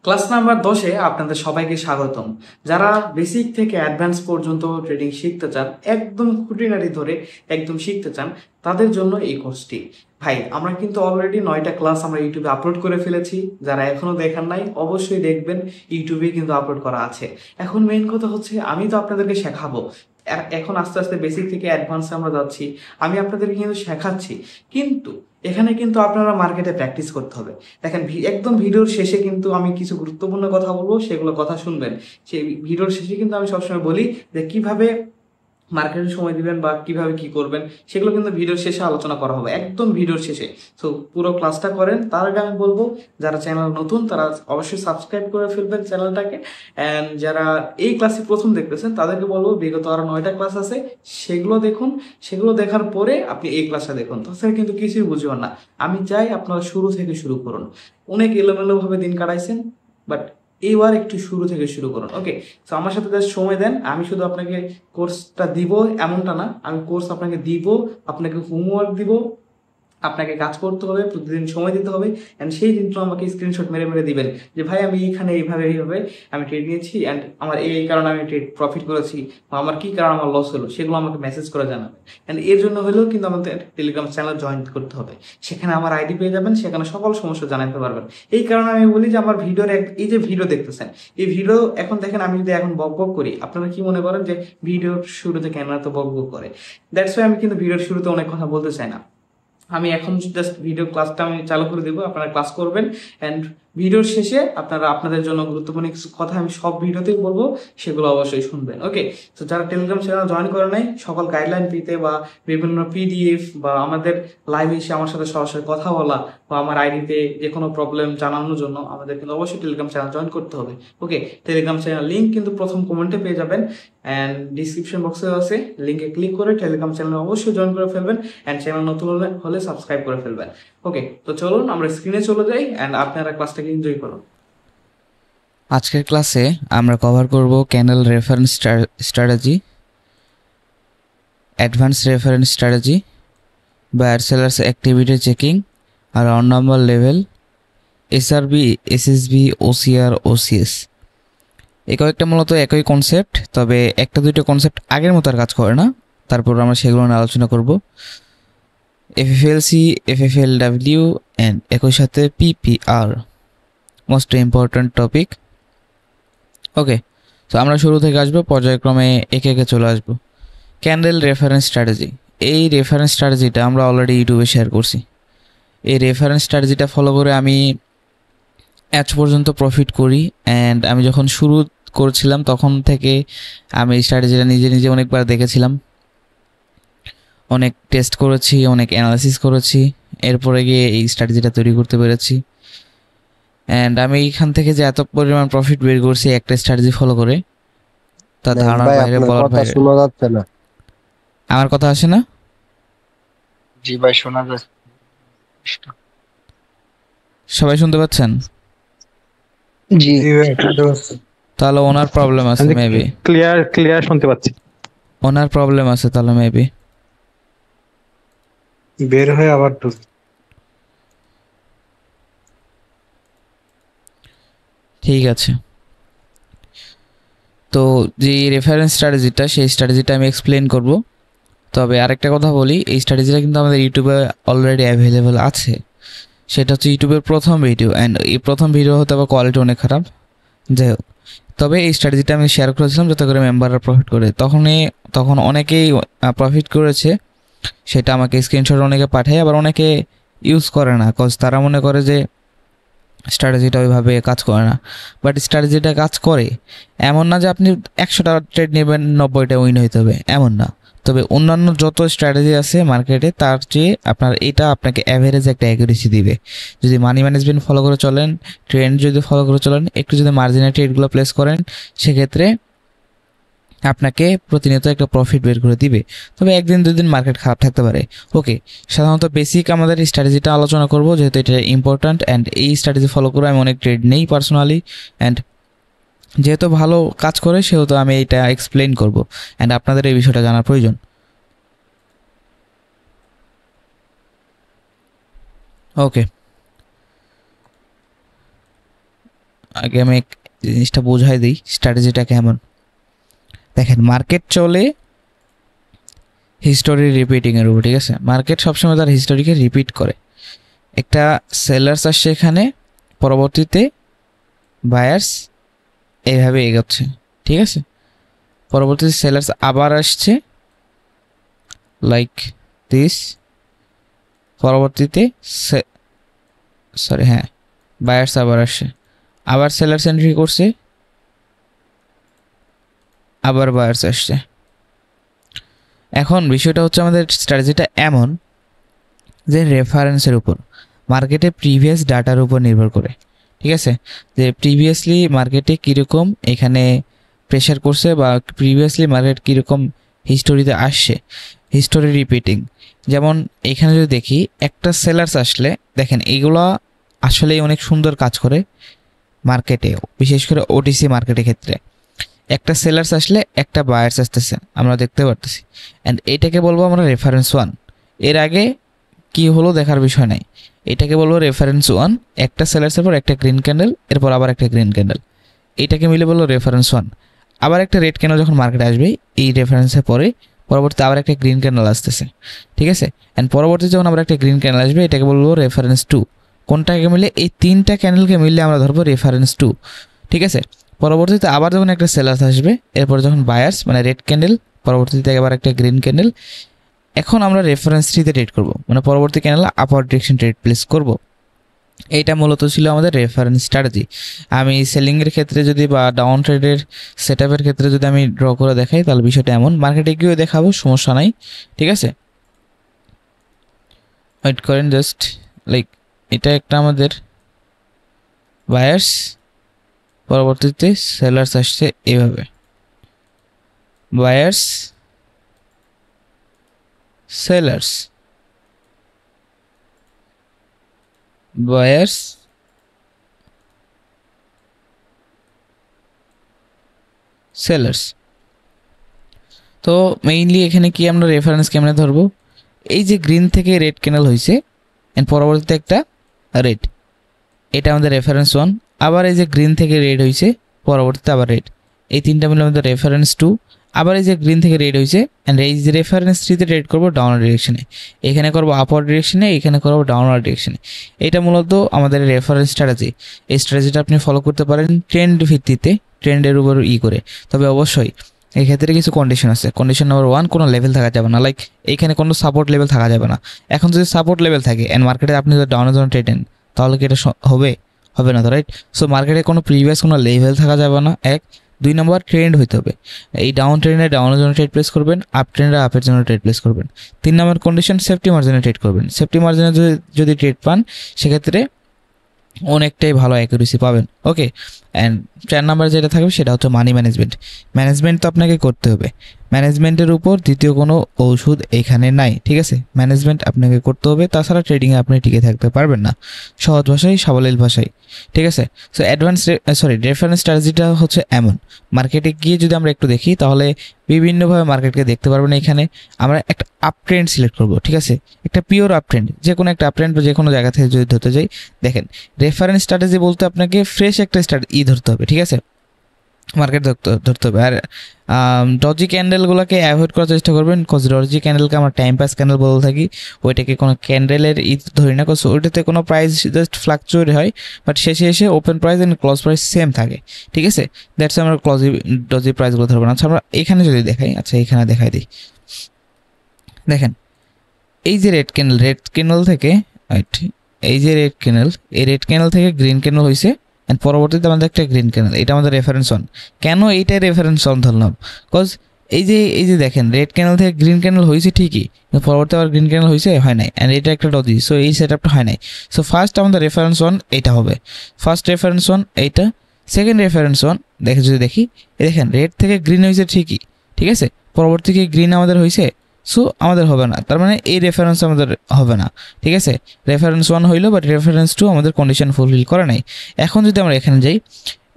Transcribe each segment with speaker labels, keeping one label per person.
Speaker 1: Class number 10-এ আপনাদের সবাইকে স্বাগতম। যারা বেসিক থেকে অ্যাডভান্স পর্যন্ত ট্রেডিং শিখতে চান, একদম খুঁটিনাটি ধরে একদম শিখতে চান, তাদের জন্য এই কোর্সটি। ভাই, আমরা কিন্তু অলরেডি 9টা ক্লাস আমরা ইউটিউবে আপলোড করে ফেলেছি। যারা এখনো দেখান নাই অবশ্যই দেখবেন, ইউটিউবে কিন্তু আপলোড করা আছে। এখন মেইন কথা হচ্ছে আমি তো আপনাদেরকে শেখাবো। এখন আস্তে আস্তে বেসিক থেকে অ্যাডভান্সে আমরা যাচ্ছি। আমি আপনাদেরকে কিন্তু শেখাচ্ছি, কিন্তু এখানে কিন্তু আপনারা মার্কেটে প্র্যাকটিস করতে হবে। দেখেন, একদম ভিডিওর শেষে কিন্তু আমি কিছু গুরুত্বপূর্ণ কথা বলবো, সেগুলো কথা শুনবেন। সেই ভিডিওর শেষে কিন্তু আমি সবসময় বলি যে কিভাবে মার্কেটে সময় দিবেন বা কিভাবে কি করবেন, সেগুলো কিন্তু ভিডিওর শেষে আলোচনা করা হবে, একদম ভিডিওর শেষে। তো পুরো ক্লাসটা করেন। তার আগে আমি বলবো, যারা চ্যানেল নতুন তারা অবশ্যই সাবস্ক্রাইব করে ফেলবেন চ্যানেলটাকে। অ্যান্ড যারা এই ক্লাসে প্রথম দেখতেছেন তাদেরকে বলবো, বিগত আরো 9টা ক্লাস আছে, সেগুলো দেখুন। সেগুলো দেখার পরে আপনি এই ক্লাসটা দেখুন, তাছাড়া কিন্তু কিছুই বুঝবেন না। আমি চাই আপনারা শুরু থেকে শুরু করুন। অনেক এলোমেলো ভাবে দিন কাটাইছেন, বাট এইবার একটু শুরু থেকে শুরু করুন। ওকে, তো আমার সাথে জাস্ট সময় দেন। আমি শুধু আপনাকে কোর্সটা দিব এমনটা না, আমি কোর্স আপনাকে দিব, আপনাকে হোমওয়ার্ক দিব, আপনাকে কাজ করতে হবে, প্রতিদিন সময় দিতে হবে। অ্যান্ড সেই দিনটা আমাকে স্ক্রিনশট মেরে মেরে দিবেন যে ভাই আমি এইখানে এইভাবে আমি ট্রেড নিয়েছি, অ্যান্ড আমার এই কারণে আমি ট্রেড প্রফিট করেছি, বা আমার কি কারণে আমার লস হলো, সেগুলো আমাকে মেসেজ করে জানাবেন। অ্যান্ড এর জন্য হলেও কিন্তু আমাদের টেলিগ্রাম চ্যানেল জয়েন করতে হবে। সেখানে আমার আইডি পেয়ে যাবেন, সেখানে সকল সমস্যা জানাতে পারবেন। এই কারণে আমি বলি যে আমার ভিডিওর এই যে ভিডিও দেখতেছেন, এই ভিডিও এখন দেখেন, আমি যদি এখন বক বক করি, আপনারা কি মনে করেন যে ভিডিওর শুরুতে ক্যামেরা তো বক বক করে? দ্যাটস ওয়াই আমি কিন্তু ভিডিওর শুরুতে অনেক কথা বলতে চাই না। আমি এখন জাস্ট ভিডিও ক্লাসটা আমি চালু করে দেবো, আপনারা ক্লাস করবেন। অ্যান্ড ভিডিওর শেষে আপনারা আপনাদের জন্য গুরুত্বপূর্ণ কিছু কথা আমি সব ভিডিওতেই বলবো, সেগুলো অবশ্যই শুনবেন। ওকে, তো যারা টেলিগ্রাম চ্যানেল জয়েন করে নাই, সকল গাইডলাইন পেতে বা বিভিন্ন পিডিএফ বা আমাদের লাইভে এসে আমার সাথে সরাসরি কথা বলা বা আমার আইডিতে যে কোনো প্রবলেম জানানোর জন্য আমাদের কিন্তু অবশ্যই টেলিগ্রাম চ্যানেল জয়েন করতে হবে। ওকে, টেলিগ্রাম চ্যানেল লিঙ্ক কিন্তু প্রথম কমেন্টে পেয়ে যাবেন, অ্যান্ড ডিসক্রিপশন বক্সে আছে, লিঙ্কে ক্লিক করে টেলিগ্রাম চ্যানেলে অবশ্যই জয়েন করে ফেলবেন। অ্যান্ড চ্যানেল নতুন হলে সাবস্ক্রাইব করে ফেলবেন। ওকে, তো চলুন আমরা স্ক্রিনে চলে যাই, অ্যান্ড আপনারা ক্লাসটাকে এনজয় করুন।
Speaker 2: আজকের ক্লাসে আমরা কভার করব candle reference strategy, advance reference strategy, buyer sellers activity checking, আর on number level, SRB, SSB, OCR, OCS. এই কয়েকটা মূলত একই কনসেপ্ট, তবে একটা দুইটা কনসেপ্ট আগের মতো আর কাজ করে না। তারপর আমরা সেগুলো নিয়ে আলোচনা করব। এফএফএলসি, এফএফএলডাব্লিউ অ্যান্ড একই সাথে পিপিআর, মোস্ট ইম্পর্ট্যান্ট টপিক। ওকে, তো আমরা শুরু থেকে আসবো, পর্যায়ক্রমে একে একে চলে আসবো। ক্যান্ডেল রেফারেন্স স্ট্র্যাটেজি, এই রেফারেন্স স্ট্র্যাটেজিটা আমরা অলরেডি ইউটিউবে শেয়ার করছি। এই রেফারেন্স স্ট্র্যাটেজিটা ফলো করে আমি আজ পর্যন্ত প্রফিট করি। অ্যান্ড আমি যখন শুরু করছিলাম তখন থেকে আমি এই স্ট্র্যাটেজিটা নিজে নিজে অনেকবার দেখেছিলাম, অনেক টেস্ট করেছি, অনেক অ্যানালাইসিস করেছি, এরপরে গিয়ে এই স্ট্র্যাটেজিটা তৈরি করতে পেরেছি। অ্যান্ড আমি এইখান থেকে যে এত পরিমাণ প্রফিট বের করছি একটা স্ট্র্যাটেজি ফলো করে, তা ধারণার
Speaker 3: ভাই
Speaker 2: বাইরে,
Speaker 3: আপনার
Speaker 2: বলার
Speaker 3: কথা
Speaker 2: বাইরে।
Speaker 3: শোনা যাচ্ছে না।
Speaker 2: আমার কথা আসে না?
Speaker 4: জি ভাই, শোনা যাচ্ছে।
Speaker 2: সবাই শুনতে পাচ্ছেন?
Speaker 3: জি
Speaker 4: ভাই, শুনতে পাচ্ছি।
Speaker 2: তাহলে ওনার প্রবলেম আছে মেবি,
Speaker 4: ক্লিয়ার শুনতে পাচ্ছি।
Speaker 2: ওনার প্রবলেম আছে তাহলে মেবি।
Speaker 4: বের হয়ে আবার ঢুক।
Speaker 2: ঠিক আছে, তো যে রেফারেন্স স্ট্র্যাটেজিটা, সেই স্ট্র্যাটেজিটা আমি এক্সপ্লেন করব। তবে আরেকটা কথা বলি, এই স্ট্র্যাটেজিটা কিন্তু আমাদের ইউটিউবে অলরেডি অ্যাভেলেবেল আছে। সেটা হচ্ছে ইউটিউবের প্রথম ভিডিও, অ্যান্ড এই প্রথম ভিডিও হতে আবার কোয়ালিটি অনেক খারাপ। যাই হোক, তবে এই স্ট্র্যাটেজিটা আমি শেয়ার করেছিলাম যাতে করে মেম্বাররা প্রফিট করে। তখন অনেকেই প্রফিট করেছে, সেটা আমাকে স্ক্রিনশট অনেকে পাঠায়, আবার অনেকে ইউজ করে না, কজ তারা মনে করে যে স্ট্র্যাটেজিটা ওইভাবে কাজ করে না। বাট স্ট্র্যাটেজিটা কাজ করে। এমন না যে আপনি 100টা ট্রেড নেবেন 90টা উইন হইতে হবে, এমন না। তবে অন্যান্য যত স্ট্র্যাটেজি আছে মার্কেটে, তার চেয়ে এটা আপনাকে অ্যাভারেজ একটা অ্যাকুরেসি দিবে। যদি মানি ম্যানেজমেন্ট ফলো করে চলেন, ট্রেন্ড যদি ফলো করে চলেন, একটু যদি মার্জিনের ট্রেডগুলো প্লেস করেন, সেক্ষেত্রে আপনাকে প্রতিনিয়ত একটা প্রফিট বের করে দিবে। তবে একদিন দুদিন মার্কেট খারাপ থাকতে পারে। ওকে, সাধারণত বেসিক আমাদের স্ট্র্যাটেজিটা আলোচনা করব, যেহেতু এটা ইম্পর্ট্যান্ট। অ্যান্ড এই স্ট্র্যাটেজি ফলো করে আমি অনেক ট্রেড নেই পার্সোনালি, অ্যান্ড যেহেতু ভালো কাজ করে সেহেতু আমি এটা এক্সপ্লেন করব। অ্যান্ড আপনাদের এই বিষয়টা জানার প্রয়োজন। ওকে, আগে আমি জিনিসটা বোঝাই দিই স্ট্র্যাটেজিটা কেমন। দেখেন মার্কেট চলে হিস্টোরি রিপিটিংয়ের উপর, ঠিক আছে? মার্কেট সবসময় তার হিস্টোরিকে রিপিট করে। একটা সেলার্স আসছে এখানে, পরবর্তীতে বায়ার্স এইভাবে এগোচ্ছে, ঠিক আছে? পরবর্তীতে সেলার্স আবার আসছে লাইক দিস, পরবর্তীতে বায়ার্স আবার আসছে, আবার সেলার্স এন্ট্রি করছে, আবার বায়ার্স আসছে। এখন বিষয়টা হচ্ছে আমাদের স্ট্র্যাটেজিটা এমন যে রেফারেন্সের উপর, মার্কেটে প্রিভিয়াস ডাটার উপর নির্ভর করে, ঠিক আছে? যে প্রিভিয়াসলি মার্কেটে কীরকম এখানে প্রেশার করছে বা প্রিভিয়াসলি মার্কেট কীরকম হিস্টোরিতে আসছে, হিস্টোরি রিপিটিং। যেমন এখানে যদি দেখি একটা সেলার্স আসলে, দেখেন এইগুলো আসলেই অনেক সুন্দর কাজ করে মার্কেটে, বিশেষ করে ওটিসি মার্কেটের ক্ষেত্রে। একটা সেলার্স আসলে একটা বায়ার্স আসতেছে, আমরা দেখতে পারতেছি। অ্যান্ড এটাকে বলবো আমরা রেফারেন্স 1। এর আগে কি হলো দেখার বিষয় নাই, এটাকে বলবো রেফারেন্স 1। একটা সেলার্সের পর একটা গ্রিন ক্যান্ডেল, এরপর আবার একটা গ্রিন ক্যান্ডেল, এটাকে মিলে বললো রেফারেন্স 1। আবার একটা রেড ক্যান্ডেল যখন মার্কেটে আসবে এই রেফারেন্সের পরে পরবর্তীতে আবার একটা গ্রিন ক্যান্ডেল আসতেছে, ঠিক আছে? অ্যান্ড পরবর্তীতে যখন আবার একটা গ্রিন ক্যান্ডেল আসবে এটাকে বলবো রেফারেন্স 2। কোনটাকে মিলে? এই 3টা ক্যান্ডেলকে মিললে আমরা ধরবো রেফারেন্স 2, ঠিক আছে? পরবর্তীতে আবার যখন একটা সেলার্স আসবে, এরপর যখন বায়ার্স মানে রেড ক্যান্ডেল, পরবর্তীতে আবার একটা গ্রিন ক্যান্ডেল, এখন আমরা রেফারেন্স 3তে ট্রেড করব, মানে পরবর্তী ক্যান্ডেল আপার ডিরেকশন ট্রেড প্লেস করব। এইটা মূলত ছিল আমাদের রেফারেন্স স্ট্র্যাটেজি। আমি সেলিংয়ের ক্ষেত্রে যদি বা ডাউন ট্রেডের সেটআপের ক্ষেত্রে যদি আমি ড্র করে দেখাই তাহলে বিষয়টা এমন, মার্কেটে গিয়েও দেখাবো, সমস্যা নাই, ঠিক আছে? ওয়েট করেন জাস্ট, লাইক এটা একটা আমাদের বায়ার্স, পরবর্তীতে সেলার্স আসছে এভাবে, বায়ার্স সেলার্স, বায়ার্স সেলার্স। তো মেইনলি এখানে কি আমরা রেফারেন্স কেমনে ধরবো? এই যে গ্রিন থেকে রেড ক্যান্ডেল হয়েছে এন্ড পরবর্তীতে একটা রেড, এটা আমাদের রেফারেন্স 1। আবার এই যে গ্রিন থেকে রেড হয়েছে, পরবর্তীতে আবার রেড, এই 3টা মিলে আমাদের রেফারেন্স 2। আবার এই যে গ্রিন থেকে রেড হয়েছে অ্যান্ড এই যে রেফারেন্স 3তে ট্রেড করবো ডাউনওয়ার্ড ডিরেকশনে, এখানে করবো আপওয়ার্ড ডিরেকশনে, এখানে করবো ডাউনওয়ার্ড ডিরেকশনে। এটা মূলত আমাদের রেফারেন্স স্ট্র্যাটেজি। এই স্ট্র্যাটেজিটা আপনি ফলো করতে পারেন ট্রেন্ড ভিত্তিতে, ট্রেন্ডের উপর করে। তবে অবশ্যই এই ক্ষেত্রে কিছু কন্ডিশন আছে। কন্ডিশন নাম্বার 1, কোনো লেভেল থাকা যাবে না, লাইক এইখানে কোনো সাপোর্ট লেভেল থাকা যাবে না। এখন যদি সাপোর্ট লেভেল থাকে অ্যান্ড মার্কেটে আপনি যদি ডাউনের জন্য ট্রেড নেন তাহলে কি এটা হবে না তো, রাইট? সো মার্কেটে কোনো প্রিভিয়াস কোনো লেভেল থাকা যাবে না, 1। 2 নম্বর ট্রেন্ড হইতে হবে, এই ডাউন ট্রেন্ডে ডাউনের জন্য ট্রেড প্লেস করবেন, আপ ট্রেন্ডে আপের জন্য ট্রেড প্লেস করবেন। 3 নম্বর কন্ডিশন সেফটি মার্জিনে ট্রেড করবেন। সেফটি মার্জিনে যদি ট্রেড পান সেক্ষেত্রে অনেকটাই ভালো অ্যাকুরেসি পাবেন, ওকে? অ্যান্ড 4 নাম্বার যেটা থাকবে সেটা হচ্ছে মানি ম্যানেজমেন্ট তো আপনাকে করতে হবে। ম্যানেজমেন্টের উপর দ্বিতীয় কোনো ওষুধ এখানে নাই, ঠিক আছে? ম্যানেজমেন্ট আপনাকে করতে হবে, তাছাড়া ট্রেডিংয়ে আপনি টিকে থাকতে পারবেন না, সহজ ভাষায় সাবলীল ভাষায়, ঠিক আছে? সো রেফারেন্স স্ট্র্যাটেজিটা হচ্ছে এমন, মার্কেটে গিয়ে যদি আমরা একটু দেখি তাহলে বিভিন্নভাবে মার্কেটকে দেখতে পারবেন। এখানে আমরা একটা আপ ট্রেন্ড সিলেক্ট করবো, ঠিক আছে? একটা পিওর আপ ট্রেন্ড, যে কোনো একটা আপ ট্রেন্ড বা যে কোনো জায়গা থেকে যদি ধরতে যাই, দেখেন রেফারেন্স স্ট্র্যাটেজি বলতে আপনাকে ফ্রেশ একটা ধরতে হবে, ঠিক আছে? মার্কেট ধরতে হবে। আর ডজি ক্যান্ডেলগুলোকে অ্যাভয়েড করার চেষ্টা করবেন, কজ ডজি ক্যান্ডেলকে আমরা টাইম পাস ক্যান্ডেল বলে থাকি। ওইটাকে কোনো ক্যান্ডেলের ধরি না, কজ ওইটাতে কোনো প্রাইস জাস্ট ফ্লাকচুয়েট হয়, বাট শেষে এসে open price and close price same থাকে, ঠিক আছে? দ্যাটস আমরা ডজি প্রাইসগুলো ধরবো না। আচ্ছা আমরা এখানে যদি দেখাই, আচ্ছা এখানে দেখাই দিই, দেখেন এই যে রেড ক্যান্ডেল থেকে, এই যে রেড ক্যান্ডেল থেকে গ্রিন ক্যান্ডেল হয়েছে অ্যান্ড পরবর্তীতে আমাদের একটা গ্রিন ক্যান্ডেল, এটা আমাদের রেফারেন্স 1। কেন এইটাই রেফারেন্স 1 ধরলাম? কজ এই যে দেখেন রেড ক্যান্ডেল থেকে গ্রিন ক্যান্ডেল হয়েছে ঠিকই, পরবর্তী আবার গ্রিন ক্যান্ডেল হয়েছে, হয় নাই, অ্যান্ড এটা একটা ডজি, সো এই সেটআপটা হয় নাই। সো ফার্স্ট আমাদের রেফারেন্স 1 এটা হবে, ফার্স্ট রেফারেন্স 1 এইটা। সেকেন্ড রেফারেন্স 1 যদি দেখি, দেখেন রেড থেকে গ্রিন হয়েছে ঠিকই, ঠিক আছে? পরবর্তী গ্রিন আমাদের হয়েছে, সো আমাদের হবে না, তার মানে এই রেফারেন্স আমাদের হবে না, ঠিক আছে? রেফারেন্স 1 হইলো, বাট রেফারেন্স 2 আমাদের কন্ডিশন ফুলফিল করে নাই। এখন যদি আমরা এখানে যাই,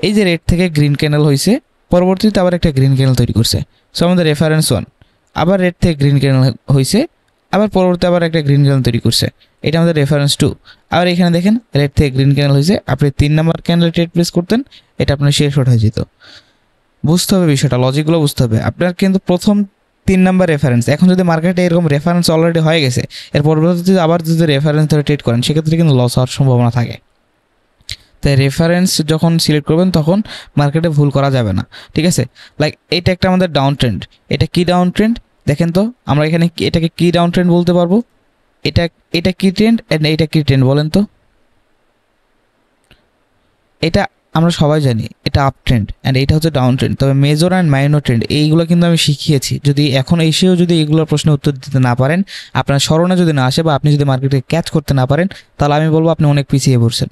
Speaker 2: এই যে রেড থেকে গ্রিন ক্যান্ডেল হয়েছে, পরবর্তীতে আবার একটা গ্রিন ক্যান্ডেল তৈরি করছে, সো আমাদের রেফারেন্স 1। আবার রেড থেকে গ্রিন ক্যান্ডেল হয়েছে, আবার পরবর্তী আবার একটা গ্রিন ক্যান্ডেল তৈরি করছে, এটা আমাদের রেফারেন্স 2। আবার এখানে দেখেন রেড থেকে গ্রিন ক্যান্ডেল হয়েছে, আপনি 3 নাম্বার ক্যান্ডেল ট্রেড প্লেস করতেন, এটা আপনার শেয়ার শর্ট হয়ে যেত। বুঝতে হবে বিষয়টা, লজিকগুলো বুঝতে হবে। আপনার কিন্তু প্রথম 3 নাম্বার রেফারেন্স, এখন যদি মার্কেটে এরকম রেফারেন্স অলরেডি হয়ে গেছে, এর পরবর্তীতে আবার যদি রেফারেন্স ধরে ট্রেড করেন সেক্ষেত্রে কিন্তু লস হওয়ার সম্ভাবনা থাকে। তাই রেফারেন্স যখন সিলেক্ট করবেন তখন মার্কেটে ভুল করা যাবে না, ঠিক আছে। লাইক এটা একটা আমাদের ডাউন ট্রেন্ড, এটা কি ডাউন ট্রেন্ড দেখেন তো, আমরা এখানে এটাকে কি ডাউন ট্রেন্ড বলতে পারবো? এটা কি ট্রেন্ড এন্ড এটা কি ট্রেন্ড বলেন তো? এটা আমরা সবাই জানি এটা আপ ট্রেন্ড অ্যান্ড এটা হচ্ছে ডাউন ট্রেন্ড। তবে মেজর অ্যান্ড মাইনর ট্রেন্ড এইগুলো কিন্তু আমি শিখিয়েছি। যদি এখন এসেও যদি এগুলোর প্রশ্নের উত্তর দিতে না পারেন, আপনার স্মরণে যদি না আসে বা আপনি যদি মার্কেটে ক্যাচ করতে না পারেন, তাহলে আমি বলবো আপনি অনেক পিছিয়ে পড়ছেন।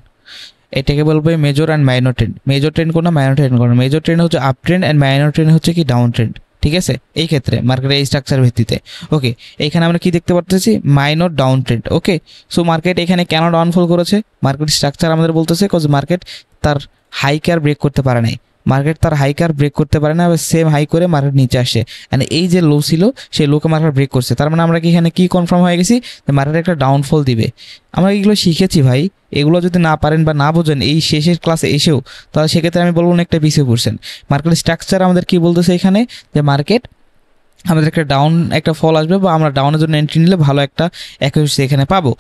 Speaker 2: এটাকে বলবো major and minor trend. Major trend কোনটা, মাইনর ট্রেন্ড কোনটা? মেজর ট্রেন্ড হচ্ছে up trend and minor trend হচ্ছে কি ডাউন ট্রেন্ড, ঠিক আছে। এই ক্ষেত্রে মার্কেটের এই স্ট্রাকচার ভিত্তিতে ওকে, এইখানে আমরা কি দেখতে পারতেছি? Minor down trend. Okay, so market এখানে কেন ডাউনফল করেছে? মার্কেট স্ট্রাকচার আমাদের বলতেছে কজ মার্কেট তার হাইকার ব্রেক করতে পারে নাই, মার্কেট তার হাইকার ব্রেক করতে পারে না, আবার সেম হাই করে মার্কেট নিচে আসে, অ্যান্ড এই যে লো ছিল সেই লোকে মার্কেট ব্রেক করছে। তার মানে আমরা কি এখানে কি কনফার্ম হয়ে গেছি যে মার্কেট একটা ডাউনফল দিবে। আমরা এগুলো শিখেছি ভাই, এগুলো যদি না পারেন বা না বোঝেন এই শেষের ক্লাসে এসেও, তাহলে সেক্ষেত্রে আমি বলবো অনেকটা পিছিয়ে পড়ছেন। মার্কেট স্ট্রাকচার আমাদের কি বলতেছে এখানে, যে মার্কেট আমাদের একটা ডাউন একটা ফল আসবে বা আমরা ডাউনের জন্য এন্ট্রি নিলে ভালো একটা অ্যাকুরেসি এখানে পাবো।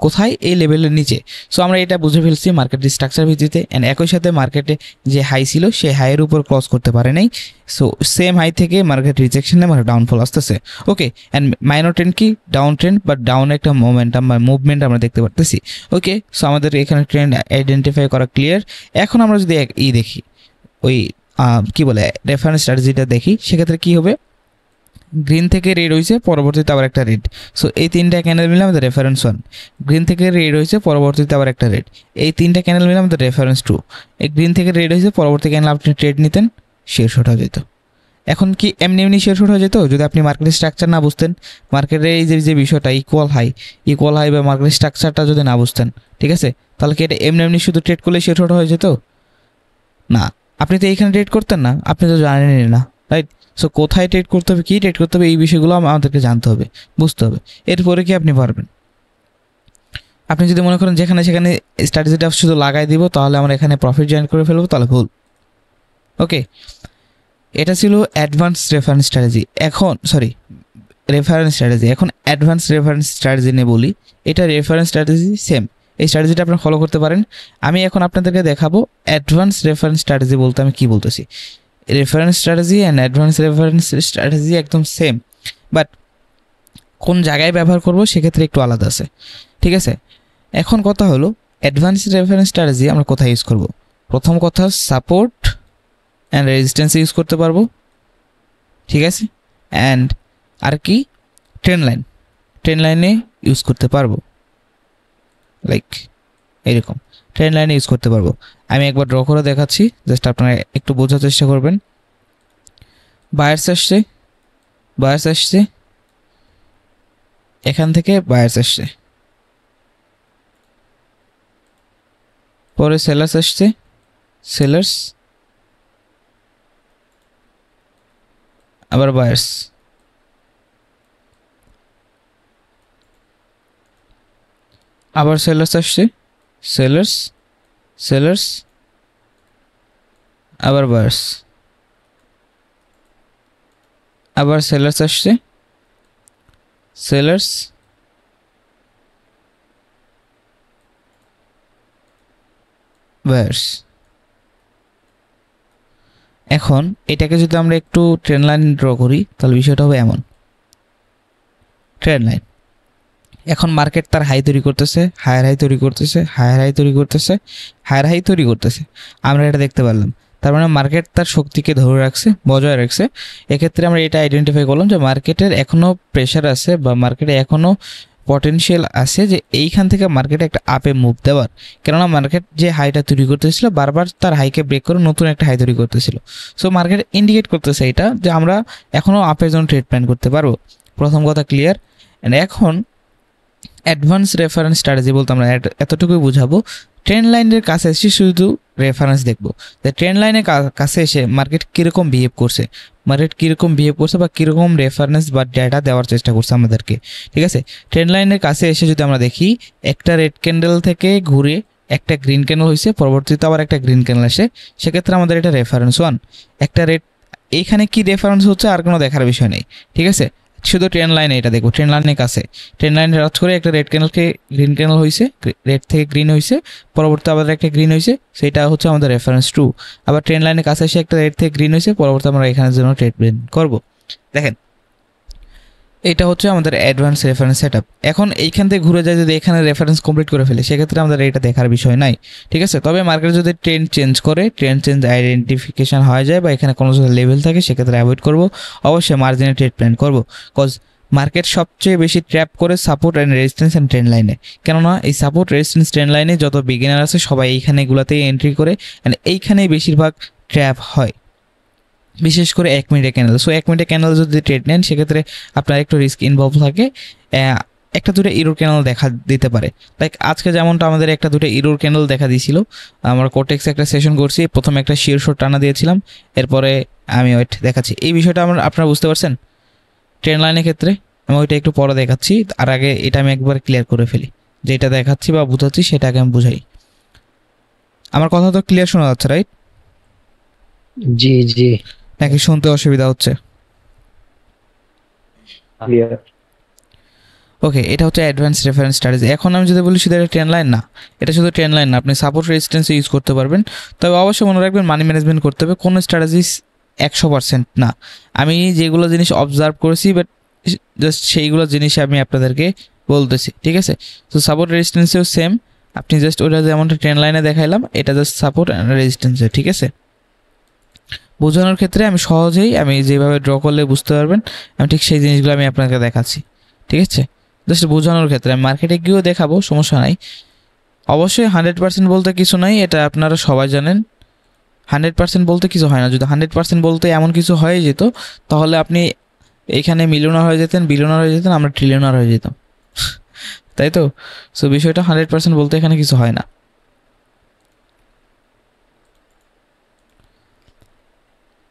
Speaker 2: কোথায়? এই লেভেলের নিচে। সো আমরা এটা বুঝে ফেলছি মার্কেটের স্ট্রাকচার ভিত্তিতে, অ্যান্ড একই সাথে মার্কেটে যে হাই ছিল সেই হাইয়ের উপর ক্রস করতে পারে নাই, সো সেম হাই থেকে মার্কেট রিজেকশনে মানে ডাউনফল আসতেছে। ওকে, অ্যান্ড মাইনর ট্রেন্ড কি? ডাউন ট্রেন্ড, বাট ডাউনে একটা মোমেন্টাম বা মুভমেন্ট আমরা দেখতে পারতেছি। ওকে, সো আমাদের এখানে ট্রেন্ড আইডেন্টিফাই করা ক্লিয়ার। এখন আমরা যদি দেখি ওই কি বলে রেফারেন্স স্ট্র্যাটেজিটা দেখি, সেক্ষেত্রে কি হবে? গ্রিন থেকে রেড হয়েছে, পরবর্তীতে আবার একটা রেড। সো এই 3টা ক্যান্ডেল মিলে আমাদের রেফারেন্স 1। গ্রিন থেকে রেড হয়েছে, পরবর্তীতে আবার একটা রেড। এই 3টা ক্যান্ডেল মিলে আমাদের রেফারেন্স 2। এই গ্রিন থেকে রেড হয়েছে, পরবর্তী ক্যান্ডেল আপনি ট্রেড নিতেন, শেয়ার শর্ট হয়ে যেত। এখন কি এমনি শেয়ার শর্ট হয়ে যেত যদি আপনি মার্কেটের স্ট্রাকচার না বুঝতেন? মার্কেটের এই যে বিষয়টা ইকুয়াল হাই বা মার্কেটের স্ট্রাকচারটা যদি না বুঝতেন, ঠিক আছে, তাহলে কি এটা এমনি শুধু ট্রেড করলে শেয়ার শর্ট হয়ে যেত? না, আপনি তো এইখানে ট্রেড করতেন না, আপনি তো জানেনই না, রাইট? সো কোথায় ট্রেড করতে হবে, কী ট্রেড করতে হবে, এই বিষয়গুলো আমাদেরকে জানতে হবে, বুঝতে হবে। এরপরে কি আপনি পারবেন। আপনি যদি মনে করেন যেখানে সেখানে স্ট্র্যাটেজিটা শুধু লাগাই দিব তাহলে আমরা এখানে প্রফিট জয়েন করে ফেলবো, তাহলে ভুল। ওকে, এটা ছিল অ্যাডভান্স রেফারেন্স স্ট্র্যাটেজি। এখন এখন অ্যাডভান্স রেফারেন্স স্ট্র্যাটেজি নিয়ে বলি। এটা রেফারেন্স স্ট্র্যাটেজি সেম, এই স্ট্র্যাটেজিটা আপনারা ফলো করতে পারেন। আমি এখন আপনাদেরকে দেখাবো অ্যাডভান্স রেফারেন্স স্ট্র্যাটেজি বলতে আমি কী বলতেছি। Reference strategy and advance reference strategy একদম সেম, বাট কোন জায়গায় ব্যবহার করব সেক্ষেত্রে একটু আলাদা আছে, ঠিক আছে। এখন কথা হলো অ্যাডভান্স রেফারেন্স স্ট্র্যাটেজি আমরা কোথায় ইউজ করব? প্রথম কথা, সাপোর্ট অ্যান্ড রেজিস্ট্যান্সে ইউজ করতে পারবো, ঠিক আছে। অ্যান্ড আর কি, ট্রেন্ড লাইনে ইউজ করতে পারবো, লাইক এইরকম ট্রেন্ড লাইনে ইউজ করতে পারবো। আমি একবার ড্র করে দেখাচ্ছি, জাস্ট আপনারা একটু বোঝার চেষ্টা করবেন। বায়ার্স আসছে, এখান থেকে বায়ার্স আসছে, পরে সেলার্স আসছে, আবার বায়ার্স, আবার সেলার্স আসছে, সেলার্স আবার বায়ার্স, আবার সেলার্স আসছে, বায়ার্স। এখন এটাকে যদি আমরা একটু ট্রেন্ড লাইন ড্র করি তাহলে বিষয়টা হবে এমন, ট্রেন্ড লাইন। এখন মার্কেট তার হাই তৈরি করতেছে, হায়ার হাই তৈরি করতেছে, আমরা এটা দেখতে পারলাম। তার মানে মার্কেট তার শক্তিকে ধরে রাখছে, বজায় রাখছে। এক্ষেত্রে আমরা এটা আইডেন্টিফাই করলাম যে মার্কেটের এখনও প্রেশার আছে বা মার্কেটে এখনও পটেনশিয়াল আছে যে এইখান থেকে মার্কেটে একটা আপে মুভ দেওয়ার। কেননা মার্কেট যে হাইটা তৈরি করতেছিল বারবার তার হাইকে ব্রেক করে নতুন একটা হাই তৈরি করতেছিল। সো মার্কেট ইন্ডিকেট করতেছে এটা যে আমরা এখনও আপের জন্য ট্রেড প্ল্যান করতে পারবো। প্রথম কথা ক্লিয়ার। অ্যান্ড এখন অ্যাডভান্স রেফারেন্স স্ট্র্যাটেজি বলতে আমরা এতটুকুই বুঝাবো, ট্রেন্ড লাইনের কাছে এসে শুধু রেফারেন্স দেখবো, ট্রেন্ড লাইনের কাছে এসে মার্কেট কীরকম বিহেভ করছে, বা কীরকম রেফারেন্স বা ডেটা দেওয়ার চেষ্টা করছে আমাদেরকে, ঠিক আছে। ট্রেন্ড লাইনের কাছে এসে যদি আমরা দেখি একটা রেড ক্যান্ডেল থেকে ঘুরে একটা গ্রিন ক্যান্ডেল হয়েছে, পরবর্তীতে আবার একটা গ্রিন ক্যান্ডেল আসে, সেক্ষেত্রে আমাদের এটা রেফারেন্স 1। একটা রেড, এইখানে কি রেফারেন্স হচ্ছে আর কোনো দেখার বিষয় নেই, ঠিক আছে। শুধু ট্রেন্ড লাইনে এটা দেখবো, ট্রেন্ড লাইনের কাছে ট্রেন্ড লাইনে টাচ করে একটা রেড ক্যান্ডেলকে গ্রিন ক্যান্ডেল হয়েছে, রেড থেকে গ্রিন হয়েছে, পরবর্তী আবার একটা গ্রিন হয়েছে, সেটা হচ্ছে আমাদের রেফারেন্স 2। আবার ট্রেন্ড লাইনের কাছে এসে একটা রেড থেকে গ্রিন হয়েছে, পরবর্তী আমরা এখানের জন্য ট্রেড প্ল্যান করবো। দেখেন এটা হচ্ছে আমাদের অ্যাডভান্স রেফারেন্স সেটআপ। এখন এইখান থেকে ঘুরে যায় যদি এখানে রেফারেন্স কমপ্লিট করে ফেলে, সেক্ষেত্রে আমাদের এটা দেখার বিষয় নাই, ঠিক আছে। তবে মার্কেট যদি ট্রেন্ড চেঞ্জ করে, ট্রেন্ড চেঞ্জ আইডেন্টিফিকেশন হয়ে যায় বা এখানে কোনো লেভেল থাকে, সেক্ষেত্রে অ্যাভয়েড করবো, অবশ্যই মার্জিনে ট্রেড প্ল্যান করবো। কজ মার্কেট সবচেয়ে বেশি ট্র্যাপ করে support and resistance and trend লাইনে, কেননা এই সাপোর্ট রেজিস্ট্যান্স ট্রেন্ড লাইনে যত বিগিনার আছে সবাই এইখানেগুলোতেই এন্ট্রি করে, অ্যান্ড এইখানেই বেশিরভাগ ট্র্যাপ হয়, বিশেষ করে 1 মিনিটের ক্যান্ডেল। সো 1 মিনিটের ক্যান্ডেল যদি ট্রেড নেন, সেক্ষেত্রে আপনার একটু রিস্ক ইনভলভ থাকে, একটা দুটো ইরোর ক্যান্ডেল দেখা দিতে পারে। লাইক আজকে যেমনটা আমাদের একটা দুটো ইরোর ক্যান্ডেল দেখা দিয়েছিল, আমরা কোটেক্সে একটা সেশন করছি, প্রথমে একটা শিওর শট টানা দিয়েছিলাম, এরপরে আমি ওয়েট দেখাচ্ছি এই বিষয়টা আপনারা বুঝতে পারছেন ট্রেন্ড লাইনের ক্ষেত্রে। আমি ওইটা একটু পরে দেখাচ্ছি, আর আগে এটা আমি একবার ক্লিয়ার করে ফেলি, যেটা দেখাচ্ছি বা বুঝাচ্ছি সেটাকে আমি বুঝাই। আমার কথা তো ক্লিয়ার শোনা যাচ্ছে, রাইট?
Speaker 3: জি জি
Speaker 2: নাকি শুনতে অসুবিধা হচ্ছে?
Speaker 3: ক্লিয়ার।
Speaker 2: ওকে, এটা হচ্ছে অ্যাডভান্স রেফারেন্স স্ট্র্যাটেজি। এখন আমি যদি বলি শুধু এটা ট্রেন্ড লাইন না, এটা শুধু ট্রেন্ড লাইন না, আপনি সাপোর্ট রেজিস্ট্যান্স ইউজ করতে পারবেন। তবে অবশ্যই মনে রাখবেন মানি ম্যানেজমেন্ট করতে হবে, কোনো স্ট্র্যাটেজি 100% না। আমি যেগুলো জিনিস অবজার্ভ করেছি, বাট জাস্ট সেইগুলো জিনিস আমি আপনাদেরকে বলতেছি, ঠিক আছে। তো সাপোর্ট রেজিস্ট্যান্সেও সেম, আপনি জাস্ট ওটা যেমনটা ট্রেন্ড লাইনে দেখাইলাম, এটা জাস্ট সাপোর্ট অ্যান্ড রেজিস্ট্যান্সে, ঠিক আছে। বোঝানোর ক্ষেত্রে আমি সহজেই, আমি যেভাবে ড্র করলে বুঝতে পারবেন, আমি ঠিক সেই জিনিসগুলো আমি আপনাকে দেখাচ্ছি, ঠিক আছে। জাস্ট বোঝানোর ক্ষেত্রে আমি মার্কেটে গিয়েও দেখাবো, সমস্যা নাই। অবশ্যই 100% বলতে কিছু নাই, এটা আপনারা সবাই জানেন। 100% বলতে কিছু হয় না। যদি 100% বলতে এমন কিছু হয়ে যেত, তাহলে আপনি এখানে মিলিয়নার হয়ে যেতেন, বিলিয়নার হয়ে যেতেন, আমরা ট্রিলিয়নার হয়ে যেতাম, তাই তো। সো বিষয়টা 100% বলতে এখানে কিছু হয় না।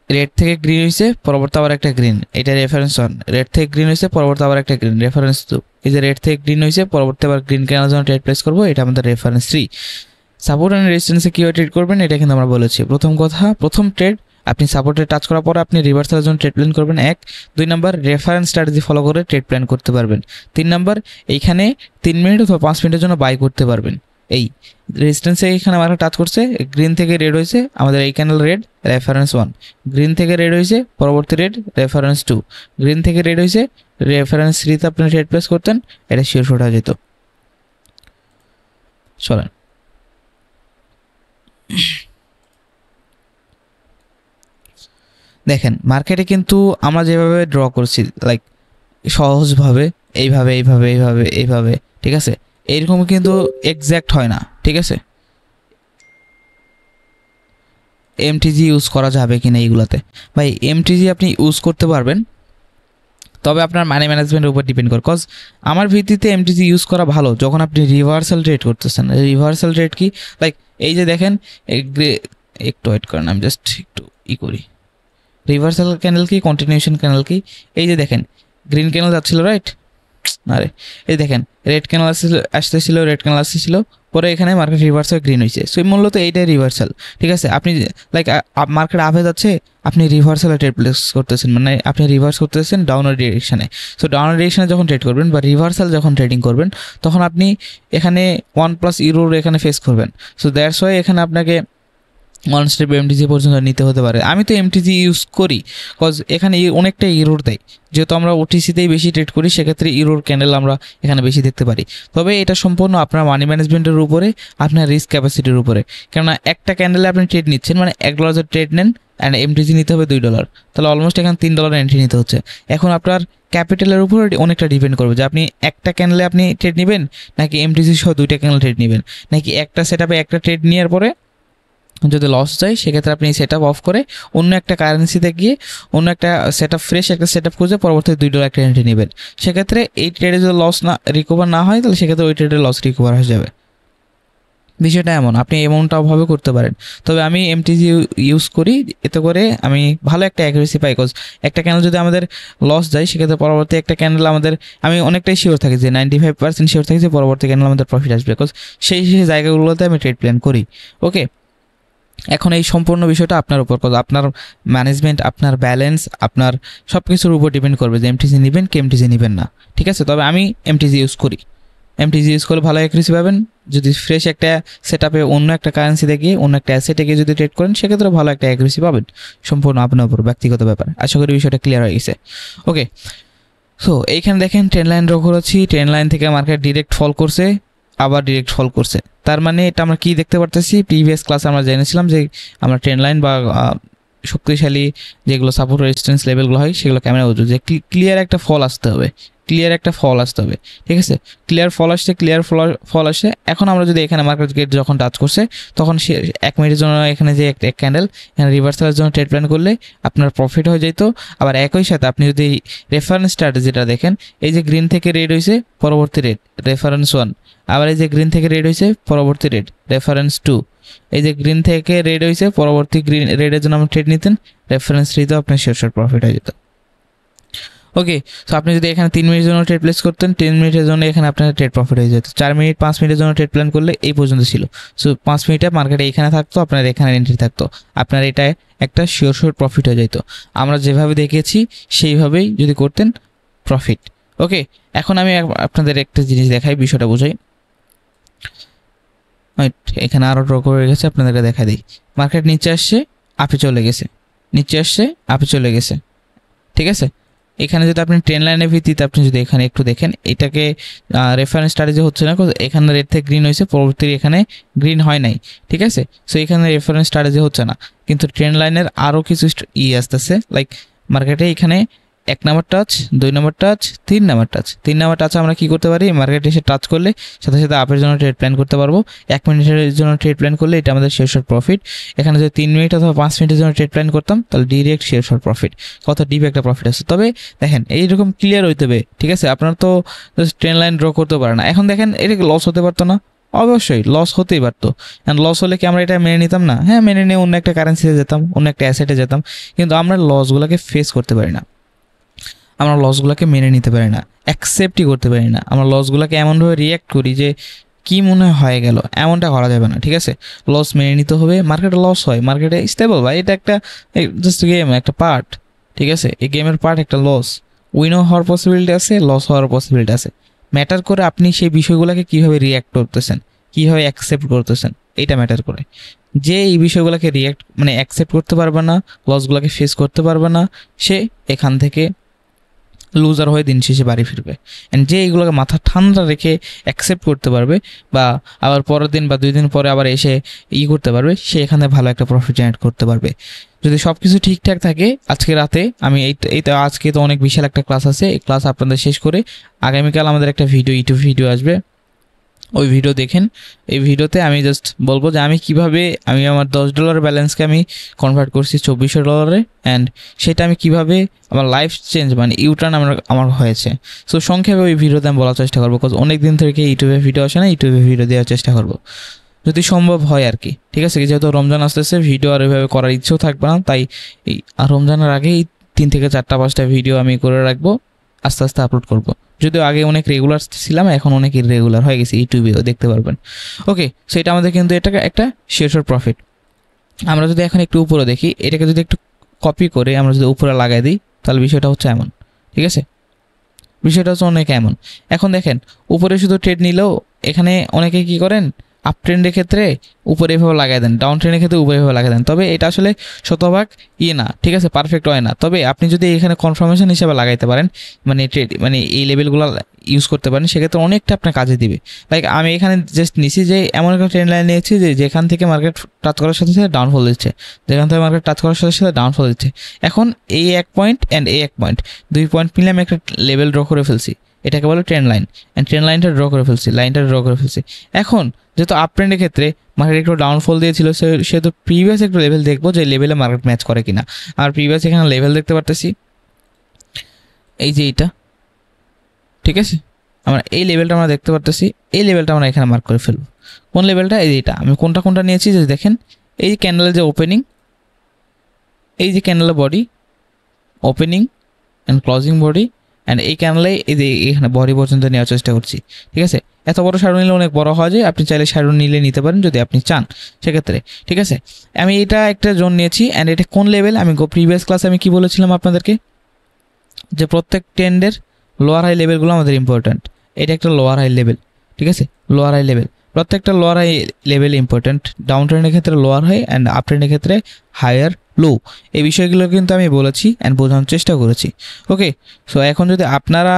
Speaker 2: রেড থেকে গ্রিন হয়েছে, পরবর্তী আবার একটা গ্রিন, এটা রেফারেন্স 1। রেড থেকে গ্রিন হয়েছে, পরবর্তী আবার একটা গ্রিন, রেফারেন্স 2। এই যে রেড থেকে গ্রিন হয়েছে, পরবর্তী আবার গ্রিন কেনার জন্য ট্রেড প্লেস করবো, এটা আমাদের রেফারেন্স 3। সাপোর্ট অ্যান্ড রেজিস্ট্যান্সে কীভাবে ট্রেড করবেন এটা কিন্তু আমরা বলেছি। প্রথম কথা, প্রথম ট্রেড আপনি সাপোর্টে টাচ করার পরে আপনি রিভার্সালের জন্য ট্রেড প্ল্যান করবেন 1। 2 নাম্বার রেফারেন্স স্ট্র্যাটেজি ফলো করে ট্রেড প্ল্যান করতে পারবেন। 3 নাম্বার এইখানে 3 মিনিট অথবা 5 মিনিটের জন্য বাই করতে পারবেন। এই রেজিস্ট্যান্সে এখানে আমার টাচ করছে, গ্রিন থেকে রেড হয়েছে, আমাদের এই ক্যান্ডেল রেড, রেফারেন্স 1। গ্রিন থেকে রেড হয়েছে, পরবর্তী রেড, রেফারেন্স 2। গ্রিন থেকে রেড হয়েছে, রেফারেন্স 3তে আপনি ট্রেড প্লেস করতেন, এটা শিওর শট হয়ে যেত। চলেন দেখেন, মার্কেটে কিন্তু আমরা যেভাবে ড্র করছি, লাইক সহজভাবে এইভাবে এইভাবে এইভাবে এইভাবে, ঠিক আছে, এইরকম কিন্তু এক্স্যাক্ট হয় না, ঠিক আছে। এমটিজি ইউজ করা যাবে কিনা এইগুলাতে, ভাই এমটিজি আপনি ইউজ করতে পারবেন, তবে আপনার মানি ম্যানেজমেন্টের উপর ডিপেন্ড করে। কজ আমার ভিত্তিতে এমটিজি ইউজ করা ভালো যখন আপনি রিভার্সাল ট্রেড করতেছেন। রিভার্সাল ট্রেড কি, লাইক এই যে দেখেন, একটু ওয়েট করেন, আমি জাস্ট একটু করি। রিভার্সাল ক্যান্ডেল কি, কন্টিনিউশন ক্যান্ডেল কি, এই যে দেখেন গ্রিন ক্যান্ডেল যাচ্ছিল, রাইট? আরে এই দেখেন রেড ক্যান্ডেল আসতেছিল, রেড ক্যান্ডেল আসতেছিল, পরে এখানে মার্কেট রিভার্সাল গ্রিন হয়েছে। সো মূলত এইটাই রিভার্সাল, ঠিক আছে। আপনি লাইক মার্কেট আপে যাচ্ছে, আপনি রিভার্সালে ট্রেড প্লেস করতেছেন, মানে আপনি রিভার্স করতেছেন ডাউনার ডিরেকশানে। সো ডাউনার ডিরেকশানে যখন ট্রেড করবেন বা রিভার্সাল যখন ট্রেডিং করবেন, তখন আপনি এখানে 1+ ইউরোর এখানে ফেস করবেন। সো দ্যাটস ওয়াই এখানে আপনাকে 1 স্টেপ এমটিজি পর্যন্ত নিতে হতে পারে। আমি তো এমটিজি ইউজ করি, কজ এখানে অনেকটা ইরোর দেয়, যেহেতু আমরা ওটিসিতেই বেশি ট্রেড করি, সেক্ষেত্রে ইরোর ক্যান্ডেল আমরা এখানে বেশি দেখতে পারি। তবে এটা সম্পূর্ণ আপনার মানি ম্যানেজমেন্টের উপরে, আপনার রিস্ক ক্যাপাসিটির উপরে। কেননা একটা ক্যান্ডেলে আপনি ট্রেড নিচ্ছেন, মানে $1 ট্রেড নেন অ্যান্ড এমটিজি নিতে হবে $2, তাহলে অলমোস্ট এখানে $3 এন্ট্রি নিতে হচ্ছে। এখন আপনার ক্যাপিটালের উপর অনেকটা ডিপেন্ড করবে যে আপনি একটা ক্যান্ডেলে আপনি ট্রেড নেবেন, নাকি এমটিজি সহ 2টা ক্যান্ডেল ট্রেড নেবেন, নাকি একটা সেট আপে একটা ট্রেড নেওয়ার পরে যদি লস যায় সেক্ষেত্রে আপনি সেট আপ অফ করে অন্য একটা কারেন্সিতে গিয়ে অন্য একটা সেট আপ ফ্রেশ একটা সেট আপ খুঁজে পরবর্তী $2 একটা এন্ট্রি নেবেন। সেক্ষেত্রে এই ট্রেডে যদি লস না রিকভার না হয় তাহলে সেক্ষেত্রে ওই ট্রেডের লস রিকভার হয়ে যাবে। বিষয়টা এমন, আপনি এমনটা ভাবে করতে পারেন। তবে আমি এমটিজি ইউজ করি, এতে করে আমি ভালো একটা অ্যাকুরেসি পাই। কজ একটা ক্যান্ডেল যদি আমাদের লস যায় সেক্ষেত্রে পরবর্তী একটা ক্যান্ডেল আমাদের, আমি অনেকটাই শিওর থাকি যে 95% শিওর থাকি যে পরবর্তী ক্যান্ডেল আমাদের প্রফিট আসবে, বিকজ সেই জায়গাগুলোতে আমি ট্রেড প্ল্যান করি। ওকে, এখন এই সম্পূর্ণ বিষয়টা আপনার উপর, আপনার ম্যানেজমেন্ট, আপনার ব্যালেন্স, আপনার সব কিছুর উপর ডিপেন্ড করবে যে এমটিজি নেবেন কি এমটিজি নেবেন না। ঠিক আছে, তবে আমি এমটিজি ইউজ করি। এমটিজি ইউজ করলে ভালো অ্যাকুরেসি পাবেন। যদি ফ্রেশ একটা সেট আপে অন্য একটা কারেন্সিতে গিয়ে অন্য একটা অ্যাসেটে গিয়ে যদি ট্রেড করেন সেক্ষেত্রে ভালো একটা অ্যাকুরেসি পাবেন। সম্পূর্ণ আপনার উপর, ব্যক্তিগত ব্যাপার। আশা করি বিষয়টা ক্লিয়ার হয়ে গেছে। ওকে, সো এইখানে দেখেন ট্রেন্ড লাইন ড্র করেছি, ট্রেন্ড লাইন থেকে মার্কেট ডিরেক্ট ফল করছে, আবার ডিরেক্ট ফল করছে। তার মানে এটা আমরা কি দেখতে পারতেছি, প্রিভিয়াস ক্লাসে আমরা জেনেছিলাম যে আমরা ট্রেন্ড লাইন বা শক্তিশালী যেগুলো সাপোর্ট রেজিস্ট্যান্স লেভেলগুলো হয় সেগুলো ক্যামেরা বুঝবো যে ক্লিয়ার একটা ফল আসতে হবে, ক্লিয়ার একটা ফল আসতে হবে। ঠিক আছে, ক্লিয়ার ফল আসছে, ক্লিয়ার ফল আসে। এখন আমরা যদি এখানে মার্কেট গেট যখন টাচ করছে তখন সে 1 মিনিটের জন্য এখানে যে এক ক্যান্ডেল এখানে রিভার্সালের জন্য ট্রেড প্ল্যান করলে আপনার প্রফিট হয়ে যেত। আবার একই সাথে আপনি যদি রেফারেন্স স্ট্র্যাটেজিটা দেখেন, এই যে গ্রিন থেকে রেড হয়েছে পরবর্তী রেড রেফারেন্স 1, আবার এই যে গ্রিন থেকে রেড হয়েছে পরবর্তী রেড রেফারেন্স 2, এই যে গ্রিন থেকে রেড হয়েছে পরবর্তী গ্রিন রেডের জন্য আপনি ট্রেড নিতেন, রেফারেন্স 3তেও আপনার শেয়ার প্রফিট হয়ে যেত। ওকে, সো আপনি যদি এখানে 3 মিনিটের জন্য ট্রেড প্লেস করতেন, 10 মিনিটের জন্য এখানে আপনার ট্রেড প্রফিট হয়ে যেত। 4 মিনিট 5 মিনিটের জন্য ট্রেড প্ল্যান করলে এই পর্যন্ত ছিল। সো 5 মিনিটে মার্কেটে এখানে থাকতো, আপনার এখানে এন্ট্রি থাকতো, আপনার এটা একটা শিওর প্রফিট হয়ে যেত। আমরা যেভাবে দেখেছি সেইভাবেই যদি করতেন প্রফিট। ওকে, এখন আমি আপনাদের একটা জিনিস দেখাই, বিষয়টা বোঝাই। এখানে আরও ড্র করে গেছে, আপনাদেরকে দেখা দিই। মার্কেট নিচে আসছে, আপে চলে গেছে, নিচে আসছে, আপে চলে গেছে। ঠিক আছে, এখানে যদি আপনি ট্রেন লাইনের ভিত্তিতে আপনি যদি এখানে একটু দেখেন, এটাকে রেফারেন্স স্ট্র্যাটেজি হচ্ছে না, এখানে রেড থেকে গ্রিন হয়েছে, পরবর্তী এখানে গ্রিন হয় নাই। ঠিক আছে, সো এখানে রেফারেন্স স্ট্র্যাটেজি হচ্ছে না, কিন্তু ট্রেন লাইনের আরও কিছু আসতেছে। লাইক মার্কেটে এখানে 1 number touch, 2 number touch, 3 number touch. 3 number touch আমরা কি করতে পারি, মার্কেটে এসে টাচ করলে সাথে সাথে আপের জন্য ট্রেড প্ল্যান করতে পারবো। 1 মিনিটের জন্য ট্রেড প্ল্যান করলে এটা আমাদের শেয়ার প্রফিট। এখানে যদি 3 মিনিট অথবা 5 মিনিটের জন্য ট্রেড প্ল্যান করতাম তাহলে ডিরেক্ট শেয়ার প্রফিট। কত ডিপ একটা প্রফিট আছে। তবে দেখেন এইরকম ক্লিয়ার হইতে হবে। ঠিক আছে, আপনার তো ট্রেন লাইন ড্র করতে পারে না। এখন দেখেন এটা লস হতে পারতো না, অবশ্যই লস হতেই পারতো। অ্যান্ড লস হলে কি আমরা এটা মেনে নিতাম না? হ্যাঁ, মেনে নিয়ে অন্য একটা কারেন্সিতে যেতাম, অন্য একটা অ্যাসেটে যেতাম, কিন্তু আমরা লসগুলোকে ফেস করতে পারি না, আমরা লসগুলোকে মেনে নিতে পারি না, অ্যাকসেপ্টই করতে পারি না। আমরা লসগুলোকে এমনভাবে রিয়্যাক্ট করি যে কি মনে হয়ে গেল, এমনটা করা যাবে না। ঠিক আছে, লস মেনে নিতে হবে। মার্কেটে লস হয়, মার্কেটে স্টেবল ভাই, এটা একটা জাস্ট গেম, একটা পার্ট। ঠিক আছে, এই গেমের পার্ট একটা লস, উইনও হওয়ার পসিবিলিটি আছে, লস হওয়ার পসিবিলিটি আছে। ম্যাটার করে আপনি সেই বিষয়গুলোকে কীভাবে রিয়্যাক্ট করতেছেন, কীভাবে অ্যাকসেপ্ট করতেছেন, এইটা ম্যাটার করে। যে এই বিষয়গুলোকে অ্যাকসেপ্ট করতে পারবে না, লসগুলোকে ফেস করতে পারবে না, সে এখান থেকে লুজার হয়ে দিন শেষে বাড়ি ফিরবে। অ্যান্ড যে এইগুলোকে মাথা ঠান্ডা রেখে অ্যাকসেপ্ট করতে পারবে বা আবার পরের দিন বা 2 দিন পরে আবার এসে করতে পারবে, সে এখানে ভালো একটা প্রফিট জেনারেট করতে পারবে। যদি সব কিছু ঠিকঠাক থাকে, আজকে রাতে আমি আজকে তো অনেক বিশাল একটা ক্লাস আছে, এই ক্লাস আপনাদের শেষ করে আগামীকাল আমাদের একটা ইউটিউব ভিডিও আসবে, ওই ভিডিও দেখেন। এই ভিডিওতে আমি জাস্ট বলবো যে আমি কিভাবে আমি আমার $10 ব্যালেন্সকে আমি কনভার্ট করছি $2400, অ্যান্ড সেটা আমি কিভাবে আমার লাইফ চেঞ্জ ইউটার্ন আমার হয়েছে। সো সংক্ষেপে ওই ভিডিওতে আমি বলার চেষ্টা করবো, বিকজ অনেক দিন থেকে ইউটিউবে ভিডিও আসে না, ইউটিউবে ভিডিও দেওয়ার চেষ্টা করবো যদি সম্ভব হয় আর কি। ঠিক আছে, যেহেতু রমজান আসতেছে, ভিডিও আর ওইভাবে করার ইচ্ছেও থাকবে না, তাই রমজানের আগেই 3 থেকে 4টা 5টা ভিডিও আমি করে রাখবো, আস্তে আস্তে আপলোড করবো। যদিও আগে অনেক রেগুলার ছিলাম, এখন অনেক ইরেগুলার হয়ে গেছি, ইউটিউবেও দেখতে পারবেন। ওকে, সো এটা আমাদের কিন্তু এটা একটা শেয়ার প্রফিট। আমরা যদি এখন একটু উপরে দেখি, এটাকে যদি একটু কপি করে আমরা যদি উপরে লাগাই দিই তাহলে বিষয়টা হচ্ছে এমন। ঠিক আছে, বিষয়টা হচ্ছে অনেক এমন। এখন দেখেন উপরে শুধু ট্রেড নিলেও এখানে অনেকে কি করেন, আপ ট্রেন্ডের ক্ষেত্রে উপরে এভাবে লাগাই দেন, ডাউন ট্রেন্ডের ক্ষেত্রে উপরে এভাবে লাগাই দেন। তবে এটা আসলে শতভাগ না, ঠিক আছে, পারফেক্ট হয় না। তবে আপনি যদি এখানে কনফার্মেশন হিসেবে লাগাইতে পারেন, ট্রেড এই লেভেলগুলো ইউজ করতে পারেন, সেক্ষেত্রে অনেকটা আপনার কাজে দিবে। লাইক আমি এখানে জাস্ট নিছি যে এমন একটা ট্রেন্ড লাইন নিয়েছি যে যেখান থেকে মার্কেট টাচ করার সাথে সাথে ডাউনফল দিচ্ছে, যেখান থেকে মার্কেট টাচ করার সাথে সাথে ডাউনফল দিচ্ছে। এখন এই 1 পয়েন্ট অ্যান্ড এই 1 পয়েন্ট, 2 পয়েন্ট মিলে আমি একটা লেভেল ড্র করে ফেলছি। এটাকে বলে ট্রেন্ড লাইন। অ্যান্ড ট্রেন্ড লাইনটা ড্র করে ফেলছি, এখন যেহেতু আপ ট্রেন্ডের ক্ষেত্রে মার্কেট একটু ডাউনফল দিয়েছিল, সেহেতু প্রিভিয়াস একটু লেভেল দেখবো যে লেভেলে মার্কেট ম্যাচ করে কিনা। আর প্রিভিয়াস এখানে লেভেল দেখতে পারতেছি, এই যে এইটা, ঠিক আছে, আমরা এই লেভেলটা আমরা দেখতে পারতেছি, এই লেভেলটা আমরা এখানে মার্ক করে ফেলবো। কোন লেভেলটা? এই যে এটা। আমি কোনটা নিয়েছি যে দেখেন, এই যে ক্যান্ডেলের যে ওপেনিং, এই যে ক্যান্ডেলের body, opening and closing body, and এই ক্যান্ডেলে এই যে এখানে বডি পর্যন্ত নেওয়ার চেষ্টা করছি, ঠিক আছে। এত বড় শ্যাডো নিলে অনেক বড় হয় যায়, আপনি চাইলে শ্যাডো নিতে পারেন যদি আপনি চান সেক্ষেত্রে, ঠিক আছে। আমি এটা একটা জোন নিয়েছি, অ্যান্ড এটা কোন লেভেল? আমি প্রিভিয়াস ক্লাসে আমি কি বলেছিলাম আপনাদেরকে, যে প্রত্যেক ট্রেন্ডের লোয়ার হাই লেভেলগুলো আমাদের ইম্পর্ট্যান্ট। এটা একটা লোয়ার হাই লেভেল, ঠিক আছে, লোয়ার হাই লেভেল, প্রত্যেকটা lower high level important. Down ট্রেন্ডের ক্ষেত্রে লোয়ার হাই অ্যান্ড আপ ট্রেন্ডের ক্ষেত্রে হায়ার লো, এই বিষয়গুলো কিন্তু আমি বলেছি অ্যান্ড বোঝানোর চেষ্টা করেছি। ওকে, সো এখন যদি আপনারা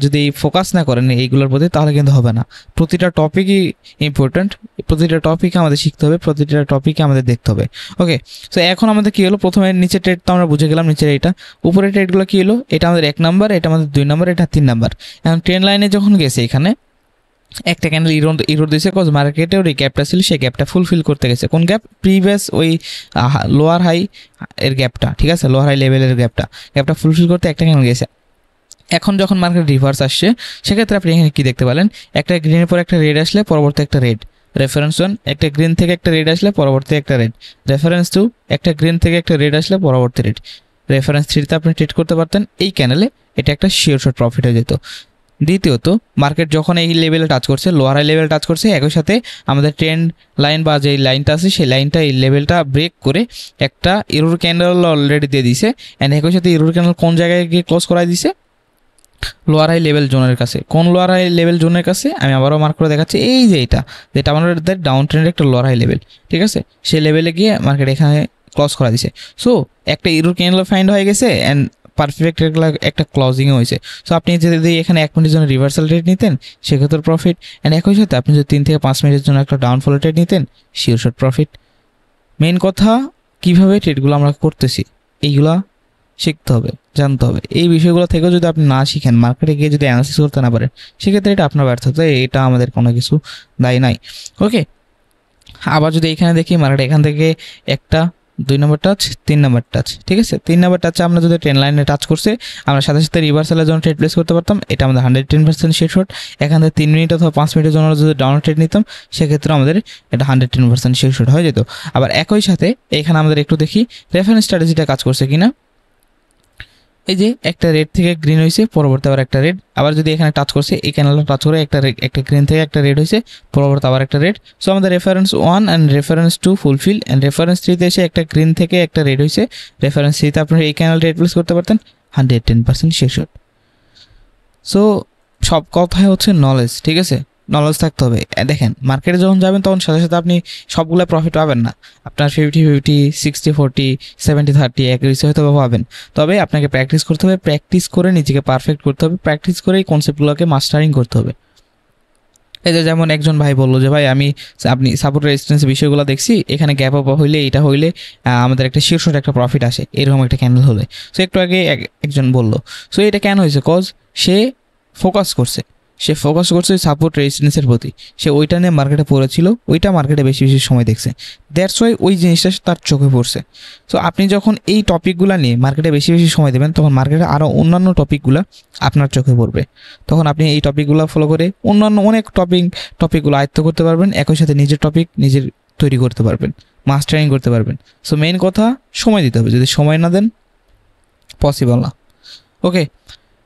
Speaker 2: যদি ফোকাস না করেন এইগুলোর প্রতি, তাহলে কিন্তু হবে না। প্রতিটা টপিকই ইম্পর্ট্যান্ট, প্রতিটা টপিকে আমাদের শিখতে হবে, প্রতিটা টপিকে আমাদের দেখতে হবে। ওকে, সো এখন আমাদের কী হলো, প্রথমে নিচের ট্রেড তো আমরা বুঝে গেলাম, নিচের এইটা। উপরের ট্রেডগুলো কী হলো, এটা আমাদের 1 নাম্বার, এটা আমাদের 2 নাম্বার, এটা 3 নাম্বার। এখন ট্রেন্ড লাইনে যখন গেছে এখানে একটা ক্যান্ডেল ইরোর দিয়েছে, কজ মার্কেটে ওই গ্যাপটা ছিল, সেই গ্যাপটা ফুলফিল করতে গেছে। কোন গ্যাপ? প্রিভিয়াস ওই লোয়ার হাই এর গ্যাপটা, ঠিক আছে, লোয়ার হাই লেভেলের গ্যাপটা ফুলফিল করতে একটা ক্যান্ডেল গেছে। এখন যখন মার্কেট রিভার্স আসছে, সেক্ষেত্রে আপনি এখানে কী দেখতে পেলেন, একটা গ্রিনের পর একটা রেড আসলে পরবর্তী একটা রেড, রেফারেন্স 1, একটা গ্রিন থেকে একটা রেড আসলে পরবর্তী একটা রেড, রেফারেন্স 2, একটা গ্রিন থেকে একটা রেড আসলে পরবর্তী রেড, রেফারেন্স 3তে আপনি ট্রেড করতে পারতেন এই ক্যানেলে, এটা একটা শিওর শর্ট প্রফিট হয়ে যেত। দ্বিতীয়ত, মার্কেট যখন এই লেভেলে টাচ করছে, লোয়ার হাই লেভেল টাচ করছে, একই সাথে আমাদের ট্রেন্ড লাইন বা যে লাইনটা আছে সেই লাইনটা, এই লেভেলটা ব্রেক করে একটা ইরোর ক্যান্ডেল অলরেডি দিয়ে দিছে। অ্যান্ড একই সাথে ইরোর ক্যান্ডেল কোন জায়গায় গিয়ে ক্লোজ করাই দিছে? লোয়ার হাই লেভেল জোনের কাছে। কোন লোয়ার হাই লেভেল জোনের কাছে? আমি আবারও মার্ক করে দেখাচ্ছি, এই যে যেটা আমাদের ডাউন ট্রেন্ডের একটা লোয়ার হাই লেভেল, ঠিক আছে, সেই লেভেলে গিয়ে মার্কেট এখানে ক্লোজ করা দিছে। সো একটা ইরোর ক্যান্ডেল ফাইন্ড হয়ে গেছে অ্যান্ড পারফেক্ট একটা ক্লোজিংও হয়েছে। সো আপনি যদি এখানে 1 মিনিটের জন্য রিভার্সাল ট্রেড নিতেন, সেক্ষেত্রে প্রফিট। অ্যান্ড একই সাথে আপনি যদি 3 থেকে 5 মিনিটের জন্য একটা ডাউনফল ট্রেড নিতেন, শিওর শর্ট প্রফিট। মেইন কথা, কীভাবে ট্রেডগুলো আমরা করতেছি এইগুলা শিখতে হবে, জানতে হবে। এই বিষয়গুলো থেকেও যদি আপনি না শিখেন, মার্কেটে গিয়ে যদি অ্যানালিসিস করতে না পারেন, সেক্ষেত্রে এটা আপনার ব্যর্থতা, এটা আমাদের কোনো কিছু দায়ী নাই। ওকে, আবার যদি এখানে দেখি, মার্কেট এখান থেকে একটা 2 নম্বর টাচ, 3 নম্বর টাচ, ঠিক আছে, 3 নম্বর টাচে আমরা যদি ট্রেন্ড লাইনে টাচ করছে, আমরা সাথে সাথে রিভার্সালের জন্য ট্রেড প্লেস করতে পারতাম, এটা আমাদের 110% শেয়ার শর্ট। এখান থেকে 3 মিনিট অথবা 5 মিনিটের জন্য যদি ডাউন ট্রেড নিতাম, সেক্ষেত্রে আমাদের এটা 110% শেয়ার শর্ট হয়ে যেত। আবার একই সাথে এখানে আমাদের একটু দেখি রেফারেন্স স্ট্র্যাটেজিটা কাজ করছে কিনা। এই যে একটা রেড থেকে গ্রিন হয়েছে, পরবর্তী আবার একটা রেড, আবার যদি এখানে টাচ করছে, এই ক্যানেলটা টাচ করে একটা গ্রিন থেকে একটা রেড হয়েছে, পরবর্তী আবার একটা রেড। সো আমাদের reference 1 and reference 2 fulfil, and reference 3তে এসে একটা গ্রিন থেকে একটা রেড হয়েছে, রেফারেন্স 3তে আপনি এই ক্যানেলটা রেড প্লেস করতে পারতেন, 110% শেয়ার শর্ট। সো সব কথাই হচ্ছে নলেজ, ঠিক আছে, নলেজ থাকতে হবে। দেখেন, মার্কেটে যখন যাবেন তখন সাথে সাথে আপনি সবগুলো প্রফিট পাবেন না, আপনার 50-50, 60-40, 70-30 অ্যাকুরেসি হয়তো পাবেন। তবে আপনাকে প্র্যাকটিস করতে হবে, প্র্যাকটিস করে নিজেকে পারফেক্ট করতে হবে, প্র্যাকটিস করে এই কনসেপ্টগুলোকে মাস্টারিং করতে হবে। এই যে যেমন একজন ভাই বললো যে ভাই আপনি সাপোর্ট রেজিস্ট্যান্স বিষয়গুলো দেখছি, এখানে গ্যাপ আপ হইলে এটা হইলে আমাদের একটা শীর্ষ একটা প্রফিট আসে এরকম একটা ক্যান্ডেল হলে। সো একটু আগে একজন বললো, সো এটা কেন হয়েছে? কজ সে ফোকাস করছে সাপোর্ট রেজিস্ট্যান্সের প্রতি, সে ওইটা নিয়ে মার্কেটে পড়েছিল, ওইটা মার্কেটে বেশি বেশি সময় দেখছে, দ্যাটস ওয়াই ওই জিনিসটা তার চোখে পড়ছে। সো আপনি যখন এই টপিকগুলো নিয়ে মার্কেটে বেশি বেশি সময় দেবেন, তখন মার্কেটে আরও অন্যান্য টপিকগুলো আপনার চোখে পড়বে, তখন আপনি এই টপিকগুলো ফলো করে অন্যান্য অনেক টপিকগুলো আয়ত্ত করতে পারবেন, একই সাথে নিজের টপিক নিজের তৈরি করতে পারবেন, মাস্টারিং করতে পারবেন। সো মেইন কথা, সময় দিতে হবে, যদি সময় না দেন পসিবল না। ওকে,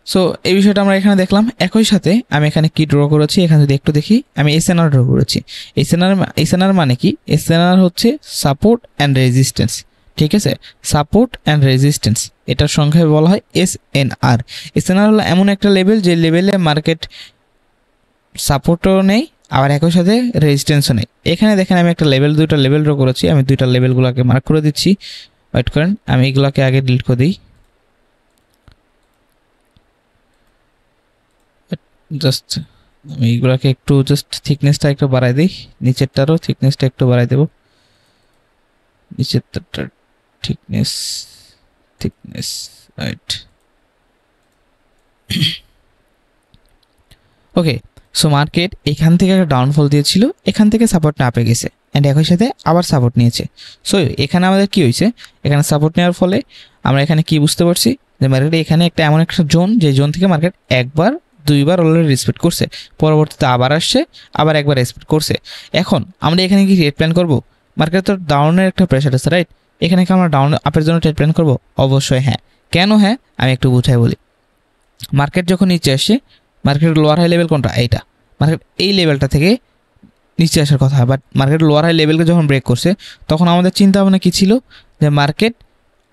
Speaker 2: সো এই বিষয়টা আমরা এখানে দেখলাম। একই সাথে আমি এখানে কি ড্র করেছি, এখানে যদি একটু দেখি, আমি এসএনআর ড্র করেছি। এসএনআর মানে কি? এসএনআর হচ্ছে সাপোর্ট অ্যান্ড রেজিস্ট্যান্স, ঠিক আছে, সাপোর্ট অ্যান্ড রেজিস্ট্যান্স, এটার সংখ্যায় বলা হয় এসএনআর। এসএনআর হলো এমন একটা লেভেল যে লেভেলে মার্কেট সাপোর্টও নেই, আবার একই সাথে রেজিস্ট্যান্সও নেই। এখানে দেখেন আমি একটা দুইটা লেভেল ড্র করেছি, আমি দুইটা লেভেলগুলোকে মার্ক করে দিচ্ছি। ওয়েট করেন, আমি এগুলোকে আগে ডিলিট করে দিই। জাস্ট আমি এইগুলোকে একটু থিকনেসটা একটু বাড়াই দিই, নিচেরটারও থিকনেসটা একটু বাড়াই দেবো, নিচেরটার থিকনেস রাইট। ওকে, সো মার্কেট এখান থেকে একটা ডাউনফল দিয়েছিল, এখান থেকে সাপোর্ট না পেয়ে গেছে অ্যান্ড একই সাথে আবার সাপোর্ট নিয়েছে। সো এখানে আমাদের কি হয়েছে, এখানে সাপোর্ট নেওয়ার ফলে আমরা এখানে কি বুঝতে পারছি যে মার্কেটে এখানে একটা এমন একটা জোন, যে জোন থেকে মার্কেট একবার দুইবার অলরেডি রেসপেক্ট করছে, পরবর্তীতে আবার আসছে, আবার একবার রেসপেক্ট করছে। এখন আমরা এখানে কি ট্রেড প্ল্যান করবো? মার্কেট তো ডাউনের একটা প্রেশার আছে, রাইট? এখানে কি আমরা ডাউন আপের জন্য ট্রেড প্ল্যান করবো? অবশ্যই হ্যাঁ। কেন হ্যাঁ, আমি একটু বুঝাই বলি। মার্কেট যখন নিচে আসে, মার্কেটের লোয়ার হাই লেভেল কোনটা? এইটা। মার্কেট এই লেভেলটা থেকে নিচে আসার কথা, বাট মার্কেট লোয়ার হাই লেভেলকে যখন ব্রেক করছে, তখন আমাদের চিন্তা ভাবনা কী ছিল, যে মার্কেট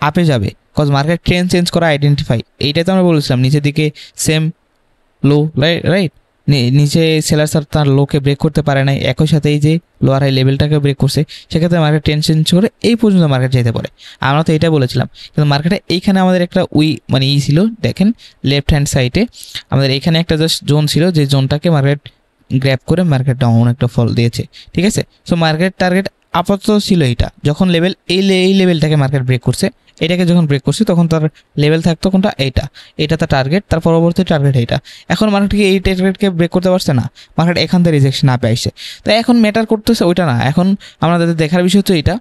Speaker 2: আপে যাবে, কজ মার্কেট ট্রেন্ড চেঞ্জ করা আইডেন্টিফাই। এইটাই তো আমরা বলেছিলাম, নিচের দিকে সেম লো, রাইট? নিচে সেলার স্যার তার লোকে ব্রেক করতে পারে নাই, একই সাথে এই যে লোয়ার হাই লেভেলটাকে ব্রেক করছে, সেক্ষেত্রে মার্কেট ট্রেন্ড চেঞ্জ করে এই পর্যন্ত মার্কেট যেতে পারে। আমরা তো এটা বলেছিলাম, কিন্তু মার্কেটে এইখানে আমাদের একটা মানে ছিল, দেখেন লেফট হ্যান্ড সাইডে আমাদের এখানে একটা জাস্ট জোন ছিল, যে জোনটাকে মার্কেট গ্র্যাব করে মার্কেট ডাউন একটা ফল দিয়েছে, ঠিক আছে? সো মার্কেট টার্গেট আপাতত ছিল এইটা, যখন লেভেল এই লেভেলটাকে মার্কেট ব্রেক করছে, এটাকে যখন ব্রেক করছে তখন তার লেভেল থাকতো কোনটা? এটা তার টার্গেট, তার পরবর্তী টার্গেট এইটা। এখন মার্কেটকে এই টার্গেটকে ব্রেক করতে পারছে না, মার্কেট এখান থেকে রিজেকশন না পেয়েছে। তো এখন ম্যাটার করতেছে ওইটা না, এখন আমাদের দেখার বিষয় হচ্ছে এইটা,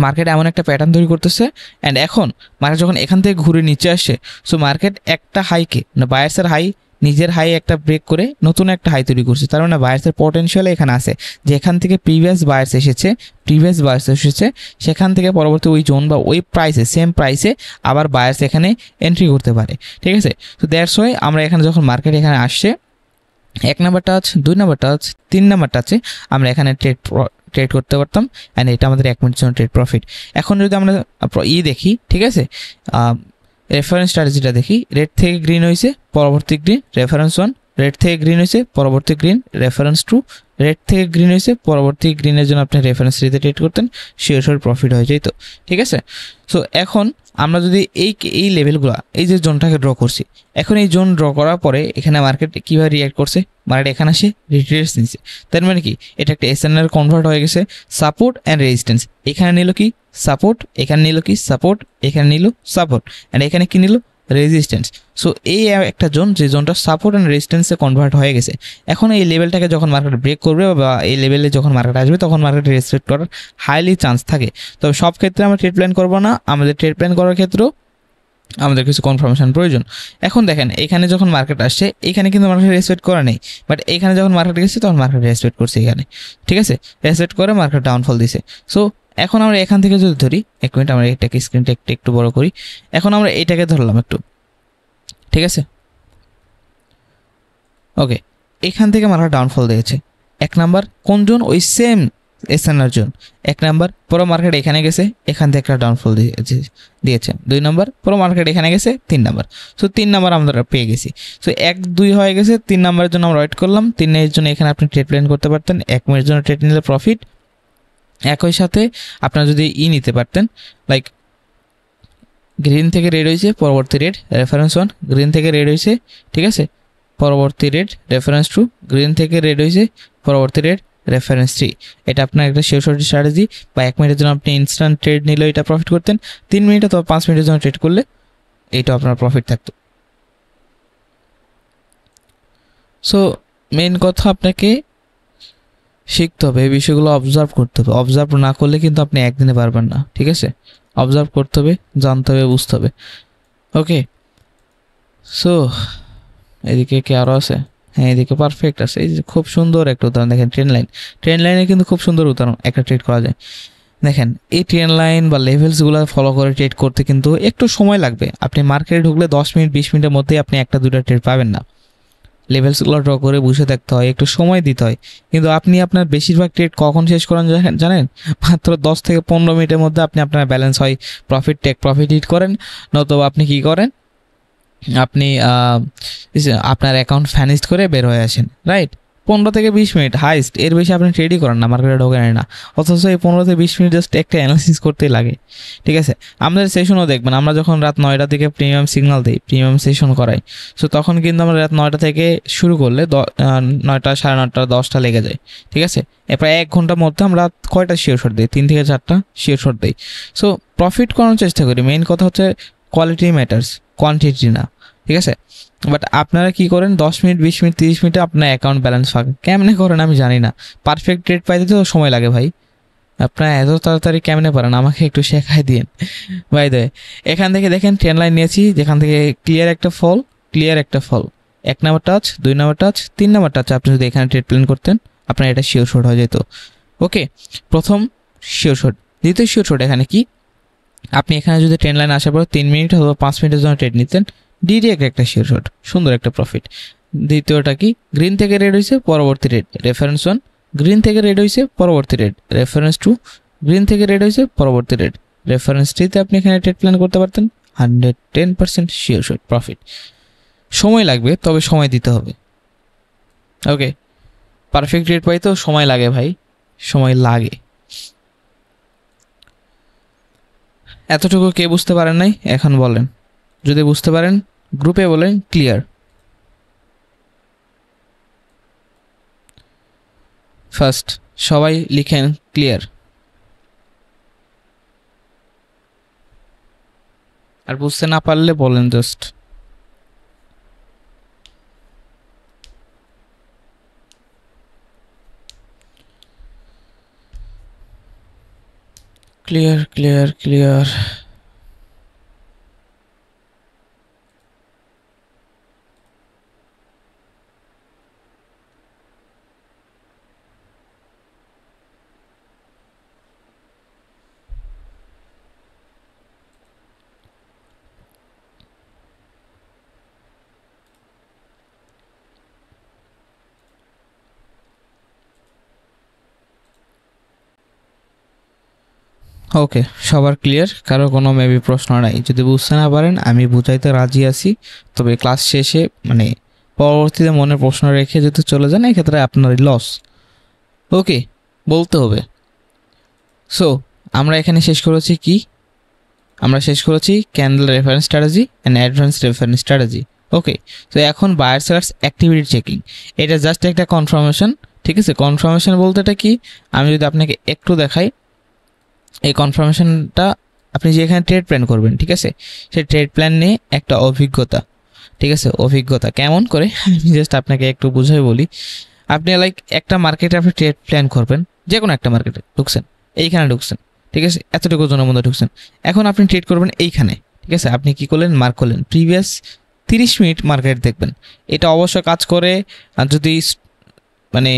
Speaker 2: মার্কেট এমন একটা প্যাটার্ন তৈরি করতেছে, অ্যান্ড এখন মার্কেট যখন এখান থেকে ঘুরে নিচে আসছে, সো মার্কেট একটা হাইকে, মানে বায়ার্সের হাই, নিজের হাই একটা ব্রেক করে নতুন একটা হাই তৈরি করছে। তার মানে বায়ার্সের পটেনশিয়াল এখানে আছে, যে এখান থেকে প্রিভিয়াস বায়ার্স এসেছে, সেখান থেকে পরবর্তী ওই জোন বা ওই প্রাইসে, সেম প্রাইসে আবার বায়ার্স এখানে এন্ট্রি করতে পারে, ঠিক আছে? তো দ্যাটস ওয়াই আমরা এখানে যখন মার্কেট এখানে আসছে, 1 number touch, 2 number touch, 3 number টাচে আমরা এখানে ট্রেড করতে পারতাম, অ্যান্ড এটা আমাদের 1 মিনিটের জন্য ট্রেড প্রফিট। এখন যদি আমরা দেখি, ঠিক আছে, রেফারেন্স স্ট্র্যাটেজিটা দেখি, রেড থেকে গ্রিন হয়েছে, পরবর্তী গ্রিন, রেফারেন্স 1, রেড থেকে গ্রিন হয়েছে, পরবর্তী গ্রিন, রেফারেন্স 2, রেড থেকে গ্রিন হয়েছে, পরবর্তী গ্রিনের জন্য আপনি রেফারেন্স 3তে ট্রেড করতেন, শিওর প্রফিট হয়ে যেত, ঠিক আছে? সো এখন আমরা যদি এই লেভেলগুলো, এই যে জোনটাকে ড্র করছি, এখন এই জোন ড্র করার পরে এখানে মার্কেট কীভাবে রিঅ্যাক্ট করছে, মার্কেট এখানে আসে রিট্রেস নিচ্ছে, তার মানে কি এটা একটা এসএনআর কনভার্ট হয়ে গেছে, সাপোর্ট অ্যান্ড রেজিস্ট্যান্স। এখানে নিল কি সাপোর্ট, এখানে নিল কি সাপোর্ট, এখানে নিল সাপোর্ট, অ্যান্ড এখানে কি নিল রেজিস্ট্যান্স। সো এই একটা জোন, যে জোনটা সাপোর্ট অ্যান্ড রেজিস্ট্যান্সে কনভার্ট হয়ে গেছে, এখন এই লেভেলটাকে যখন মার্কেট ব্রেক করবে বা এই লেভেলে যখন মার্কেট আসবে, তখন মার্কেট রেসপেক্ট করার হাইলি চান্স থাকে। তবে সব ক্ষেত্রে আমরা ট্রেড প্ল্যান করবো না, আমাদের ট্রেড প্ল্যান করার ক্ষেত্রেও আমাদের কিছু কনফার্মেশন প্রয়োজন। এখন দেখেন এখানে যখন মার্কেট আসছে, এখানে কিন্তু মার্কেট রেসপেক্ট করা নেই, বাট এখানে যখন মার্কেট গেছে তখন মার্কেট রেসপেক্ট করছে এখানে, ঠিক আছে? রেসপেক্ট করে মার্কেট ডাউনফল দিছে। সো এখন আমরা এখান থেকে যদি ধরি, 1 মিনিট আমরা এটাকে স্ক্রিনটা একটু বড় করি, এখন আমরা এইটাকে ধরলাম একটু, ঠিক আছে? ওকে, এখান থেকে মার্কেট ডাউনফল দিয়েছে। 1 নাম্বার কোন জোন? ওই সেম এসএনআর জোন। 1 নাম্বার পুরো মার্কেট এখানে গেছে, এখান থেকে একটা ডাউনফল দিয়েছে। 2 নাম্বার পুরো মার্কেট এখানে গেছে, 3 নাম্বার। সো 3 নাম্বার আমরা পেয়ে গেছি। সো 1, 2 হয়ে গেছে, 3 নাম্বারের জন্য আমরা ওয়েট করলাম। 3 এর জন্য এখানে আপনি ট্রেড প্ল্যান করতে পারতেন, 1 মিনিটের জন্য ট্রেড নিলে প্রফিট। একই সাথে আপনারা যদি নিতে পারতেন, লাইক গ্রিন থেকে রেড হয়েছে, পরবর্তী রেড, রেফারেন্স 1, গ্রিন থেকে রেড হয়েছে, ঠিক আছে, পরবর্তী রেড, রেফারেন্স 2, গ্রিন থেকে রেড হয়েছে, পরবর্তী রেড, রেফারেন্স 3। এটা আপনার একটা শিওর স্ট্র্যাটেজি, বা 1 মিনিটের জন্য আপনি ইনস্ট্যান্ট ট্রেড নিলেও এটা প্রফিট করতেন, 3 মিনিট অথবা 5 মিনিটের জন্য ট্রেড করলে এইটা আপনার প্রফিট থাকতো। সো মেইন কথা আপনাকে শিখতে হবে, এই বিষয়গুলো অবজার্ভ করতে হবে। অবজার্ভ না করলে কিন্তু আপনি একদিনে পারবেন না, ঠিক আছে? অবজার্ভ করতে হবে, জানতে হবে, বুঝতে হবে। ওকে, সো এদিকে কি আরও আছে? হ্যাঁ, এদিকে পারফেক্ট আছে। এই যে খুব সুন্দর একটা উদাহরণ দেখেন, ট্রেন লাইনে কিন্তু খুব সুন্দর উদাহরণ একটা ট্রেড করা যায়। দেখেন এই ট্রেন লাইন বা লেভেলসগুলো ফলো করে ট্রেড করতে কিন্তু একটু সময় লাগবে। আপনি মার্কেটে ঢুকলে 10 মিনিট 20 মিনিটের মধ্যেই আপনি 1-2টা ট্রেড পাবেন না। লেভেলসগুলো ড্র করে বসে থাকতে হয়, একটু সময় দিতে হয়। কিন্তু আপনি আপনার বেশিরভাগ ট্রেড কখন শেষ করেন জানেন? মাত্র 10 থেকে 15 মিনিটের মধ্যে আপনি আপনার ব্যালেন্স হয় প্রফিট হিট করেন, নতুবা আপনি কি করেন, আপনি আপনার অ্যাকাউন্ট ফ্যানিস্ট করে বের হয়ে আসেন, রাইট? 15 থেকে 20 মিনিট হাইস্ট, এর বেশি আপনি ট্রেডই করেন না, মার্কেটে ঢোকেন না। অথচ এই 15 থেকে 20 মিনিট জাস্ট একটা অ্যানালিসিস করতেই লাগে, ঠিক আছে? আমাদের সেশনও দেখবেন, আমরা যখন রাত 9টা থেকে প্রিমিয়াম সিগন্যাল দিই, প্রিমিয়াম সেশন করাই, সো তখন কিন্তু আমরা রাত 9টা থেকে শুরু করলে 9টা, 9:30, 10টা লেগে যায়, ঠিক আছে? এরপর 1 ঘন্টার মধ্যে আমরা কয়টা শিওর শট দিই? 3 থেকে 4টা শিওর শট দিই। সো প্রফিট করার চেষ্টা করি। মেইন কথা হচ্ছে কোয়ালিটি ম্যাটার্স, কোয়ান্টিটি না, ঠিক আছে। বাট আপনারা কি করেন 10 মিনিট 20 মিনিট 30 মিনিটে আপনার অ্যাকাউন্ট ব্যালেন্স ফাঁকা, কেমনে করেন আমি জানি না। পারফেক্ট ট্রেড পাইতে তো সময় লাগে ভাই, আপনারা এত তাড়াতাড়ি কেমনে পারেন আমাকে একটু শেখাই দিন ভাই। দে এখান থেকে দেখেন ট্রেন লাইন নিয়েছি, যেখান থেকে ক্লিয়ার একটা ফল, ক্লিয়ার একটা ফল, 1 number touch, 2 number touch, 3 number touch. আপনি যদি এখানে ট্রেড প্ল্যান করতেন আপনার এটা শিওর শট হয়ে যেত। ওকে, প্রথম শিওর শট। দ্বিতীয় শিওর শট এখানে কি, আপনি এখানে যদি ট্রেন লাইন আসার পর 3 মিনিট অথবা 5 মিনিটের জন্য ট্রেড নিতেন, ডিরেক্ট একটা শিওর শট, সুন্দর একটা প্রফিট। দ্বিতীয়টা কি, গ্রিন থেকে রেড হয়েছে পরবর্তী রেড, রেফারেন্স 1, গ্রিন থেকে রেড হয়েছে পরবর্তী রেড, রেফারেন্স 2, গ্রিন থেকে রেড হয়েছে পরবর্তী রেড, রেফারেন্স 3তে আপনি এখানে ট্রেড প্ল্যান করতে পারতেন। 110% শিওর শট প্রফিট। সময় লাগবে, তবে সময় দিতে হবে। ওকে, পারফেক্ট রেট পাই তো সময় লাগে ভাই, সময় লাগে। এতটুকু কে বুঝতে পারেন নাই এখন বলেন, যদি বুঝতে পারেন গ্রুপে বলেন ক্লিয়ার। ফার্স্ট সবাই লিখেন ক্লিয়ার, আর বুঝতে না পারলে বলেন just. Clear clear clear. Okay, সবার ক্লিয়ার, কারো কোনো মেবি প্রশ্ন নাই। যদি বুঝতে না পারেন আমি বুঝাইতে রাজি আছি, তবে ক্লাস শেষে মানে পরবর্তীতে মনে প্রশ্ন রেখে যদি চলে যান এক্ষেত্রে আপনারই লস। ওকে, বলতে হবে। সো আমরা এখানে শেষ করেছি কি, আমরা শেষ করেছি candle reference strategy and advance reference strategy. Okay, তো এখন বায়ার সেলার্স অ্যাক্টিভিটি চেকিং, এটা জাস্ট একটা কনফার্মেশন। ঠিক আছে, কনফার্মেশন বলতে এটা কি, আমি যদি আপনাকে একটু দেখাই, এই কনফার্মেশনটা আপনি যে এখানে ট্রেড প্ল্যান করবেন, ঠিক আছে, সেই ট্রেড প্ল্যান নিয়ে একটা অভিজ্ঞতা। ঠিক আছে, অভিজ্ঞতা কেমন করে আমি জাস্ট আপনাকে একটু বুঝাই বলি। আপনি লাইক একটা মার্কেটে আপনি ট্রেড প্ল্যান করবেন, যে কোনো একটা মার্কেটে ঢুকছেন, এইখানে ঢুকছেন, ঠিক আছে, এতটুকু জনের মধ্যে ঢুকছেন। এখন আপনি ট্রেড করবেন এইখানে, ঠিক আছে, আপনি কি করলেন, মার্ক করলেন প্রিভিয়াস 30 মিনিট মার্কেট দেখবেন। এটা অবশ্য কাজ করে, আর যদি মানে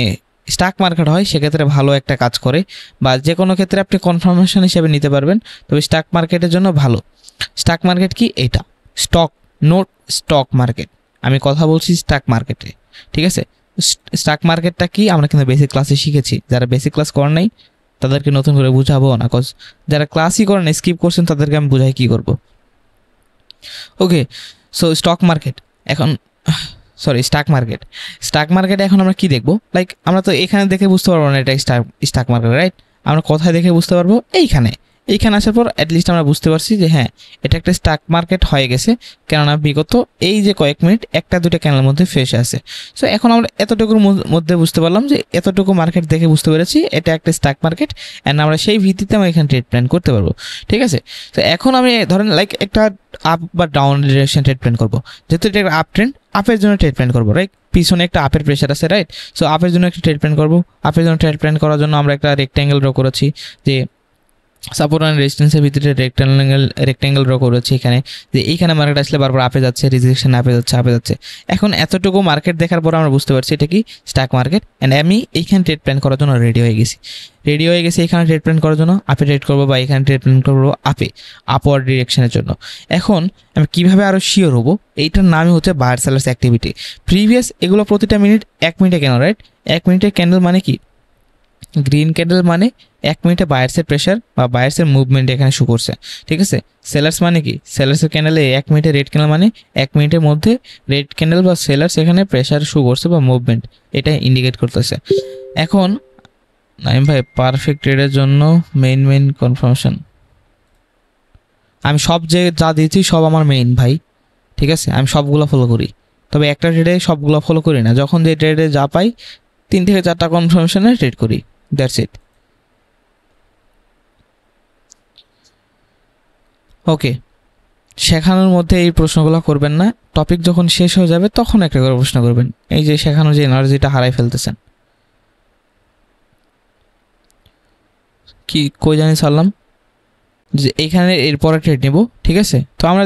Speaker 2: স্টক মার্কেট হয় সেক্ষেত্রে ভালো একটা কাজ করে, বা যে কোনো ক্ষেত্রে আপনি কনফার্মেশন হিসেবে নিতে পারবেন, তবে স্টক মার্কেটের জন্য ভালো। স্টক মার্কেট কি, এটা স্টক, নোট স্টক মার্কেট, আমি কথা বলছি স্টক মার্কেটে। ঠিক আছে, স্টক মার্কেটটা কি আমরা কিন্তু বেসিক ক্লাসে শিখেছি, যারা বেসিক ক্লাস করেন নাই তাদেরকে নতুন করে বুঝাবো না, কজ যারা ক্লাসই করেন স্কিপ করছেন তাদেরকে আমি বুঝাই কী করবো। ওকে, সো স্টক মার্কেট এখন, সরি স্টক মার্কেট, স্টক মার্কেটে এখন আমরা কি দেখবো, লাইক আমরা তো এখানে দেখে বুঝতে পারবো না এটা স্টক মার্কেট, রাইট? আমরা কোথায় দেখে বুঝতে পারবো, এইখানে আসার পর অ্যাটলিস্ট আমরা বুঝতে পারছি যে হ্যাঁ এটা একটা স্টক মার্কেট হয়ে গেছে, কেননা বিগত এই যে কয়েক মিনিট একটা দুটো ক্যানেলের মধ্যে ফেসে আছে। সো এখন আমরা এতটুকুর মধ্যে বুঝতে পারলাম যে এতটুকু মার্কেট দেখে বুঝতে পেরেছি এটা একটা স্টক মার্কেট, অ্যান্ড আমরা সেই ভিত্তিতে আমরা এখানে ট্রেড প্ল্যান করতে পারবো। ঠিক আছে, তো এখন আমি ধরেন লাইক একটা আপ বা ডাউন ডিরেকশন ট্রেড প্ল্যান করবো, যেহেতু এটা আপ ট্রেন্ড, আপের জন্য ট্রেড প্ল্যান করবো, রাইট? পিছনে একটা আপের প্রেশার আছে, রাইট? সো আপের জন্য একটা ট্রেড প্ল্যান করবো। আপের জন্য ট্রেড প্ল্যান করার জন্য আমরা একটা রেক্ট্যাঙ্গেল ড্র করেছি, যে সাপোর্ট অ্যান্ড রেজিস্ট্যান্সের ভিতরে রেক্ট্যাঙ্গেল ড্র করেছি এখানে, যে এইখানে মার্কেট আসলে বারবার আপে যাচ্ছে, রিজেকশন আপে যাচ্ছে। এখন এতটুকু মার্কেট দেখার পর আমরা বুঝতে পারছি এটা কি স্টক মার্কেট, অ্যান্ড আমি এইখানে ট্রেড প্ল্যান করার জন্য রেডি হয়ে গেছি এখানে ট্রেড প্ল্যান করার জন্য, আপে ট্রেড করবো বা এখানে ট্রেড প্ল্যান করবো আপওয়ার্ড ডিরেকশনের জন্য। এখন আমি কীভাবে আরও শিওর হবো, এইটার নামই হচ্ছে বায়ার সেলার্স অ্যাক্টিভিটি। প্রিভিয়াস এগুলো প্রতিটা মিনিট 1 মিনিটে কেন, রাইট? 1 মিনিটের ক্যান্ডেল মানে কি, গ্রিন ক্যান্ডেল মানে 1 মিনিটে বায়ার্সের প্রেশার বা বায়ার্সের মুভমেন্ট এখানে শো করছে। ঠিক আছে, সেলার্স মানে কি, সেলার্সের ক্যান্ডেলে 1 মিনিটে রেড ক্যান্ডেল মানে 1 মিনিটের মধ্যে রেড ক্যান্ডেল বা সেলার্স এখানে প্রেশার শো করছে বা মুভমেন্ট, এটা ইন্ডিকেট করতেছে। এখন নাইম ভাই পারফেক্ট ট্রেডের জন্য মেইন কনফার্মেশন, আমি সব যে যা দিয়েছি সব আমার মেইন ভাই, ঠিক আছে, আমি সবগুলো ফলো করি, তবে একটা ট্রেডে সবগুলো ফলো করি না। যখন যে ট্রেডে যা পাই 3 থেকে 4টা কনফার্মেশনে ট্রেড করি, দ্যাটস ইট। ওকে, শেখানোর মধ্যে এই প্রশ্নগুলো করবেন না, টপিক যখন শেষ হয়ে যাবে তখন একটা করে প্রশ্ন করবেন। এই যে শেখানোর যে এনার্জিটা হারাই ফেলতেছেন। কি কই জানি ছাড়লাম যে এইখানে এরপরে ট্রেড নেব, ঠিক আছে। তো আমরা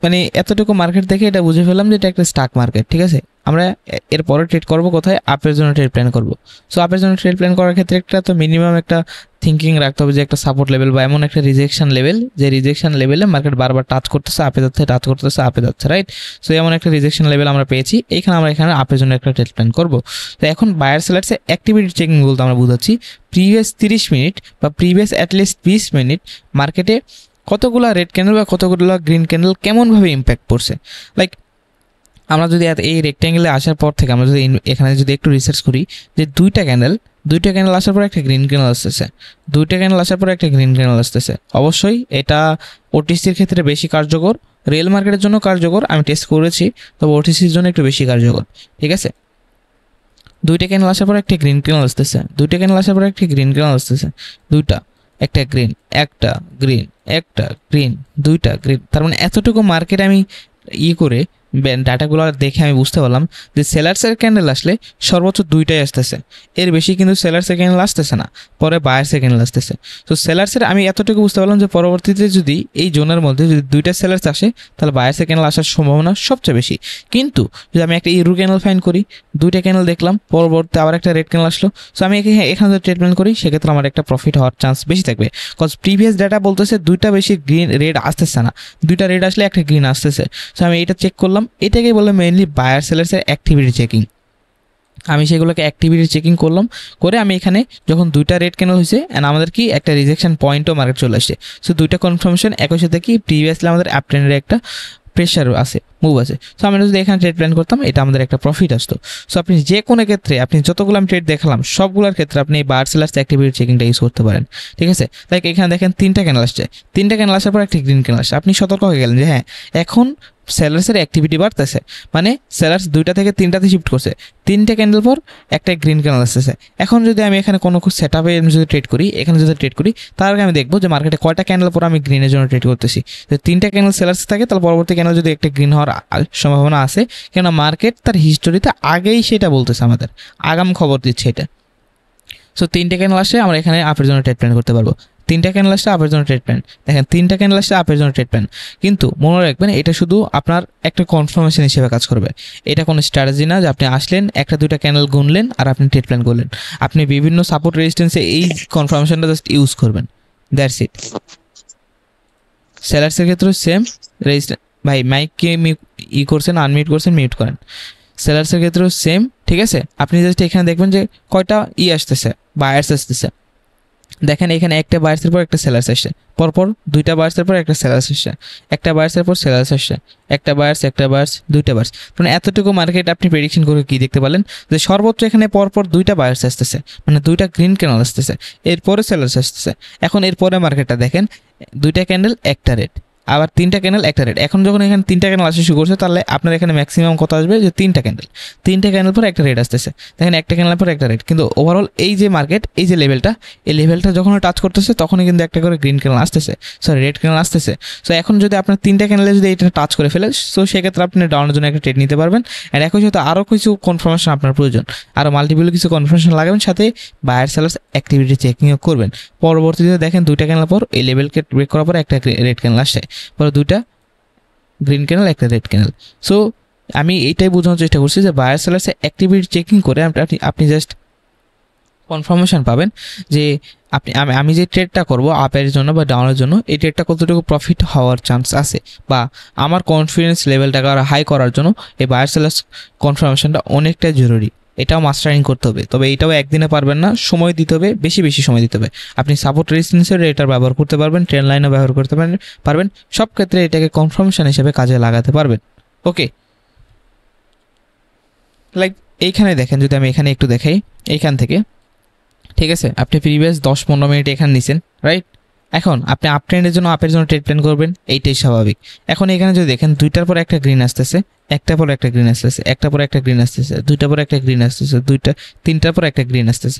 Speaker 2: মানে এতটুকু মার্কেট দেখে এটা বুঝে ফেললাম যে এটা একটা স্টক মার্কেট, ঠিক আছে। আমরা এরপরে ট্রেড করব কোথায়, আপের জন্য ট্রেড প্ল্যান করব। সো আপের জন্য ট্রেড প্ল্যান করার ক্ষেত্রে একটা তো মিনিমাম একটা থিঙ্কিং রাখতে হবে যে একটা সাপোর্ট লেভেল বা এমন একটা রিজেকশন লেভেল, যে রিজেকশন লেভেলে মার্কেট বারবার টাচ করতেছে, আপে যাচ্ছে, টাচ করতেছে, আপে যাচ্ছে, রাইট। সো এমন একটা রিজেকশন লেভেল আমরা পেয়েছি, এইখানে আমরা এখানে আপের জন্য একটা ট্রেড প্ল্যান করব। তো এখন বায়ার সেলার্সে অ্যাক্টিভিটি চেকিং বলতে আমরা বুঝাচ্ছি প্রিভিয়াস 30 মিনিট বা প্রিভিয়াস অ্যাটলিস্ট 20 মিনিট মার্কেটে কতগুলো রেড ক্যান্ডেল বা কতগুলো গ্রিন ক্যান্ডেল কেমনভাবে ইম্প্যাক্ট পড়ছে। লাইক আমরা যদি এই রেক্ট্যাঙ্গেলে আসার পর থেকে আমরা যদি এখানে যদি একটু রিসার্চ করি যে দুইটা ক্যান্ডেল আসার পর একটা গ্রিন ক্যান্ডেল আসতেছে, দুইটা ক্যান্ডেল আসার পর একটা গ্রিন ক্যান্ডেল আসতেছে, অবশ্যই এটা ওটিসির ক্ষেত্রে বেশি কার্যকর, রিয়েল মার্কেটের জন্য কার্যকর, আমি টেস্ট করেছি, তবে ওটিসির জন্য একটু বেশি কার্যকর, ঠিক আছে। দুইটা ক্যান্ডেল আসার পর একটা গ্রিন ক্যান্ডেল আসতেছে, দুইটা ক্যান্ডেল আসার পর একটা গ্রিন ক্যান্ডেল আসতেছে, দুইটা, একটা গ্রিন, একটা গ্রিন, একটা গ্রিন, দুইটা গ্রিন। তার মানে এতটুকু মার্কেট আমি করে ডাটাগুলো দেখে আমি বুঝতে পারলাম যে সেলার্সের ক্যান্ডেল আসলে সর্বোচ্চ দুইটাই আসতেছে, এর বেশি কিন্তু সেলার্সের ক্যান্ডেল আসতেছে না, পরে বায়ার্সের ক্যান্ডেল আসতেছে। তো সেলার্সের আমি এতটুকু বুঝতে পারলাম যে পরবর্তীতে যদি এই জোনের মধ্যে যদি দুইটা সেলার্স আসে তাহলে বায়ার্সের ক্যান্ডেল আসার সম্ভাবনা সবচেয়ে বেশি। কিন্তু যদি আমি একটা ইউরো ক্যান্ডেল ফাইন্ড করি, দুইটা ক্যান্ডেল দেখলাম, পরবর্তীতে আবার একটা রেড ক্যান্ডেল আসলো, সো আমি এখানে যদি ট্রিটমেন্ট করি সেক্ষেত্রে আমার একটা প্রফিট হওয়ার চান্স বেশি থাকবে, কজ প্রিভিয়াস ডাটা বলতেছে দুইটা বেশি গ্রিন রেড আসতেছে না, দুইটা রেড আসলে একটা গ্রিন আসতেছে। সো আমি এটা চেক করলাম, এটাকে বলে মেইনলি বায়ার সেলার্সের অ্যাক্টিভিটি চেকিং। আমি সেগুলোকে অ্যাক্টিভিটি চেকিং করলাম, করে আমি এখানে যখন দুইটা রেড ক্যান্ডেল হয়েছে অ্যান্ড আমাদের কি একটা রিজেকশন পয়েন্টও মার্কেট চলে আসছে, সো দুইটা কনফার্মেশন একই সাথে কি প্রিভিয়াসলি আমাদের আপ ট্রেন্ডের একটা প্রেশার আছে, মুভ আছে। সো আমরা যদি এখানে ট্রেড প্ল্যান করতাম এটা আমাদের একটা প্রফিট আসতো। সো আপনি যে কোনো ক্ষেত্রে আপনি যতগুলো আমি ট্রেড দেখালাম সবগুলোর ক্ষেত্রে আপনি এই বায়ার সেলার্স অ্যাক্টিভিটি চেকিংটা ইউজ করতে পারেন, ঠিক আছে। লাইক এখানে দেখেন তিনটা ক্যান্ডেল আসছে, তিনটা ক্যান্ডেল আসার পর একটা গ্রিন ক্যান্ডেল আসছে, আপনি সতর্ক হয়ে গেলেন যে হ্যাঁ এখন সেলার্সের অ্যাক্টিভিটি বাড়তেছে, মানে সেলার্স দুইটা থেকে তিনটাতে শিফট করছে, তিনটে ক্যান্ডেল পর একটা গ্রিন ক্যান্ডেল আসতেছে। এখন যদি আমি এখানে কোনো সেট আপে যদি ট্রেড করি, এখানে যদি ট্রেড করি, তার আগে আমি দেখবো যে মার্কেটে কয়টা ক্যান্ডেল পর আমি গ্রিনের জন্য ট্রেড করতেছি। যদি তিনটা ক্যান্ডেল সেলার্স থাকে তাহলে পরবর্তী ক্যান্ডেল যদি একটা গ্রিন হওয়ার সম্ভাবনা আছে, কেননা মার্কেট তার হিস্টোরিতে আগেই সেটা বলতেছে, আমাদের আগাম খবর দিচ্ছে এটা। সো তিনটে ক্যান্ডেল আসে আমরা এখানে আপের জন্য ট্রেড প্ল্যান করতে পারবো, তিনটা ক্যান্ডেল আসছে আপের জন্য ট্রেড প্ল্যান, দেখেন তিনটা ক্যান্ডেল আসছে আপের জন্য ট্রেড প্ল্যান। কিন্তু মনে রাখবেন এটা শুধু আপনার একটা কনফার্মেশন হিসেবে কাজ করবে, এটা কোনো স্ট্র্যাটেজি না যে আপনি আসলেন একটা দুইটা ক্যান্ডেল গুনলেন আর আপনি ট্রেড প্ল্যান করলেন। আপনি বিভিন্ন সাপোর্ট রেজিস্ট্যান্সে এই কনফার্মেশনটা জাস্ট ইউজ করবেন, দ্যাটস ইট। সেলার্সের ক্ষেত্রে সেম রেজিস্ট্যান্স, ভাই মাইককে করছেন, আনমিউট করছেন, মিউট করেন। সেলার্সের ক্ষেত্রেও সেম, ঠিক আছে। আপনি জাস্ট এখানে দেখবেন যে কয়টা আসতেছে, বায়ার্স আসতেছে, দেখেন এখানে একটা বায়ার্সের পর একটা সেলার্স আসছে, পরপর দুইটা বায়ার্সের পর একটা সেলার্স আসছে, একটা বায়ার্সের পর সেলার্স আসছে, একটা বায়ার্স, দুইটা বায়ার্স। মানে এতটুকু মার্কেট আপনি প্রেডিকশন করে কি দেখতে পারলেন যে সর্বোচ্চ এখানে পরপর দুইটা বায়ার্স আসতেছে, মানে দুইটা গ্রিন ক্যান্ডেল আসতেছে, এরপরে সেলার্স আসতেছে। এখন এরপরে মার্কেটটা দেখেন দুইটা ক্যান্ডেল একটা রেড, আবার তিনটা ক্যান্ডেল একটা রেড। এখন যখন এখানে তিনটা ক্যান্ডেল আসা শুরু করছে তাহলে আপনার এখানে ম্যাক্সিমাম কত আসবে যে তিনটা ক্যান্ডেল পর একটা রেড আসতেছে, দেখেন একটা ক্যান্ডেল পর একটা রেড। কিন্তু ওভারঅল এই যে মার্কেট এই যে লেভেলটা, এই লেভেলটা যখন টাচ করতেছে তখনই কিন্তু একটা করে গ্রিন ক্যান্ডেল আসতেছে, সরি রেড ক্যান্ডেল আসতেছে। সো এখন যদি আপনার তিনটা ক্যান্ডেলে যদি এটা টাচ করে ফেলে, সো সেক্ষেত্রে আপনি ডাউনের জন্য একটা ট্রেড নিতে পারবেন। আর একই সাথে আরও কিছু কনফার্মেশন আপনার প্রয়োজন, আরও মাল্টিপল কিছু কনফার্মেশন লাগাবেন, সাথে বায়ার সেলার্স অ্যাক্টিভিটি চেকিংও করবেন। পরবর্তীতে দেখেন দুইটা ক্যান্ডেল পর এই লেভেলকে ব্রেক করার পর একটা রেড ক্যান্ডেল আসছে, পরে দুইটা গ্রিন ক্যান্ডেল একটা রেড ক্যান্ডেল। সো আমি এইটাই বোঝানোর চেষ্টা করছি যে বায়ার সেলার্সের অ্যাক্টিভিটি চেকিং করে আপনি জাস্ট কনফার্মেশন পাবেন যে আমি যে ট্রেডটা করব আপের জন্য বা ডাউনের জন্য, এই ট্রেডটা কতটুকু প্রফিট হওয়ার চান্স আছে, বা আমার কনফিডেন্স লেভেলটাকে আরও হাই করার জন্য এই বায়ার সেলার্স কনফার্মেশনটা অনেকটা জরুরি। এটাও মাস্টারিং করতে হবে, তবে এটাও একদিনে পারবেন না, সময় দিতে হবে, বেশি সময় দিতে হবে। আপনি সাপোর্ট রেজিস্ট্যান্সের এটার ব্যবহার করতে পারবেন, ট্রেন্ড লাইনও ব্যবহার করতে পারবেন, সব ক্ষেত্রে এটাকে কনফার্মেশন হিসেবে কাজে লাগাতে পারবেন। ওকে, লাইক এইখানে দেখেন, যদি আমি এখানে একটু দেখাই, এইখান থেকে ঠিক আছে আপনি প্রিভিয়াস 10-15 মিনিট এখানে নিছেন, রাইট। এখন আপনি আপ ট্রেন্ডের জন্য আপের জন্য ট্রেড প্ল্যান করবেন, এইটাই স্বাভাবিক। এখন এখানে যদি দেখেন দুইটার পর একটা গ্রিন আসতেছে, একটা পর একটা গ্রিন আসতেছে, একটা পর একটা গ্রিন আসতেছে, দুইটা পর একটা গ্রিন আসতেছে, তিনটার পর একটা গ্রিন আসতেছে,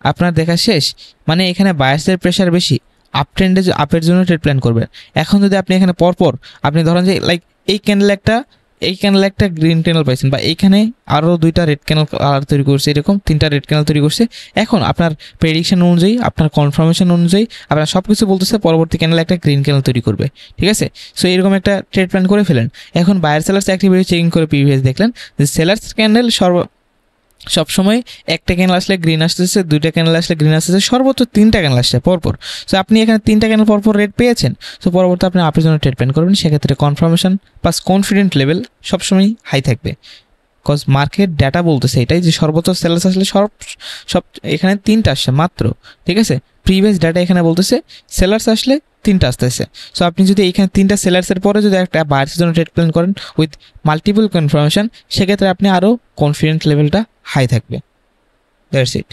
Speaker 2: আপনার দেখা শেষ। মানে এখানে বায়ার্সের প্রেশার বেশি, আপ ট্রেন্ডে আপের জন্য ট্রেড প্ল্যান করবেন। এখন যদি আপনি এখানে পরপর আপনি ধরেন যে লাইক এই ক্যান্ডেল একটা গ্রিন ক্যান্ডেল পাইছেন, বা এইখানে আরও 2টা রেড ক্যান্ডেল কালার তৈরি করছে, এরকম 3টা রেড ক্যান্ডেল তৈরি করছে। এখন আপনার প্রেডিকশন অনুযায়ী, আপনার কনফার্মেশন অনুযায়ী আপনার সব কিছু বলতেছে পরবর্তী ক্যান্ডেল একটা গ্রিন ক্যান্ডেল তৈরি করবে, ঠিক আছে? সো এরকম একটা ট্রেড প্ল্যান করে ফেলেন। এখন বায়ার সেলার্স অ্যাক্টিভিটি চেকিং করে প্রিভিয়াস দেখলেন যে সেলার্স ক্যান্ডেল সবসময় একটা ক্যান্ডেল আসলে গ্রিন আসতেছে, 2টা ক্যান্ডেল আসলে গ্রিন আসতেছে, সর্বোচ্চ 3টা ক্যান্ডেল আসছে পরপর। সো আপনি এখানে 3টা ক্যান্ডেল পরপর রেড পেয়েছেন। সো পরবর্তী আপনি আপের জন্য ট্রেড প্ল্যান করবেন, সেক্ষেত্রে কনফার্মেশন প্লাস কনফিডেন্ট লেভেল সবসময় হাই থাকবে। বিকজ মার্কেট ডাটা বলতেছে এটাই যে সর্বোচ্চ সেলার্স আসলে সব এখানে 3টা আসছে মাত্র, ঠিক আছে? প্রিভিয়াস ডাটা এখানে বলতেছে সেলার্স আসলে 3টা আসতেছে। সো আপনি যদি এখানে 3টা সেলার্সের পরে যদি একটা বায়ার্সের জন্য ট্রেড প্ল্যান করেন উইথ মাল্টিপল কনফার্মেশন, সেক্ষেত্রে আপনি আরও কনফিডেন্ট লেভেলটা হাই থাকবে। That's it.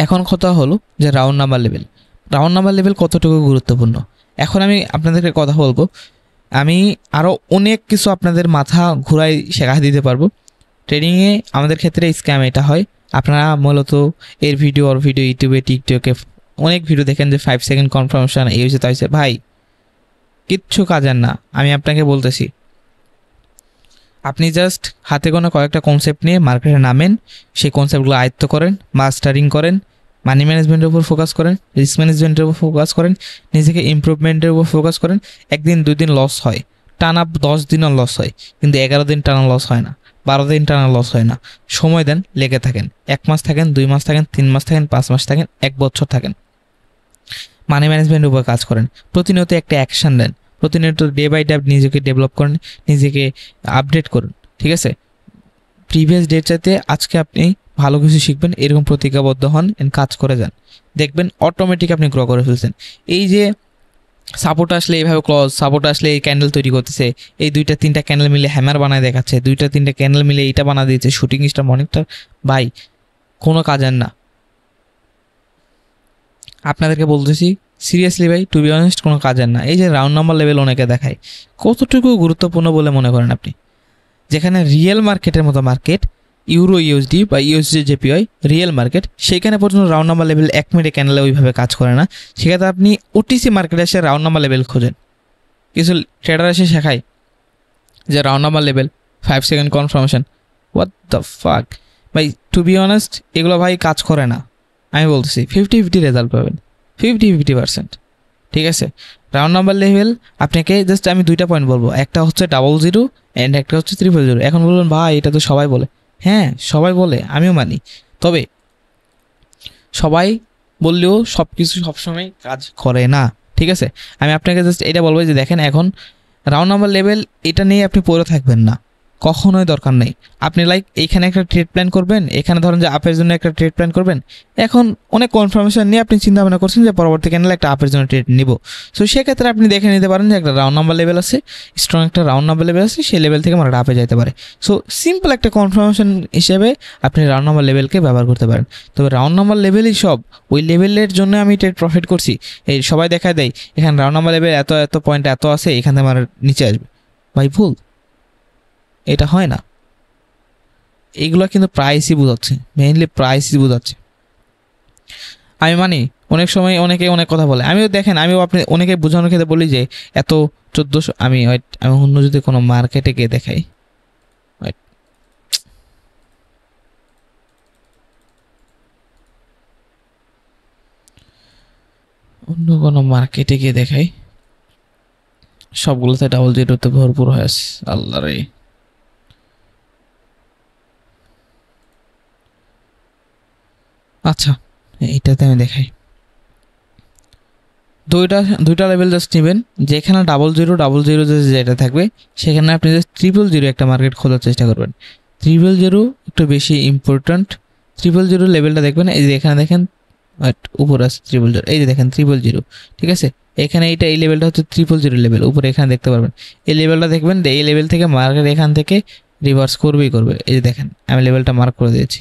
Speaker 2: এখন কথা হলো যে রাউন্ড নাম্বার লেভেল কতটুকু গুরুত্বপূর্ণ। এখন আমি আপনাদেরকে কথা বলবো, আমি আরও অনেক কিছু আপনাদের মাথা ঘুরাই শেখা দিতে পারবো। ট্রেডিংয়ে আমাদের ক্ষেত্রে স্ক্যাম এটা হয়, আপনারা মূলত এর ভিডিও ইউটিউবে টিকটকে অনেক ভিডিও দেখেন যে 5 সেকেন্ড কনফার্মেশন এই হয়েছে তাই হয়েছে। ভাই কিচ্ছু কাজের না, আমি আপনাকে বলতেছি। আপনি জাস্ট হাতে গোনা কয়েকটা কনসেপ্ট নিয়ে মার্কেটে নামেন, সেই কনসেপ্টগুলো আয়ত্ত করেন, মাস্টারিং করেন, মানি ম্যানেজমেন্টের উপর ফোকাস করেন, রিস্ক ম্যানেজমেন্টের উপর ফোকাস করেন, নিজেকে ইমপ্রুভমেন্টের উপর ফোকাস করেন। 1 দিন 2 দিন লস হয়, টানা 10 দিনও লস হয়, কিন্তু 11 দিন টানা লস হয় না, 12 দিন টানা লস হয় না। সময় দেন, লেগে থাকেন, 1 মাস থাকেন, 2 মাস থাকেন, 3 মাস থাকেন, 5 মাস থাকেন, 1 বছর থাকেন। মানি ম্যানেজমেন্টের উপর কাজ করেন, প্রতিনিয়ত একটা অ্যাকশন দেন, প্রতিনিয়ত ডে বাই ডে নিজেকে ডেভেলপ করেন, নিজেকে আপডেট করুন, ঠিক আছে? প্রিভিয়াস ডের চাইতে আজকে আপনি ভালো কিছু শিখবেন, এরকম প্রতিজ্ঞাবদ্ধ হন এন্ড কাজ করে যান, দেখবেন অটোমেটিক আপনি গ্রো করে ফেলছেন। এই যে সাপোর্ট আসলে এইভাবে সাপোর্ট আসলে এই ক্যান্ডেল তৈরি করতেছে, এই 2টা 3টা ক্যান্ডেল মিলে হ্যামার বানায় দেখাচ্ছে, 2টা 3টা ক্যান্ডেল মিলে এইটা বানা দিয়েছে শুটিং স্টার মনিটর, ভাই কোনো কাজের না। আপনাদেরকে বলতেছি সিরিয়াসলি ভাই, টু বি অনেস্ট কোনো কাজের না। এই যে রাউন্ড নাম্বার লেভেল অনেকে দেখায়, কতটুকু গুরুত্বপূর্ণ বলে মনে করেন আপনি? যেখানে রিয়েল মার্কেটের মতো মার্কেট, ইউরো ইউএসডি বা ইউএসডি জেপিআই রিয়েল মার্কেট, সেইখানে পর্যন্ত রাউন্ড নাম্বার লেভেল 1 মিনিটে ক্যান্ডেলে ওইভাবে কাজ করে না। সেক্ষেত্রে আপনি ওটিসি মার্কেটে এসে রাউন্ড নাম্বার লেভেল খোঁজেন, কিছু ট্রেডার এসে শেখায় যে round number level 5 second confirmation. What the fuck ভাই, টু বি অনেস্ট এগুলো ভাই কাজ করে না। আমি বলতেছি 50-50 রেজাল্ট পাবেন, 50-50%, ঠিক আছে? রাউন্ড নাম্বার লেভেল আপনাকে জাস্ট আমি 2টা পয়েন্ট বলবো, একটা হচ্ছে 00 অ্যান্ড একটা হচ্ছে 000। এখন বলবেন ভাই এটা তো সবাই বলে, হ্যাঁ সবাই বলে, আমিও মানি, তবে সবাই বললেও সব কিছু সবসময় কাজ করে না, ঠিক আছে? আমি আপনাকে জাস্ট এটা বলবো যে দেখেন, এখন রাউন্ড নাম্বার লেভেল এটা নিয়ে আপনি পড়ে থাকবেন না, কখনোই দরকার নেই। আপনি লাইক এইখানে একটা ট্রেড প্ল্যান করবেন, এখানে ধরেন যে আপের জন্য একটা ট্রেড প্ল্যান করবেন, এখন অনেক কনফার্মেশন নিয়ে আপনি চিন্তা ভাবনা করছেন যে পরবর্তী ক্যান্ডেলে একটা আপের জন্য ট্রেড নিব। সো সেক্ষেত্রে আপনি দেখে নিতে পারেন যে একটা রাউন্ড নাম্বার লেভেল আছে, স্ট্রং একটা রাউন্ড নাম্বার লেভেল আছে, সেই লেভেল থেকে মার্কেট আপে যেতে পারে। সো সিম্পল একটা কনফার্মেশন হিসেবে আপনি রাউন্ড নাম্বার লেভেলকে ব্যবহার করতে পারেন। তবে রাউন্ড নাম্বার লেভেলই সব, ওই লেভেলের জন্য আমি ট্রেড প্রফিট করছি, এই সবাই দেখায় দেয় এখানে রাউন্ড নাম্বার লেভেল এত এত পয়েন্ট এত আছে, এখান থেকে আমার নিচে আসবে। ভাই ভুল, এটা হয় না। এইগুলো কিন্তু প্রাইসই বোঝাচ্ছে, মেইনলি প্রাইসই বোঝাচ্ছে। আমি মানি অনেক সময় অনেকে অনেক কথা বলে, আমিও দেখেন, আমিও আপনি অনেকে বোঝানোর ক্ষেত্রে বলি যে এত 1400, আমি অন্য যদি কোনো মার্কেটে গিয়ে দেখাই, অন্য কোনো মার্কেটে গিয়ে দেখাই, সবগুলোতে 00তে ভরপুর হয়ে আছে। আল্লাহ রে, আচ্ছা এইটাতে আমি দেখাই, দুইটা লেভেল জাস্ট নেবেন, যেখানে 00 যেটা থাকবে সেখানে আপনি জাস্ট 000 একটা মার্কেট খোঁজার চেষ্টা করবেন। 000 একটু বেশি ইম্পর্ট্যান্ট। 000 লেভেলটা দেখবেন, এই যে এখানে দেখেন উপরে আছে 000, এই যে দেখেন 000, ঠিক আছে? এখানে এই লেভেলটা হচ্ছে 000 লেভেল, উপরে এখানে দেখতে পারবেন। এই লেভেলটা দেখবেন, এই লেভেল থেকে মার্কেট এখান থেকে রিভার্স করবে। এই যে দেখেন আমি লেভেলটা মার্ক করে দিয়েছি,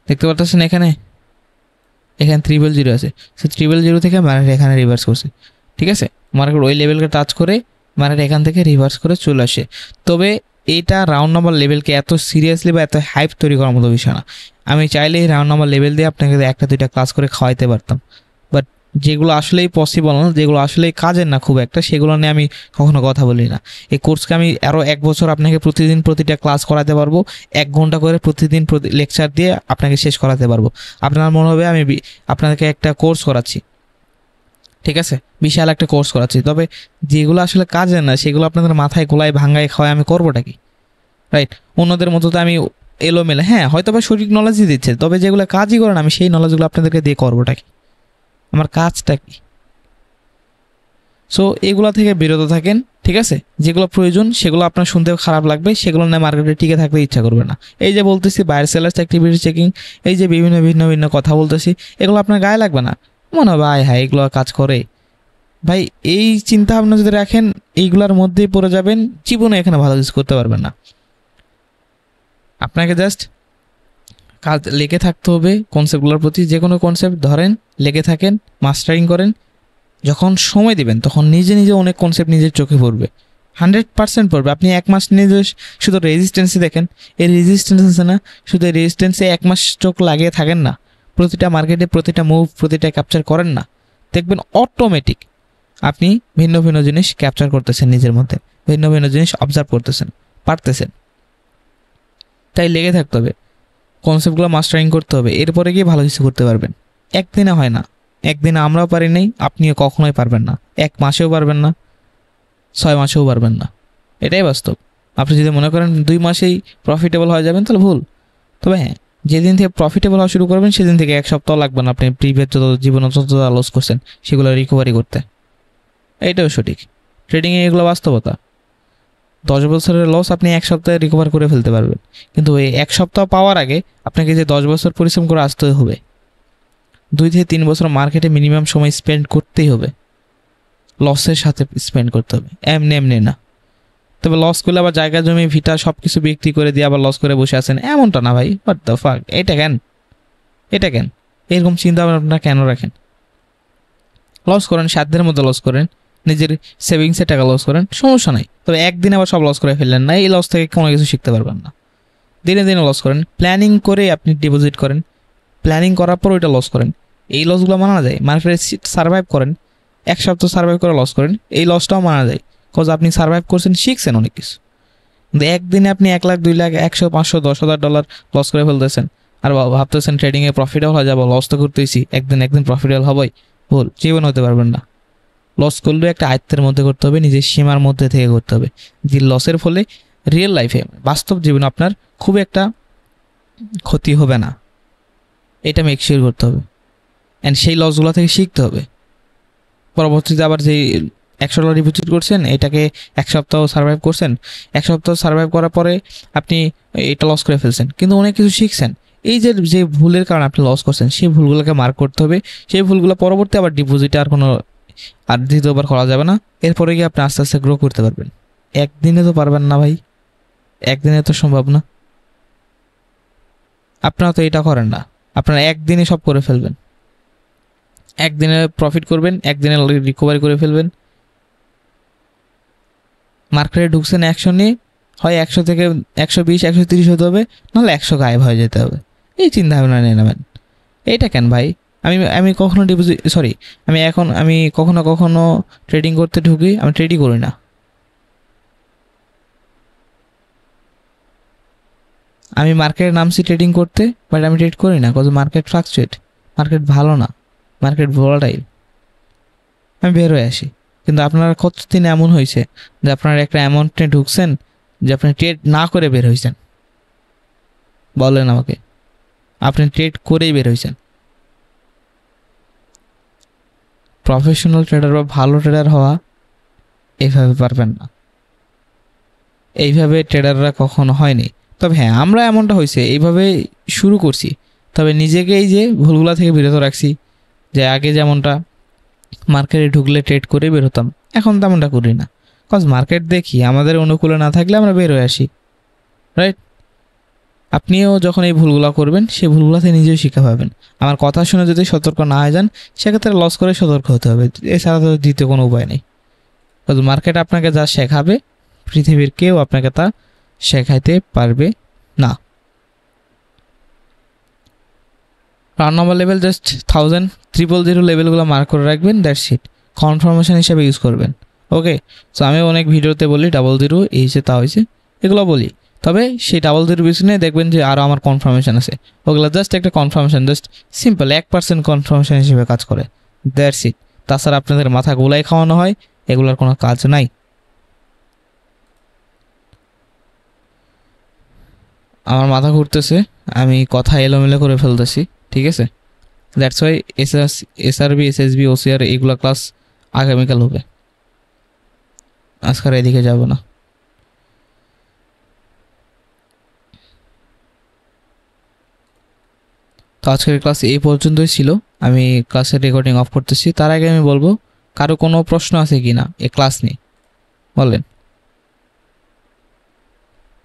Speaker 2: দেখতে পাচ্ছেন এখানে 000 আছে। সো 000 থেকে মার্কেট এখানে রিভার্স করছে, ঠিক আছে? মার্কেট ওই লেভেলকে টাচ করে মার্কেট এখান থেকে রিভার্স করে চলে আসে। তবে এইটা রাউন্ড নাম্বার লেভেলকে এত সিরিয়াসলি বা এত হাইপ তৈরি করার মতো বিষয় না। আমি চাইলে এই রাউন্ড নাম্বার লেভেল দিয়ে আপনাকে একটা দুইটা ক্লাস করে খাওয়াইতে পারতাম, বাট যেগুলো আসলেই পসিবল না, যেগুলো আসলেই কাজের না খুব একটা, সেগুলো নিয়ে আমি কখনো কথা বলি না। এই কোর্সকে আমি আরও 1 বছর আপনাকে প্রতিদিন প্রতিটা ক্লাস করাতে পারবো, 1 ঘন্টা করে প্রতিদিন লেকচার দিয়ে আপনাকে শেষ করাতে পারবো। আপনার মনে হবে আমি আপনাকে একটা কোর্স করাচ্ছি, ঠিক আছে, বিশাল একটা কোর্স করাচ্ছি, তবে যেগুলো আসলে কাজের না সেগুলো আপনাদের মাথায় গোলায় ভাঙ্গায় খাওয়ায় আমি করবোটা কি? রাইট? অন্যদের মতো তো আমি এলোমেলে, হ্যাঁ হয়তো বা সঠিক নলেজই দিচ্ছে, তবে যেগুলো কাজই করে না আমি সেই নলেজগুলো আপনাদেরকে দিয়ে করবোটা কি? আমার কাজটা কি? সো এগুলো থেকে বিরত থাকেন, ঠিক আছে? যেগুলো প্রয়োজন সেগুলো আপনার শুনতেও খারাপ লাগবে, সেগুলো নিয়ে মার্কেটে টিকে থাকতে ইচ্ছা করবে না। এই যে বলতেছি বায়ার সেলার্স অ্যাক্টিভিটি চেকিং, এই যে বিভিন্ন ভিন্ন ভিন্ন কথা বলতেছি, এগুলো আপনার গায়ে লাগবে না, মনে হবে আয় হ্যাঁ এগুলো কাজ করে। ভাই এই চিন্তা ভাবনা যদি রাখেন, এইগুলোর মধ্যেই পড়ে যাবেন, জীবনে এখানে ভালো কিছু করতে পারবেন না। আপনাকে জাস্ট কাজ লেগে থাকতে হবে কনসেপ্টগুলোর প্রতি। যে কোনো কনসেপ্ট ধরেন, লেগে থাকেন, মাস্টারিং করেন, যখন সময় দিবেন তখন নিজে নিজে অনেক কনসেপ্ট নিজের চোখে পড়বে, 100% পড়বে। আপনি 1 মাস নিজে শুধু রেজিস্ট্যান্সই দেখেন, এই রেজিস্ট্যান্স আছে না, শুধু এই রেজিস্ট্যান্সে 1 মাস চোখ লাগিয়ে থাকেন না, প্রতিটা মার্কেটে প্রতিটা মুভ প্রতিটা ক্যাপচার করেন না, দেখবেন অটোমেটিক আপনি ভিন্ন ভিন্ন জিনিস ক্যাপচার করতেছেন, নিজের মধ্যে ভিন্ন ভিন্ন জিনিস অবজার্ভ করতেছেন, পারতেছেন। তাই লেগে থাকতে হবে, কনসেপ্টগুলো মাস্টারিং করতে হবে, এরপরে গিয়ে ভালো কিছু করতে পারবেন। একদিনে হয় না, একদিনে আমরাও পারি নাই, আপনিও কখনোই পারবেন না, 1 মাসেও পারবেন না, 6 মাসেও পারবেন না, এটাই বাস্তব। আপনি যদি মনে করেন 2 মাসেই প্রফিটেবল হয়ে যাবেন তাহলে ভুল। তবে হ্যাঁ, যেদিন থেকে প্রফিটেবল হওয়া শুরু করবেন সেদিন থেকে 1 সপ্তাহ লাগবে না আপনি প্রিভিয়াস যত জীবনে যত লস করছেন সেগুলো রিকভারি করতে, এইটাও সঠিক। ট্রেডিংয়ে এগুলো বাস্তবতা। 10 বছরের লস আপনি 1 সপ্তাহে রিকভার করে ফেলতে পারবেন, কিন্তু এই 1 সপ্তাহ পাওয়ার আগে আপনাকে যে 10 বছর পরিশ্রম করে আসতে হবে, 2 থেকে 3 বছর মার্কেটে মিনিমাম সময় স্পেন্ড করতেই হবে, লসের সাথে স্পেন্ড করতে হবে, এমনি এমনি না। তবে লস করলে আবার জায়গা জমি ভিটা সব কিছু বিক্রি করে দিয়ে আবার লস করে বসে আছেন, এমনটা না ভাই। হোয়াট দ্য ফাক, এটা কেন? এরকম চিন্তা ভাবনা কেন রাখেন? লস করেন, সাধ্যের মধ্যে লস করেন, নিজের সেভিংসে টাকা লস করেন, সমস্যা নাই, তবে একদিনে আবার সব লস করে ফেললেন না, এই লস থেকে কোনো কিছু শিখতে পারবেন না। দিনে দিনে লস করেন, প্ল্যানিং করে আপনি ডিপোজিট করেন, প্ল্যানিং করার পর ওইটা লস করেন, এই লসগুলো মানা যায়। মার্কেটে সার্ভাইভ করেন, 1 সপ্তাহ সার্ভাইভ করে লস করেন, এই লসটাও মানা যায়, কজ আপনি সার্ভাইভ করছেন, শিখছেন অনেক কিছু। কিন্তু একদিনে আপনি 1 লাখ 2 লাখ 100 500 10,000 ডলার লস করে ফেলতেছেন, আর ভাবতেছেন ট্রেডিংয়ে প্রফিটেবল হয়ে যাবো, লস তো করতেইছি, একদিন প্রফিটেবল হবই, ভুল, জীবন হতে পারবেন না। লস করলেও একটা আয়ত্তের মধ্যে করতে হবে, নিজের সীমার মধ্যে থেকে করতে হবে, যে লসের ফলে রিয়েল লাইফে বাস্তব জীবনে আপনার খুব একটা ক্ষতি হবে না, এটা মেক শিওর করতে হবে। অ্যান্ড সেই লসগুলো থেকে শিখতে হবে। পরবর্তীতে আবার যেই $100 ডিপোজিট করছেন, এটাকে 1 সপ্তাহ সার্ভাইভ করছেন, 1 সপ্তাহ সার্ভাইভ করার পরে আপনি এটা লস করে ফেলছেন, কিন্তু অনেক কিছু শিখছেন। এই যে ভুলের কারণে আপনি লস করছেন, সেই ভুলগুলোকে মার্ক করতে হবে, সেই ভুলগুলো পরবর্তী আবার ডিপোজিটে আর দ্বিতীয়বার করা যাবে না। এরপরে গিয়ে আপনি আস্তে আস্তে গ্রো করতে পারবেন। একদিনে তো পারবেন না ভাই, একদিনে তো সম্ভব না। আপনারা তো এটা করেন না, আপনারা একদিনে সব করে ফেলবেন, একদিনে প্রফিট করবেন, একদিনে রিকভারি করে ফেলবেন। মার্কেটে ঢুকছেন অ্যাকশন নিয়ে, হয় 100 থেকে 120 130 হতে হবে, নাহলে 100 গায়েব হয়ে যেতে হবে, এই চিন্তা ভাবনা নিয়ে নেবেন। এইটা কেন ভাই? আমি কখনো আমি কখনো ট্রেডিং করতে ঢুকি, আমি ট্রেডই করি না। আমি মার্কেটে নামছি ট্রেডিং করতে, বাট আমি ট্রেড করি না, কজ মার্কেট ফ্লাকচুয়েট, মার্কেট ভালো না, মার্কেট ভোলাটাইল, আমি বের হয়ে আসি। কিন্তু আপনারা কতদিন এমন হয়েছে যে আপনারা একটা অ্যামাউন্টে ঢুকছেন যে আপনি ট্রেড না করে বের হয়েছেন? বলেন আমাকে, আপনি ট্রেড করেই বের হয়েছেন। প্রফেশনাল ট্রেডার বা ভালো ট্রেডার হওয়া এইভাবে পারবেন না, এইভাবে ট্রেডাররা কখনো হয়নি। তবে হ্যাঁ, আমরা এমনটা হয়েছে, এইভাবে শুরু করছি, তবে নিজেকে এই যে ভুলগুলা থেকে বিরত রাখছি। যে আগে যেমনটা মার্কেটে ঢুকলে ট্রেড করে বের হতাম, এখন তেমনটা করি না, কজ মার্কেট দেখি আমাদের অনুকূলে না থাকলে আমরা বের হয়ে আসি, রাইট? আপনিও যখন এই ভুলগুলো করবেন, সেই ভুলগুলো থেকে নিজেও শিক্ষা পাবেন। আমার কথা শুনে যদি সতর্ক না হয়ে যান, সেক্ষেত্রে লস করে সতর্ক হতে হবে, এছাড়া তো দ্বিতীয় কোনো উপায় নেই। কজ মার্কেট আপনাকে যা শেখাবে, পৃথিবীর কেউ আপনাকে তা শেখাইতে পারবে না। রাউন্ড নাম্বার লেভেল জাস্ট 1000 লেভেলগুলো মার্ক করে রাখবেন, দ্যাটস ইট। কনফার্মেশন হিসেবে ইউজ করবেন। ওকে, সো আমি অনেক ভিডিওতে বলি 00 এই হয়েছে তা হয়েছে এগুলো বলি, তবে সেই 00 পিছনে দেখবেন যে আরও আমার কনফার্মেশন আছে, ওগুলো জাস্ট একটা কনফার্মেশন, জাস্ট সিম্পল 1% কনফার্মেশন হিসেবে কাজ করে, দ্যাটস ইট। তাছাড়া আপনাদের মাথা গোলাই খাওয়ানো হয়, এগুলোর কোনো কাজ নাই। আমার মাথা ঘুরতেছে, আমি কথা এলোমেলো করে ফেলতেছি, ঠিক আছে? That's why SRB SSB OCR এইগুলো ক্লাস আগামীকাল হবে, আজকাল এদিকে যাব না। তো আজকের ক্লাস এই পর্যন্তই ছিল, আমি ক্লাসের রেকর্ডিং অফ করতেছি। তার আগে আমি বলবো, কারো কোনো প্রশ্ন আছে কি না এই ক্লাস নিয়ে, বলেন।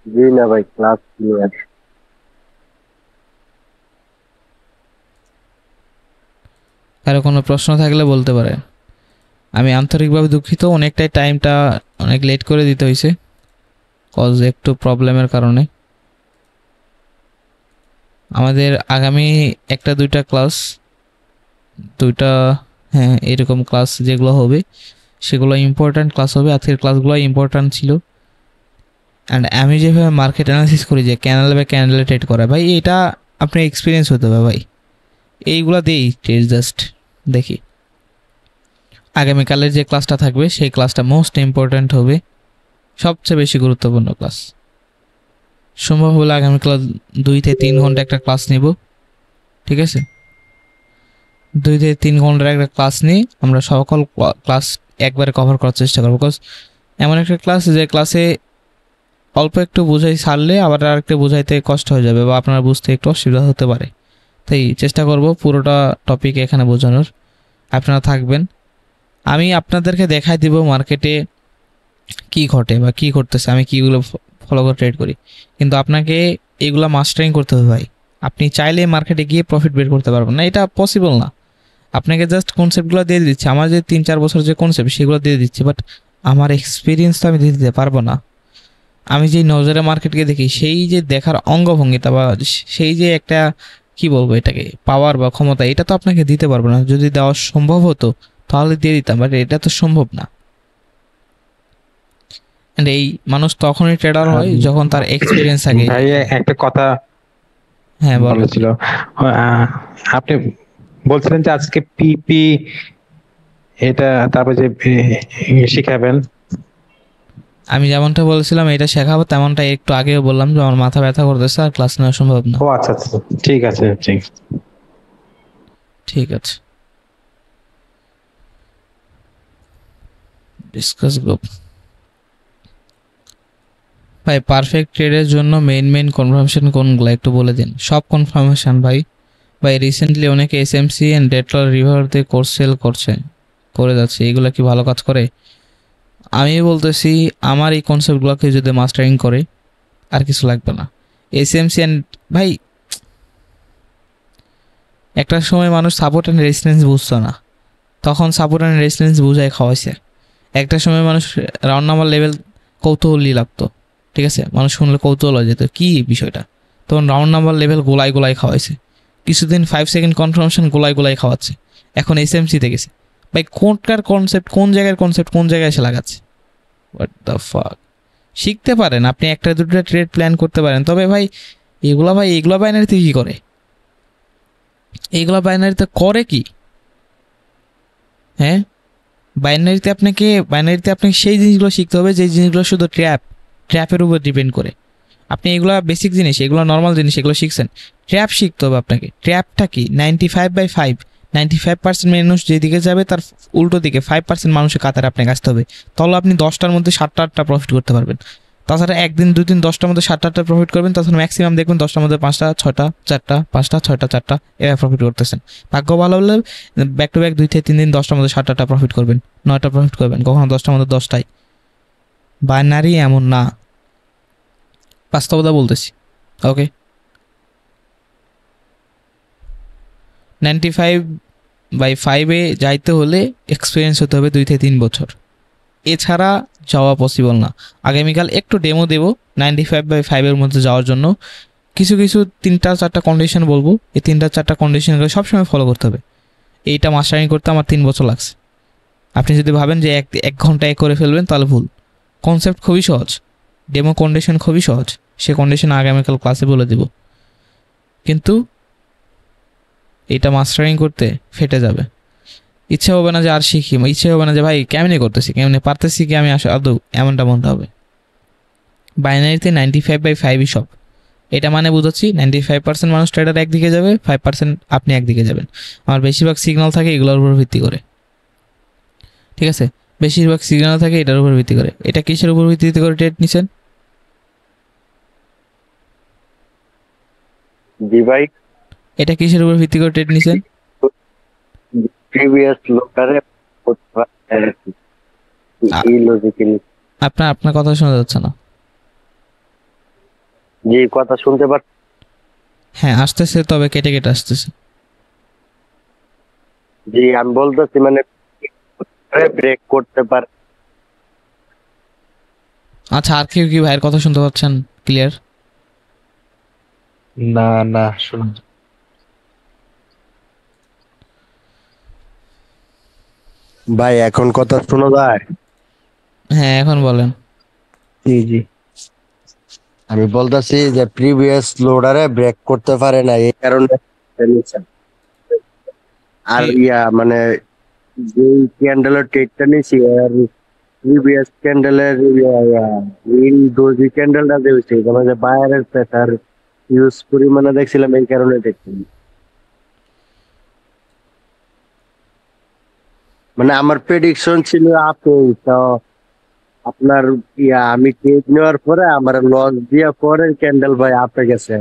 Speaker 3: জি না ভাই, ক্লাস ক্লিয়ার।
Speaker 2: কারো কোনো প্রশ্ন থাকলে বলতে পারেন। আমি আন্তরিকভাবে দুঃখিত, অনেকটাই টাইমটা অনেক লেট করে দিতে হয়েছে, কজ একটু প্রবলেমের কারণে। আমাদের আগামী 1-2টা ক্লাস, হ্যাঁ এরকম ক্লাস যেগুলো হবে সেগুলো ইম্পর্ট্যান্ট ক্লাস হবে। আজকের ক্লাসগুলো ইম্পর্ট্যান্ট ছিল। অ্যান্ড আমি যেভাবে মার্কেট অ্যানালিসিস করি, যে ক্যানেল বাই ক্যান্ডেলে ট্রেড করা, ভাই এটা আপনার এক্সপিরিয়েন্স হতে হবে ভাই। এইগুলো দিই ট্রেড জাস্ট দেখি। আগামীকালের যে ক্লাসটা থাকবে সেই ক্লাসটা মোস্ট ইম্পর্ট্যান্ট হবে, সবচেয়ে বেশি গুরুত্বপূর্ণ ক্লাস। সম্ভব হলে আগামীকাল 2-3 ঘন্টা একটা ক্লাস নিব, ঠিক আছে? 2-3 ঘন্টার একটা ক্লাস নিয়ে আমরা সকল ক্লাস একবারে কভার করার চেষ্টা করবো। বিকজ এমন একটা ক্লাস যে ক্লাসে অল্প একটু বোঝাই ছাড়লে আবার আরেকটু বোঝাইতে কষ্ট হয়ে যাবে বা আপনারা বুঝতে একটু অসুবিধা হতে পারে। তাই চেষ্টা করব পুরোটা টপিক এখানে বোঝানোর, আপনারা থাকবেন। আমি আপনাদেরকে দেখাই দিব মার্কেটে কি ঘটে বা কি ঘটতেছে, আমি কীগুলো ফলো করে ট্রেড করি, কিন্তু আপনাকে এগুলো মাস্টারিং করতে হবে ভাই। আপনি চাইলে মার্কেটে গিয়ে প্রফিট বের করতে পারবেন না, এটা পসিবল না। আপনাকে জাস্ট কনসেপ্টগুলো দিয়ে দিচ্ছি, আমার যে 3-4 বছর যে কনসেপ্ট সেগুলো দিয়ে দিচ্ছি, বাট আমার এক্সপিরিয়েন্স তো আমি দিয়ে দিতে পারবো না। আমি যেই নজরে মার্কেটকে দেখি, সেই যে দেখার অঙ্গভঙ্গিতা বা সেই যে একটা কি বলবো এটাকে পাওয়ার বা ক্ষমতা, এটা তো আপনাকে দিতে পারবো না। যদি দেওয়া সম্ভব হতো তাহলে দিয়ে দিতাম, বাট এটা তো সম্ভব না। এন্ড এই মানুষ তখনই ট্রেডার হয় যখন তার এক্সপিরিয়েন্স থাকে।
Speaker 4: ভাই একটা কথা
Speaker 2: হ্যাঁ বলো।
Speaker 4: বলেছিল, আপনি বলছিলেন যে আজকে পিপি এটা তারপর যে শিখাবেন।
Speaker 2: আমি যেমনটা বলেছিলাম এটা শেখাবো, তেমনটা একটু আগেও বললাম যে আমার মাথা ব্যথা করতেছে আর ক্লাস নেওয়া সম্ভব না।
Speaker 4: ও আচ্ছা আচ্ছা, ঠিক আছে ঠিক।
Speaker 2: ঠিক আছে, ডিসকাস গ্রুপ। ভাই পারফেক্ট ট্রেডের জন্য মেইন কনফার্মেশন কোনগুলো একটু বলে দিন। সব কনফার্মেশন ভাই। রিসেন্টলি অনেকে এসএমসি এন্ড ডেটল রিভার দিয়ে কোর্স সেল করে যাচ্ছে, এগুলো কি ভালো কাজ করে? আমি বলতেছি আমার এই কনসেপ্টগুলোকে যদি মাস্টারিং করে আর কিছু লাগবে না। এসএমসি এন্ড ভাই একটা সময় মানুষ সাপোর্ট অ্যান্ড রেজিস্ট্যান্স বুঝতো না, তখন সাপোর্ট অ্যান্ড রেজিস্ট্যান্স বুঝাই খাওয়াইছে। একটা সময় মানুষ রাউন্ড নাম্বার লেভেল কৌতূহলী লাগতো, ঠিক আছে, মানুষ শুনলে কৌতূহল হয়ে যেত কী বিষয়টা, তখন রাউন্ড নাম্বার লেভেল গোলাই খাওয়াইছে। কিছুদিন 5 সেকেন্ড কনফার্মেশন গোলাই খাওয়াচ্ছে, এখন এসএমসিতে গেছে। ভাই কোনটার কনসেপ্ট, কোন জায়গার কনসেপ্ট কোন জায়গায় এসে লাগাচ্ছে? What the fuck. শিখতে পারেন আপনি, 1-2টা ট্রেড প্ল্যান করতে পারেন, তবে ভাই এগুলো বাইনারিতে কী করে? এইগুলো বাইনারিতে করে কি? হ্যাঁ, বাইনারিতে আপনাকে সেই জিনিসগুলো শিখতে হবে যে জিনিসগুলো শুধু ট্র্যাপের উপর ডিপেন্ড করে। আপনি এগুলো বেসিক জিনিস, এগুলো নর্মাল জিনিস, এগুলো শিখছেন। ট্র্যাপ শিখতে হবে আপনাকে। ট্র্যাপটা কি? 95/5, 95% মানুষ যেদিকে যাবে তার উল্টো দিকে 5% মানুষের কাতারে আপনাকে আসতে হবে, তাহলে আপনি 10টার মধ্যে 7-8টা প্রফিট করতে পারবেন। তাছাড়া একদিন 2 দিন 10টার মধ্যে 7-8টা প্রফিট করবেন, তাছাড়া ম্যাক্সিমাম দেখবেন 10টার মধ্যে 5টা 6টা 4টা 5টা 6টা 4টা এভাবে প্রফিট করতেছেন। ভাগ্য ভালো হলে ব্যাক টু ব্যাক 2-3 দিন 10টার মধ্যে 7-8টা প্রফিট করবেন, 9টা প্রফিট করবেন, কখনো 10টার মধ্যে 10টাই। বাইনারি এমন না, বাস্তবতা বলতেছি। ওকে, 95/5-এ যাইতে হলে এক্সপিরিয়েন্স হতে হবে 2 থেকে 3 বছর, এছাড়া যাওয়া পসিবল না। আগামীকাল একটু ডেমো দেব, 95/5 এর মধ্যে যাওয়ার জন্য কিছু কিছু 3-4টা কন্ডিশন বলবো। এই 3-4টা কন্ডিশনগুলো সবসময় ফলো করতে হবে। এইটা মাস্টারিং করতে আমার 3 বছর লাগছে। আপনি যদি ভাবেন যে এক ঘন্টায় করে ফেলবেন তাহলে ভুল। কনসেপ্ট খুবই সহজ, ডেমো কন্ডিশন খুবই সহজ, সে কন্ডিশন আগামীকাল ক্লাসে বলে দেব। কিন্তু এটা মাস্টারিং করতে ফেটে যাবে। ইচ্ছে হবে না যে আর শিখি, ইচ্ছে হবে না যে ভাই কেমনে করতেছি, কেমনে পারতেছি কি আমি আদৌ, এমনটা মনটা হবে। বাইনারিতে 95/5ই সব। এটা মানে বুঝাচ্ছি 95% মানুষ ট্রেডার একদিকে যাবে, 5% আপনি একদিকে যাবেন। আমার বেশিরভাগ সিগন্যাল থাকে এগুলোর উপর ভিত্তি করে, ঠিক আছে? বেশিরভাগ সিগন্যাল থাকে এটার উপর ভিত্তি করে। এটা কিসের উপর ভিত্তি করে ট্রেড নিছেন?
Speaker 3: জি ভাই,
Speaker 2: এটা কিসের উপর ভিত্তি করে ট্রেড নিছেন?
Speaker 3: প্রিভিয়াস লোকারে এই লজিক্যালি।
Speaker 2: আপনার কথা শোনা যাচ্ছে না।
Speaker 3: জি, কথা শুনতে পার?
Speaker 2: হ্যাঁ আসতেছে, তবে কেটে কেটে আসতেছে।
Speaker 3: জি, আমি বলতেছি মানে ব্রেক করতে পার।
Speaker 2: আচ্ছা, আর কেউ কি ভাইয়ের কথা শুনতে পাচ্ছেন ক্লিয়ার?
Speaker 4: না না শুনুন।
Speaker 3: ভাই এখন কথা শোনা যায়?
Speaker 2: হ্যাঁ এখন বলেন।
Speaker 4: জি জি।
Speaker 3: আমি বলতেছি যে প্রিভিয়াস লোডারে ব্রেক করতে পারে না, এই কারণে আর মানে যে ক্যান্ডেলের ট্রেডটা নিয়েছি আর প্রিভিয়াস ক্যান্ডেলের গ্রিন ডোজি ক্যান্ডেলটা দিয়েছি, মানে বায়ারের প্রেসার ইউজ পরিমাণে দেখছিলাম, এই কারণে দেখছিলাম। মানে আমার প্রেডিকশন ছিল আপে, তো আপনার আমি ট্রেড নেওয়ার পরে আমার লস দিয়ে পরে ক্যান্ডেল ভাই আপে গেছে।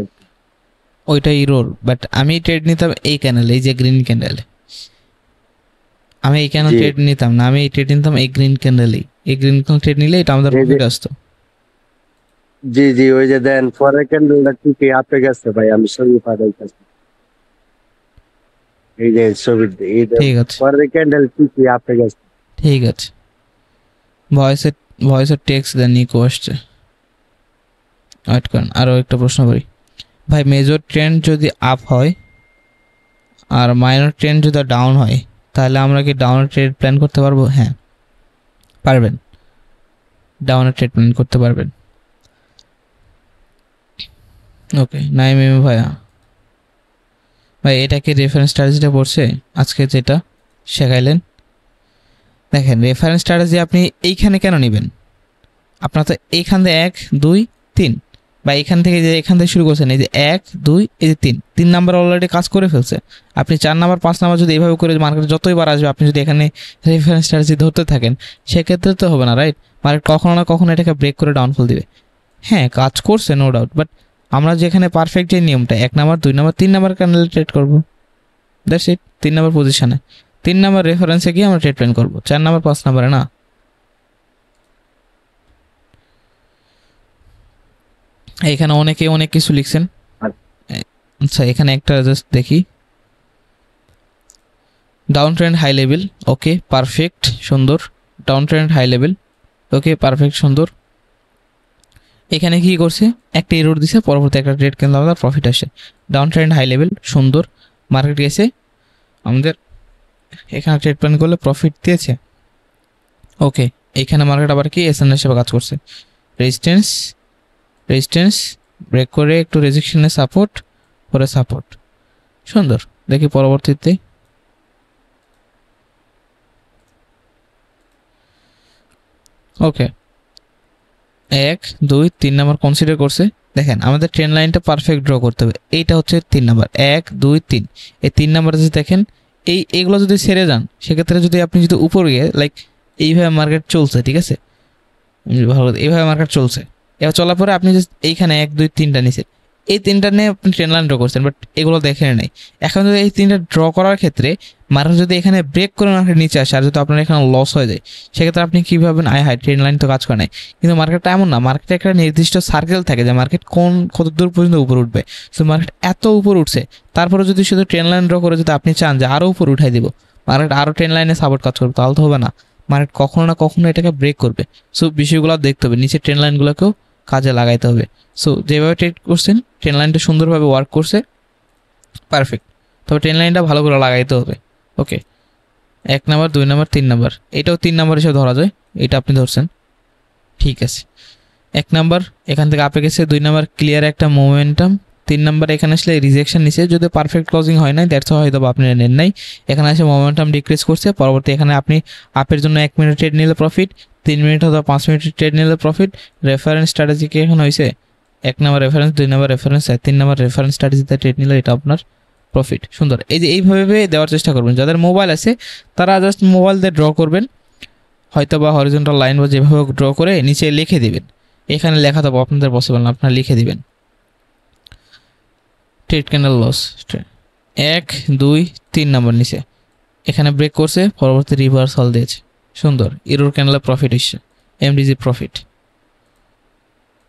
Speaker 2: ওইটা ইরোর, বাট আমি ট্রেড নিতাম এই ক্যানেলে, এই যে গ্রিন ক্যান্ডেলে। আমি এই ক্যানেল
Speaker 3: জি।
Speaker 2: ট্রেড নিতাম না, আমি ট্রেড নিতাম এই গ্রিন ক্যান্ডেলেই। এই গ্রিন ট্রেড নিলে এটা আমাদের
Speaker 3: এই যে-
Speaker 2: প্রফিট আসতো।
Speaker 3: জি জি, ওই যে দেন পরে ক্যান্ডেলটা ঠিকই আপে গেছে ভাই, আমি ছবি পাঠাইতেছি। এই যে ছবি, এই যে
Speaker 2: ঠিক আছে
Speaker 3: পরে ক্যান্ডেল ঠিকই আপে গেছে।
Speaker 2: ঠিক আছে। ভয়েসের টেক্সট দেন ইকো আসছে। ওয়েট করেন, আরও একটা প্রশ্ন করি ভাই। মেজর ট্রেন্ড যদি আপ হয় আর মাইনর ট্রেন্ড যদি ডাউন হয়, তাহলে আমরা কি ডাউনের ট্রেড প্ল্যান করতে পারবো? হ্যাঁ পারবেন, ডাউনের ট্রেড প্ল্যান করতে পারবেন। ওকে নাইম ভাইয়া, ভাই এটা কি রেফারেন্স স্ট্র্যাটেজিটা পড়ছে আজকে যেটা শেখাইলেন? দেখেন রেফারেন্স স্ট্র্যাটেজি আপনি এইখানে কেন নেবেন? আপনার তো এইখান থেকে 1 2 3 বা এখান থেকে যে এখান থেকে শুরু করছেন, এই যে 1 2 এই যে 3 নাম্বার অলরেডি কাজ করে ফেলছে। আপনি 4 নাম্বার 5 নাম্বার যদি এইভাবে করে মার্কেটে যতই বার আসবে আপনি যদি এখানে রেফারেন্স স্ট্র্যাটেজি ধরতে থাকেন, সেক্ষেত্রে তো হবে না, রাইট? মার্কেট কখনো না কখনো এটাকে ব্রেক করে ডাউনফল দিবে। হ্যাঁ কাজ করছে নো ডাউট, বাট আমরা যেখানে পারফেক্ট যে নিয়মটা 1 number 2 number 3 number candle trade করবো, দ্যাটস ইট। 3 নাম্বার পজিশনে 3 নাম্বার রেফারেন্সে গিয়ে আমরা ট্রেড প্ল্যান করবো, 4 নাম্বার 5 নাম্বারে না। এখানে অনেকে অনেক কিছু লিখছেন। আচ্ছা এখানে একটা জাস্ট দেখি, down trend high level, okay perfect সুন্দর। Down trend high level, okay perfect সুন্দর। এখানে কি করছে, একটা এরর দিছে, পরবর্তী একটা ট্রেড কিন্তু আমাদের প্রফিট আসে। ডাউন ট্রেন্ড হাই লেভেল সুন্দর, মার্কেট গেছে আমাদের, এখানে ট্রেড প্ল্যান করলে প্রফিট দিয়েছে। ওকে এইখানে মার্কেট আবার কি এসএন হিসেবে কাজ করছে, রেজিস্ট্যান্স রেজিস্ট্যান্স ব্রেক করে একটু রেজিস্ট্যান্সে সাপোর্ট করে সাপোর্ট, সুন্দর। দেখি পরবর্তীতে ওকে 1 2 3 নাম্বার কনসিডার করছে। দেখেন আমাদের ট্রেন লাইনটা পারফেক্ট ড্র করতে হবে, এইটা হচ্ছে 3 নাম্বার, 1 2 3। এই 3 নাম্বারে যদি দেখেন এইগুলো যদি ছেড়ে যান, সেক্ষেত্রে যদি আপনি যদি উপর গিয়ে লাইক এইভাবে মার্কেট চলছে, ঠিক আছে, ভালো এইভাবে মার্কেট চলছে, এবার চলার পরে আপনি জাস্ট এইখানে 1 2 3টা নিছেন, এই 3টা নিয়ে আপনি ট্রেন লাইন ড্র করছেন, বাট এগুলো দেখেন নাই। এখন যদি এই 3টা ড্র করার ক্ষেত্রে মার্কেট যদি এখানে ব্রেক করে মার্কেট নিচে আসে আর যদি আপনার এখানে লস হয়ে যায়, সেক্ষেত্রে আপনি কী ভাবেন, আয় হাই ট্রেন লাইন তো কাজ করে নাই। কিন্তু মার্কেটটা এমন না, মার্কেটে একটা নির্দিষ্ট সার্কেল থাকে যে মার্কেট কত দূর পর্যন্ত উপরে উঠবে। সো মার্কেট এত উপর উঠছে, তারপরে যদি শুধু ট্রেন লাইন ড্র করে যদি আপনি চান যে আরও উপর উঠাই দিব, মার্কেট আরও ট্রেন লাইনে সাপোর্ট কাজ করবে, তাহলে তো হবে না। মার্কেট কখনো না কখনো এটাকে ব্রেক করবে। সো বিষয়গুলো দেখতে হবে, নিচের ট্রেন লাইনগুলোকেও কাজে লাগাইতে হবে। সো যেভাবে ট্রেড করছেন ট্রেন লাইনটা সুন্দরভাবে ওয়ার্ক করছে, পারফেক্ট। তবে ট্রেন লাইনটা ভালো করে লাগাইতে হবে। ওকে, 1 নাম্বার 2 নাম্বার 3 নাম্বার, এটাও 3 নাম্বার হিসেবে ধরা যায়, এটা আপনি ধরছেন, ঠিক আছে। 1 নাম্বার এখান থেকে আপে গেছে, 2 নাম্বার ক্লিয়ার একটা মোমেন্টাম, 3 নাম্বার এখানে আসলে রিজেকশন নিছে, যদি পারফেক্ট ক্লোজিং হয় নাই দ্যাটস হয়তো আপনি নেন নাই। এখানে এসে মোমেন্টাম ডিক্রিজ করছে, পরবর্তী এখানে আপনি আপের জন্য 1 মিনিট ট্রেড নিলে প্রফিট, 3 মিনিট অথবা 5 মিনিট ট্রেড নিলে প্রফিট। রেফারেন্স স্ট্র্যাটেজি কি এখন হয়েছে? 1 number reference, 2 number reference, 3 number reference স্ট্র্যাটেজিতে ট্রেড নিলে এটা আপনার প্রফিট। সুন্দর। এই যে এইভাবে দেওয়ার চেষ্টা করবেন। যাদের মোবাইল আছে তারা জাস্ট মোবাইল দিয়ে ড্র করবেন, হয়তো বা হরিজন্টাল লাইন বা যেভাবে ড্র করে নিচে লিখে দিবেন। এখানে লেখা তো আপনাদের পসিবল না, আপনারা লিখে দিবেন ট্রেড ক্যান্ডেল লস 1 2 3 নাম্বার নিচে এখানে ব্রেক করছে, পরবর্তী রিভার্সাল দিয়েছে, সুন্দর। ইরোর ক্যান্ডেলে প্রফিট এসছে, এমডিজি প্রফিট।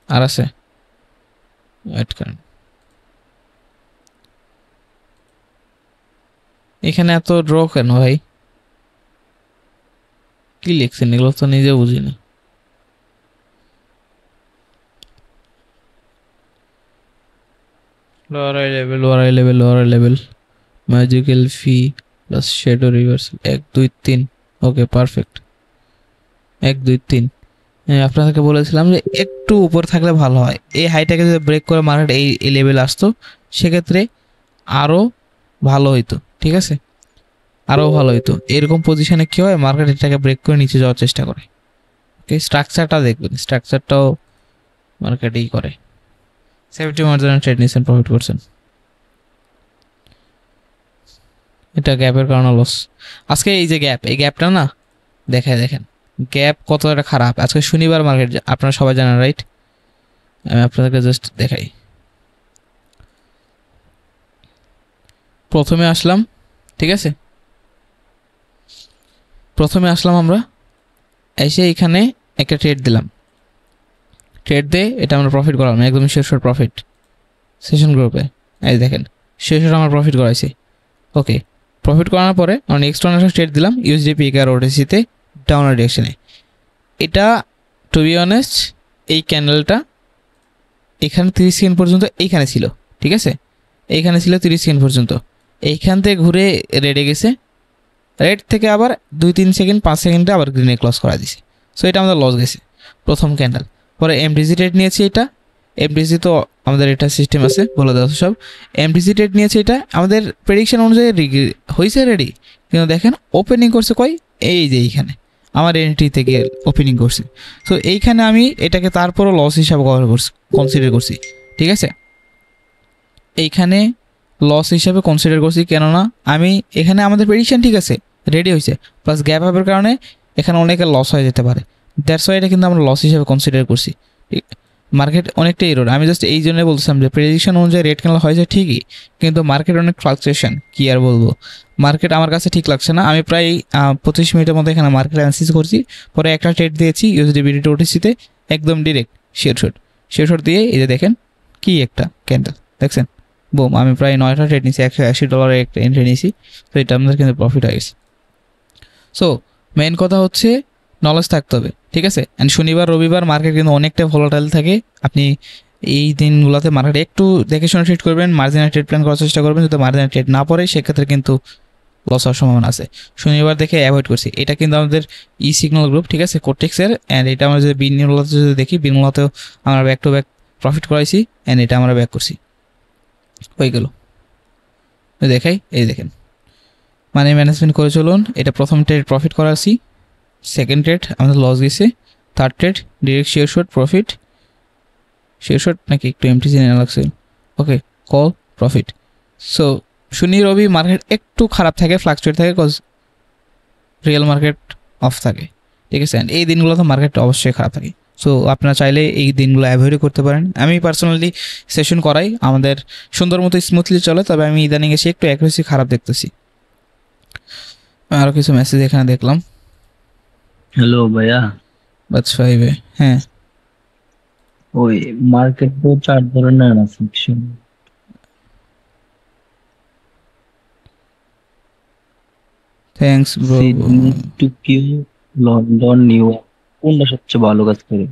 Speaker 2: আর আছে ওয়েট করেন, এখানে এত ড্র কেন ভাই? কি লিখছেন এগুলো তো নিজে বুঝি না। Lower I level, lower I level, lower I level, magical fee plus shadow reversal 1 2 3। Okay perfect, 1 2 3। আপনাদেরকে বলেছিলাম যে একটু উপর থাকলে ভালো হয়। এই হাইটাকে যদি ব্রেক করে মার্কেট এই লেভেল আসতো সেক্ষেত্রে আরও ভালো হইতো, ঠিক আছে, আরও ভালো হইতো। এরকম পজিশনে কী হয়, মার্কেট এটাকে ব্রেক করে নিচে যাওয়ার চেষ্টা করে। ওকে, স্ট্রাকচারটা দেখবেন, স্ট্রাকচারটাও মার্কেটেই করে। 70 মার্জিন ট্রেড নিয়েছেন, প্রফিট করছেন, এটা গ্যাপের কারণে লস। আজকে এই যে গ্যাপ, এই গ্যাপটা না দেখেন গ্যাপ কতটা খারাপ। আজকে শনিবার মার্কেট, আপনারা সবাই জানেন রাইট? আমি আপনাদেরকে জাস্ট দেখাই। প্রথমে আসলাম, ঠিক আছে, প্রথমে আসলাম আমরা, এসে এখানে একটা ট্রেড দিলাম, ট্রেড দিয়ে এটা আমরা প্রফিট করালাম, একদম শেষর প্রফিট সেশন গ্রুপে। এই দেখেন শেষর আমরা প্রফিট করাইছি। ওকে, প্রফিট করানোর পরে আমরা নেক্সট ওয়ান একটা ট্রেড দিলাম ইউএসডিপি আর ওটিসিতে ডাউনার ডিরেকশনে। এটা টু বি অনেস্ট এই ক্যান্ডেলটা এখানে 30 সেকেন্ড পর্যন্ত এইখানে ছিল, ঠিক আছে, এইখানে ছিল 30 সেকেন্ড পর্যন্ত। এইখান থেকে ঘুরে রেডে গেছে, রেড থেকে আবার 2-3 সেকেন্ড 5 সেকেন্ডে আবার গ্রিনে ক্লস করা দিছে। সো এটা আমাদের লস গেছে প্রথম ক্যান্ডেল। পরে এমডিজি ট্রেড নিয়েছি, এটা এমডিজি তো আমাদের এটা সিস্টেম আছে বলে দেওয়া সব। এমডিজি ট্রেড নিয়েছে, এটা আমাদের প্রেডিকশন অনুযায়ী হয়েছে রেডি, কিন্তু দেখেন ওপেনিং করছে কই, এই যে এইখানে আমার এন্ট্রি থেকে ওপেনিং করছে। সো এইখানে আমি এটাকে তারপরও লস হিসাবে কনসিডার করছি, ঠিক আছে, এইখানে লস হিসাবে কনসিডার করছি। কেননা আমি এখানে আমাদের প্রেডিকশন ঠিক আছে, রেডি হয়েছে, প্লাস গ্যাপ আপের কারণে এখানে অনেকের লস হয়ে যেতে পারে, দ্যাটস ওয়াই এটা কিন্তু আমরা লস হিসাবে কনসিডার করছি। মার্কেট অনেকটা এরর, আমি জাস্ট এই জন্যই বলছিলাম যে প্রেডিকশন অনুযায়ী রেড ক্যান্ডেল হয়েছে ঠিকই, কিন্তু মার্কেট অনেক ফ্লাকচুয়েশন, কী আর বলবো, মার্কেট আমার কাছে ঠিক লাগছে না। আমি প্রায় 25 মিনিটের মধ্যে এখানে মার্কেট অ্যানালিসিস করছি, পরে একটা ট্রেড দিয়েছি ইউএসডিবিটি ওটিসিতে, একদম ডিরেক্ট শেয়ার দিয়ে এই যে দেখেন কি একটা ক্যান্ডেল দেখছেন, বুম, আমি প্রায় 9টা ট্রেড নিয়েছি, $180 একটা এন্ট্রি নিয়েছি। তো এটা আমাদের কিন্তু প্রফিট হয়ে গেছে। সো মেন কথা হচ্ছে নলেজ থাকতে হবে, ঠিক আছে। অ্যান্ড শনিবার রবিবার মার্কেট কিন্তু অনেকটা ভোলাটাইল থাকে, আপনি এই দিনগুলোতে মার্কেট একটু দেখে শুনে ট্রেড করবেন, মার্জিনাল ট্রেড প্ল্যান করার চেষ্টা করবেন। যদি মার্জিনাল ট্রেড না পড়ে সেক্ষেত্রে কিন্তু লস হওয়ার সম্ভাবনা আছে। শনিবার দেখে অ্যাভয়েড করছি। এটা কিন্তু আমাদের ই সিগন্যাল গ্রুপ, ঠিক আছে, কোটেক্সের। অ্যান্ড এটা আমরা যদি বিনমূলাতে যদি দেখি, বিনমূলাতেও আমরা ব্যাক টু ব্যাক প্রফিট করাইছি, অ্যান্ড এটা আমরা ব্যাক করছি, হয়ে গেল। দেখাই, এই দেখেন মানি ম্যানেজমেন্ট করে চলুন। এটা প্রথম ট্রেড প্রফিট করাছি, সেকেন্ড ট্রেড আমাদের লস গেছে, third trade direct share short profit, share short নাকি একটু এমটিসি নেওয়া লাগছে, ওকে, কল প্রফিট। সো শনি রবি মার্কেট একটু খারাপ থাকে, ফ্লাকচুয়েট থাকে, কজ রিয়েল মার্কেট অফ থাকে, ঠিক আছে। এই দিনগুলোতে মার্কেট অবশ্যই খারাপ থাকে। সো আপনারা চাইলে এই দিনগুলো অ্যাভয়েড করতে পারেন। আমি পার্সোনালি সেশন করাই, আমাদের সুন্দর মতো স্মুথলি চলে, তবে আমি ইদানিং এসে একটু অ্যাকুরেসি খারাপ দেখতেছি। আরও কিছু মেসেজ এখানে দেখলাম।
Speaker 5: হ্যালো ভাইয়া,
Speaker 2: বাস 5-এ, হ্যাঁ
Speaker 5: ওই মার্কেট তো 4 ধরনের আছে,
Speaker 2: thanks bro.
Speaker 5: Sydney, Tokyo, London, new York. কোনটা সবচেয়ে ভালো কাজ করে?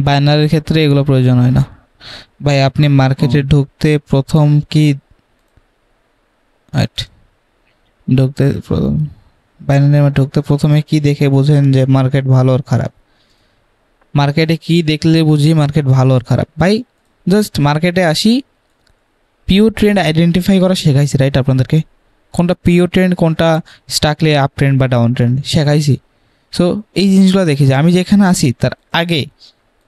Speaker 2: বাইনারির ক্ষেত্রে এগুলো প্রয়োজন হয় না ভাই। আপনি মার্কেটে ঢুকতে প্রথম কি right, বাইনারি ঢুকতে প্রথমে কি দেখে বোঝেন যে মার্কেট ভালো আর খারাপ? মার্কেটে কি দেখলে বুঝি মার্কেট ভালো আর খারাপ? ভাই জাস্ট মার্কেটে আসি, পিওর ট্রেন্ড আইডেন্টিফাই করা শেখাইছি রাইট আপনাদেরকে। কোনটা পিওর ট্রেন্ড, কোনটা স্টাকলে আপ ট্রেন্ড বা ডাউন ট্রেন্ড শেখাইছি। সো এই জিনিসগুলো দেখি যে আমি যেখানে আসি তার আগে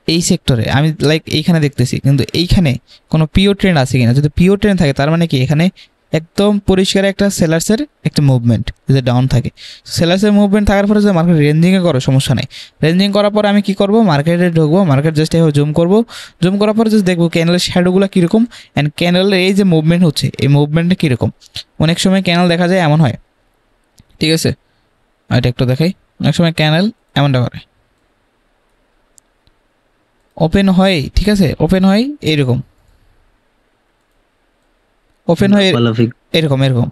Speaker 2: এই সেক্টরে আমি লাইক এইখানে দেখতেছি, কিন্তু এইখানে কোনো পিওর ট্রেন্ড আছে কিনা। যদি পিওর ট্রেন্ড থাকে তার মানে কি এখানে একদম পরিষ্কার একটা সেলার্সের একটা মুভমেন্ট যদি ডাউন থাকে, সেলার্সের মুভমেন্ট থাকার পরে যদি মার্কেট রেঞ্জিংয়ে করো সমস্যা নেই। রেঞ্জিং করার পর আমি কি করব, মার্কেটে ঢুকবো, মার্কেট জাস্ট এভাবে জুম করবো, জুম করার পরে জাস্ট দেখবো ক্যানেলের শ্যাডোগুলো কীরকম অ্যান্ড ক্যানেলের এই যে মুভমেন্ট হচ্ছে এই মুভমেন্টটা কীরকম। অনেক সময় ক্যানেল দেখা যায় এমন হয়, ঠিক আছে এটা একটু দেখাই। অনেক সময় ক্যানেল এমনটা করে ওপেন হয়, ঠিক আছে ওপেন হয় এইরকম, ওপেন হয় এরকম এরকম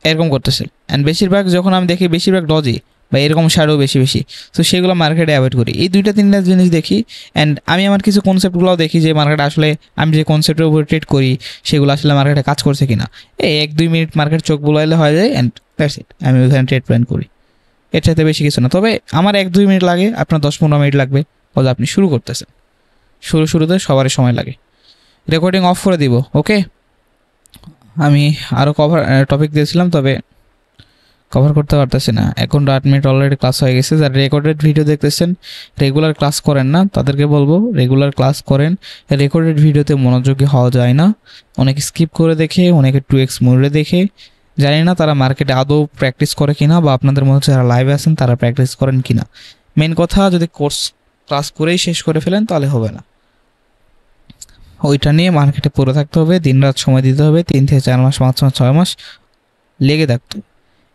Speaker 2: এরকম করতেছে। অ্যান্ড বেশিরভাগ যখন আমি দেখি বেশিরভাগ ডজি বা এরকম শ্যাডো বেশি বেশি, তো সেগুলো মার্কেটে অ্যাভয়েড করি। এই দুইটা তিনটা জিনিস দেখি অ্যান্ড আমি আমার কিছু কনসেপ্টগুলোও দেখি যে মার্কেট আসলে আমি যে কনসেপ্টের উপর ট্রেড করি সেগুলো আসলে মার্কেটে কাজ করছে কিনা। এই 1-2 মিনিট মার্কেট চোখ বুলাইলে হয়ে যায় অ্যান্ড দ্যাটস ইট, আমি ওইখানে ট্রেড প্ল্যান করি। এর সাথে বেশি কিছু না। তবে আমার 1-2 মিনিট লাগে, আপনার 10-15 মিনিট লাগবে, বলে আপনি শুরু করতেছেন। শুরুতে সবারই সময় লাগে। রেকর্ডিং অফ করে দিব, ওকে। আমি আরও টপিক দিয়েছিলাম তবে কভার করতে পারতেছি না। এখন 8 মিনিট অলরেডি ক্লাস হয়ে গেছে। যারা রেকর্ডেড ভিডিও দেখতেছেন, রেগুলার ক্লাস করেন না, তাদেরকে বলবো রেগুলার ক্লাস করেন। রেকর্ডেড ভিডিওতে মনোযোগী হওয়া যায় না, অনেকে স্কিপ করে দেখে, অনেকে 2x মোডে দেখে। জানি না তারা মার্কেটে আদৌ প্র্যাকটিস করে কিনা, বা আপনাদের মধ্যে যারা লাইভে আছেন তারা প্র্যাকটিস করেন কিনা। মেন কথা, যদি কোর্স ক্লাস করেই শেষ করে ফেলেন তাহলে হবে না। ওইটা নিয়ে মার্কেটে পড়ে থাকতে হবে, দিনরাত সময় দিতে হবে, 3 থেকে 4 মাস, 5 মাস, 6 মাস লেগে থাকতে হবে।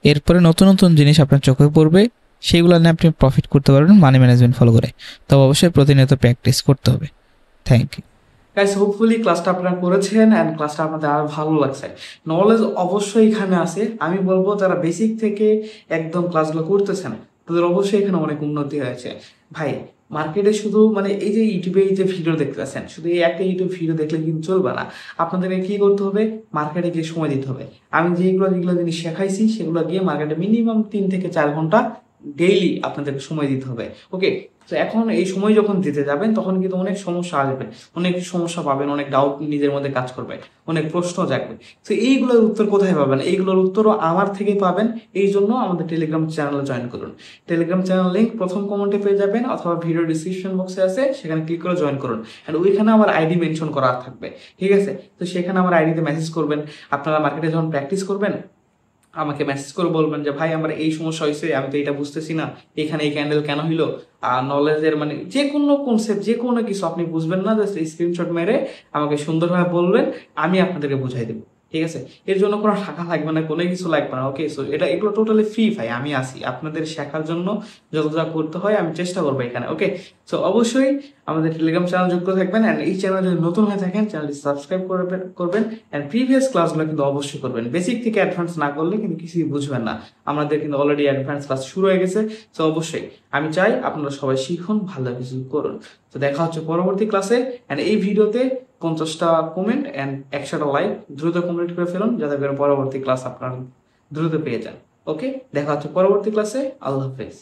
Speaker 2: এরপরে নতুন নতুন জিনিস আপনার চোখে পড়বে, সেইগুলো নিয়ে আপনি প্রফিট করতে পারবেন মানি ম্যানেজমেন্ট ফলো করে। তবে অবশ্যই প্রতিনিয়ত প্র্যাকটিস করতে হবে। থ্যাংক ইউ
Speaker 1: গাইস, হোপফুলি ক্লাসটা আপনারা করেছেন অ্যান্ড ক্লাসটা আপনাদের আরো ভালো লাগছে। নলেজ অবশ্যই এখানে আছে। আমি বলবো যারা বেসিক থেকে একদম ক্লাসগুলো করতেছেন তাদের অবশ্যই এখানে অনেক উন্নতি হয়েছে। ভাই মার্কেটে শুধু মানে এই যে ইউটিউবে এই যে ভিডিও দেখতেছেন, শুধু এই একটা ইউটিউব ভিডিও দেখলে কিন্তু চলবে না। আপনাদেরকে কি করতে হবে, মার্কেটে গিয়ে সময় দিতে হবে। আমি যেগুলো জিনিস শেখাইছি সেগুলো গিয়ে মার্কেটে মিনিমাম 3 থেকে 4 ঘন্টা ডেইলি আপনাদেরকে সময় দিতে হবে, ওকে। তো এখন এই সময় যখন দিতে যাবেন তখন কিন্তু অনেক সমস্যা আসবে, অনেক সমস্যা পাবেন, অনেক ডাউট নিজের মধ্যে কাজ করবে, অনেক প্রশ্ন জাগবে। তো এইগুলোর উত্তর কোথায় পাবেন? এইগুলোর উত্তরও আমার থেকেই পাবেন। এই জন্য আমাদের টেলিগ্রাম চ্যানেলে জয়েন করুন। টেলিগ্রাম চ্যানেল লিঙ্ক প্রথম কমেন্টে পেয়ে যাবেন, অথবা ভিডিও ডিসক্রিপশন বক্সে আছে, সেখানে ক্লিক করে জয়েন করুন। অ্যান্ড ওইখানে আমার আইডি মেনশন করা থাকবে, ঠিক আছে। তো সেখানে আমার আইডিতে মেসেজ করবেন। আপনারা মার্কেটে যখন প্র্যাকটিস করবেন আমাকে মেসেজ করে বলবেন যে ভাই আমার এই সমস্যা হয়েছে, আমি তো এটা বুঝতেছি না, এখানে এই ক্যান্ডেল কেন হইলো। আর নলেজের মানে যে কোনো কনসেপ্ট, যে কোনো কিছু আপনি বুঝবেন না, জাস্ট স্ক্রিনশট মেরে আমাকে সুন্দরভাবে বলবেন, আমি আপনাদেরকে বুঝাই দেবো, ঠিক আছে। এর জন্য কোনো টাকা লাগবে না, কোনো কিছু লাগবে না, ওকে। সো এগুলো টোটালি ফ্রি। ভাই আমি আসি আপনাদের শেখার জন্য, যত যা করতে হয় আমি চেষ্টা করবো এখানে, ওকে। সো অবশ্যই আমাদের টেলিগ্রাম চ্যানেল যুক্ত থাকবেন অ্যান্ড এই চ্যানেল যদি নতুন হয়ে থাকেন চ্যানেলটি সাবস্ক্রাইব করবেন অ্যান্ড প্রিভিয়াস ক্লাসগুলো কিন্তু অবশ্যই করবেন। বেসিক থেকে অ্যাডভান্স না করলে কিন্তু কিছুই বুঝবেন না। আমাদের কিন্তু অলরেডি অ্যাডভান্স ক্লাস শুরু হয়ে গেছে। সো অবশ্যই আমি চাই আপনারা সবাই শিখুন, ভালো কিছু করুন। তো দেখা হচ্ছে পরবর্তী ক্লাসে। অ্যান্ড এই ভিডিওতে 50টা কমেন্ট অ্যান্ড 100টা লাইক দ্রুত কমপ্লিট করে ফেলুন, যাতে করে পরবর্তী ক্লাস আপনারা দ্রুত পেয়ে যান, ওকে। দেখা হচ্ছে পরবর্তী ক্লাসে। আল্লাহ হাফেজ।